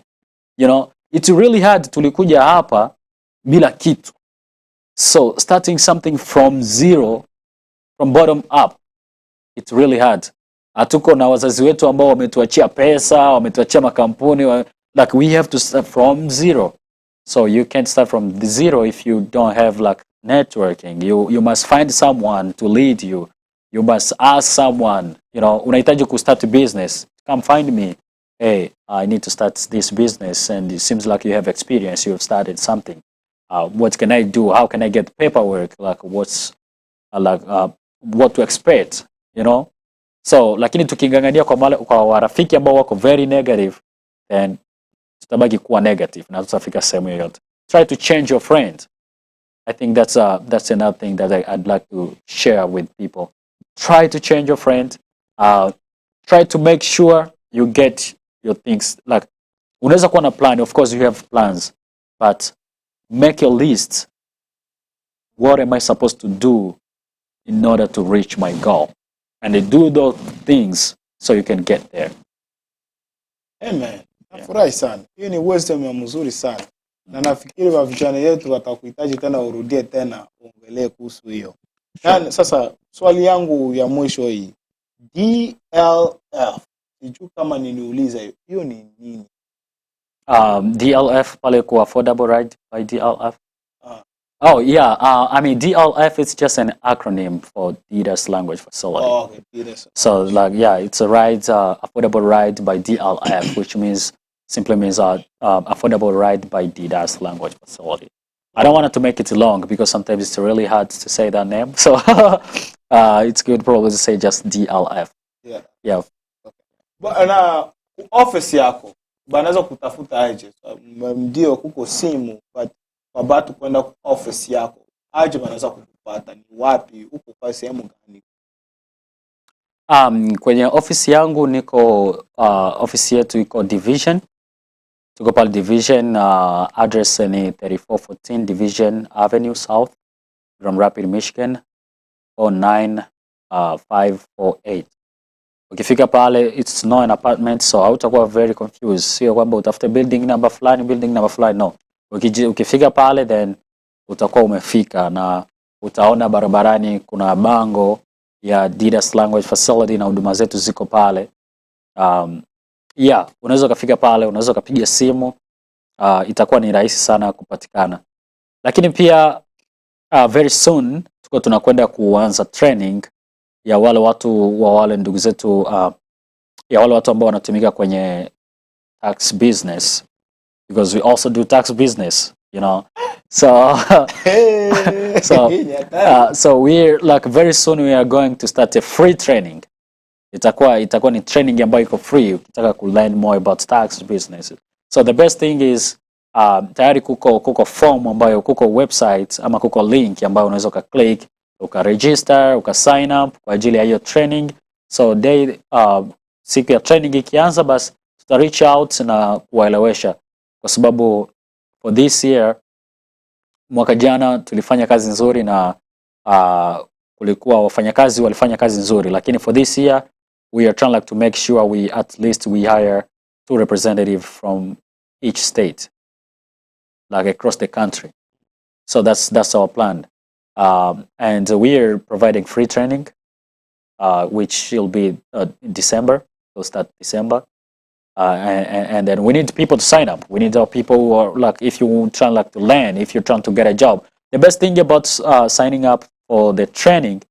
You know, it's really hard. Tulikuja hapa bila kitu. So starting something from zero, from bottom up, it's really hard. Hatuko na wazazi wetu ambao wametuachia pesa, wametuachia makampuni, like we have to start from zero. So you can't start from the zero if you don't have like networking. You must find someone to lead you. You must ask someone, you know, unahitaji ku start a business. Come find me. Hey, I need to start this business, and it seems like you have experience. You've started something. What can I do? How can I get paperwork? Like what to expect, you know? So, lakini tukingangania kwa warafiki ambao wako very negative, then tutabaki kuwa negative na tutafika sehemu yoyote. Try to change your friend. I think that's another thing that I'd like to share with people. Try to change your friend. Try to make sure you get your things. Like, unaweza kuwa na plan, of course you have plans, but make your list. What am I supposed to do in order to reach my goal? And do those things so you can get there. Amen. Nafurahi sana. Hiyo ni wisdom ya mzuri sana. Na nafikiri wa vijana yetu watakuhitaji tena urudie tena uongelee kuhusu hiyo. Yani sasa swali yangu ya mwisho hii. DLF. Sijui kama niliuliza hiyo. Hiyo ni nini? DLF pale kwa affordable ride by DLF. Oh yeah, I mean DLF is just an acronym for Leaders Language Facility. Oh, okay. So like yeah, it's a ride, affordable ride by DLF, which simply means affordable ride by Leaders Language Facility. I don't want to make it long because sometimes it's really hard to say that name. So it's good probably to say just DLF. Yeah. Yeah. Okay. But office yako banaweza kutafuta aje? Ndio kuko simu, but kwa batu kwenda office yako aje banaweza kukupata? Ni wapi? Uko kwa sehemu gani? Kwenye office yangu niko office yetu iko Division. Tuko pale Division, address ni 3414 Division Avenue South, Grand Rapids, Michigan 49548. Ukifika pale, it's not an apartment, so hautakuwa very confused. Sio kwamba utafute building number fulani, no. Ukifika pale, then utakuwa umefika, na utaona barabarani kuna bango ya Leaders Language Facility na huduma zetu ziko pale. Yeah, unaweza ukafika pale, unaweza ukapiga simu, itakuwa ni rahisi sana kupatikana. Lakini pia very soon tunakwenda kuanza training ya wale ndugu zetu, ya wale watu ambao wanatumika kwenye tax business, because we also do tax business, you know. So Hey. so we're like very soon we are going to start a free training. Itakuwa ni training ambayo iko free ukitaka ku learn more about tax business. So the best thing is tayari kuko form ambayo kuko website ama kuko link ambayo unaweza click register sign up kwa ajili ya hiyo training. So siku ya training ikianza basi tuta reach out na kuwaelewesha, kwa sababu for this year, mwaka jana tulifanya kazi nzuri na kulikuwa wafanyakazi walifanya kazi nzuri, lakini for this year we are trying to make sure we at least we hire 2 representatives from each state, like across the country. So that's our plan. And we are providing free training, which will be December. We'll start December. And then we need people to sign up. We need people who are like, if you trying like to learn, if you're trying to get a job. The best thing about signing up for the training,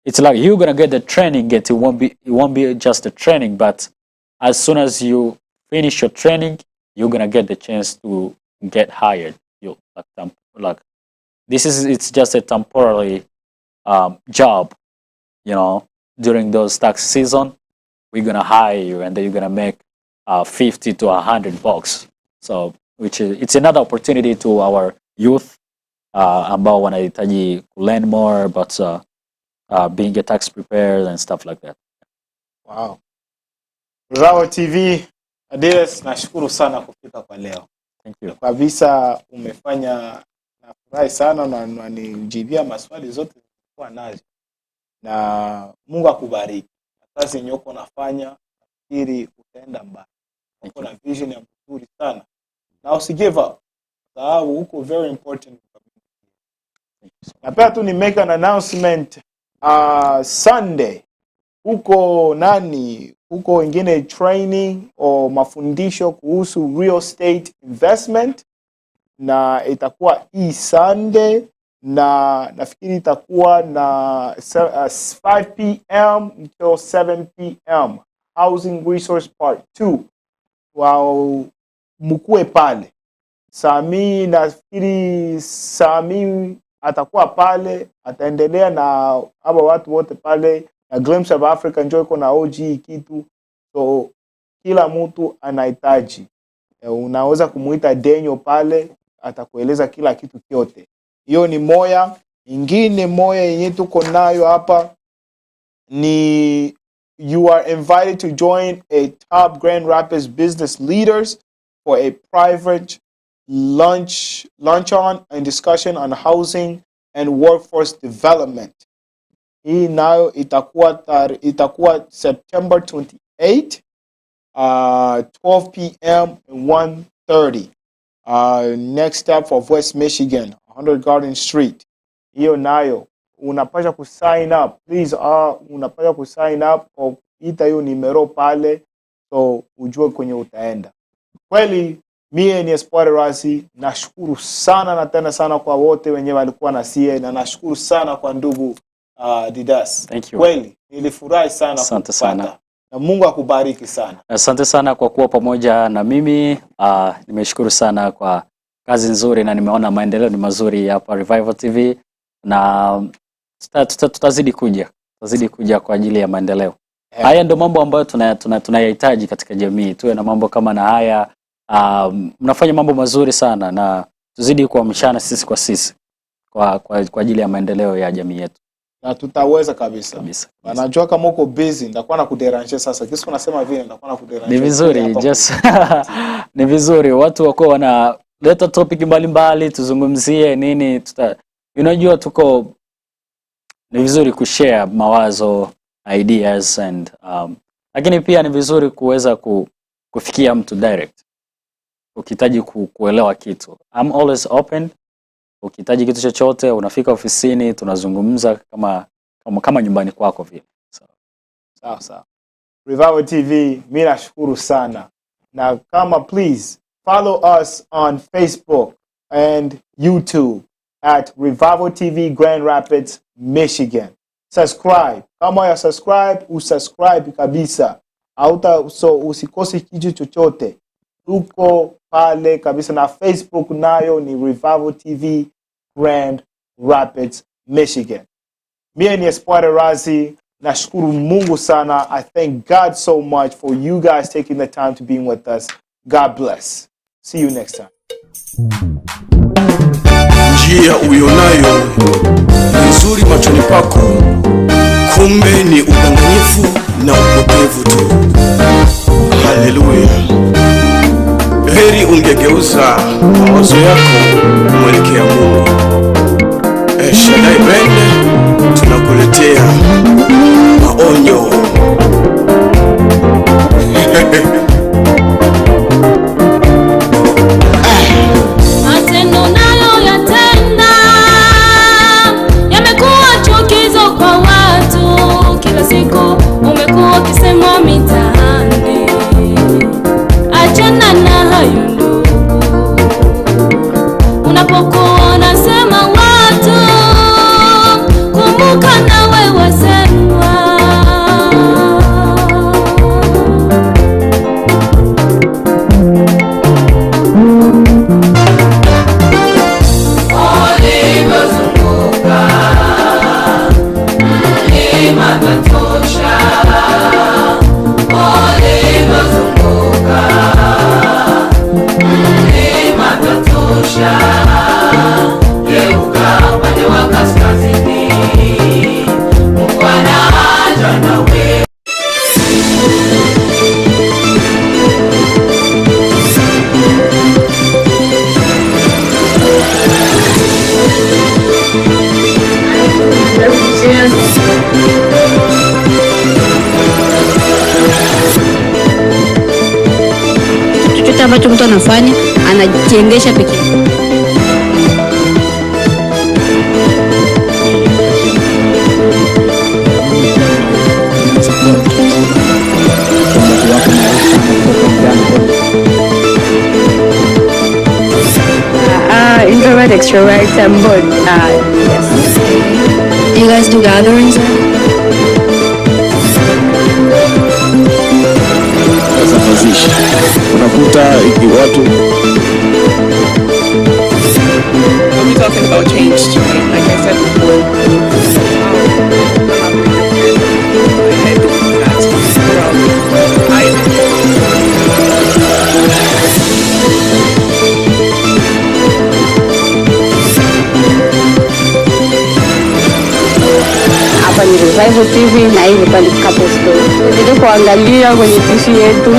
it's like you're gonna get the training. It won't be just a training, but as soon as you finish your training, you're gonna get the chance to get hired. It's just a temporary job, you know. During those tax season, we're gonna hire you, and then you're gonna make $50 to $100. So it's another opportunity to our youth ambao wanahitaji learn more about being a tax preparer and stuff like that. Wow. Rawa TV, Adidas, nashukuru sana kufika kwa leo. Thank you. Kabisa umefanya, nafurahi sana na unanijibia maswali zote nilikuwa nazo. Na Mungu akubariki. Kazi yenye uko unafanya, nafikiri utaenda mbali. Uko na vision ya mzuri sana. Na usi give up. Sababu uko very important. Na pia tu ni make an announcement Sunday. Huko wengine training o mafundisho kuhusu real estate investment, na itakuwa Sunday, na nafikiri itakuwa na 5 p.m. until 7 p.m. Housing Resource Part 2. Wow, mkue pale. Sami atakuwa pale, ataendelea na haba watu wote pale, na Glimpse of Africa njoo iko na OG kitu. So kila mtu anahitaji. Unaweza kumuita Daniel pale, atakueleza kila kitu kyote. Hiyo ni moya. Ingine moya yenye tuko nayo hapa ni you are invited to join a top Grand Rapids business leaders for a private luncheon and discussion on housing and workforce development. Hii nayo itakuwa September 28, 12 p.m. and 1:30. Next step of West Michigan, 100 Garden Street. Hiyo nayo unapaswa kusign up. Please, unapaswa kusign up au ita hiyo nimero pale, so ujue kwenye utaenda. Kweli mie ni Espoir Razi, nashukuru sana na tena sana kwa wote wenye walikuwa na sie, na nashukuru sana kwa ndugu Didas. Thank you. Kweli nilifurahi sana kupata. Na Mungu akubariki sana. Asante sana kwa kuwa pamoja na mimi. Nimeshukuru sana kwa kazi nzuri, na nimeona maendeleo ni mazuri hapa Revival TV, na tutazidi kuja kwa ajili ya maendeleo. Haya ndio mambo ambayo tunayahitaji katika jamii. Tuwe na mambo kama na haya. Mnafanya mambo mazuri sana, na tuzidi kuamshana sisi kwa sisi kwa ajili ya maendeleo ya jamii yetu. Na tutaweza kabisa. Najua kama uko busy, nitakuwa na kuderanje sasa. Kisa unasema vile nitakuwa na kuderanje. Ni vizuri, ni vizuri watu wako wanaleta topic mbalimbali tuzungumzie nini, unajua ni vizuri kushare mawazo, ideas and lakini pia ni vizuri kuweza kufikia mtu direct. Ukihitaji kuelewa kitu, I'm always open. Ukihitaji kitu chochote, unafika ofisini, tunazungumza kama nyumbani kwako vile. Sawa. Revival TV, mimi nashukuru sana. Na kama please follow us on Facebook and YouTube at Revival TV Grand Rapids, Michigan. Subscribe. Kama ya subscribe, usubscribe kabisa. So usikose kitu chochote. tuko pale kabisa, na Facebook nayo ni Revival TV Grand Rapids, Michigan. Mie ni Espoir Razi. Nashukuru Mungu sana. I thank God so much for you guys taking the time to be with us. God bless. See you next time. Njia uyonayo nzuri machoni pako, kumbe ni udanganyifu na upotevu tu. Haleluya. Heri ungegeuza mawazo yako mwelekea Mungu. Shadai Bende tunakuletea maonyo. Matendo nayo yatenda yamekuwa chukizo kwa watu. Kila siku umekuwa ukisema mitaani, achana na hayo ndugu. Unapokuwa unasema watu, kumbuka nawe wasemwa. Chochote ambacho mtu anafanya anajiendesha peke yake. Introvert, extrovert, I'm both. Yes. Do you guys do gatherings? Unakuta watu We'll be talking about change tonight, like I said before. Hapa ni Revival TV na hii ni Couple Story. Tuendelee kuangalia kwenye TV yetu.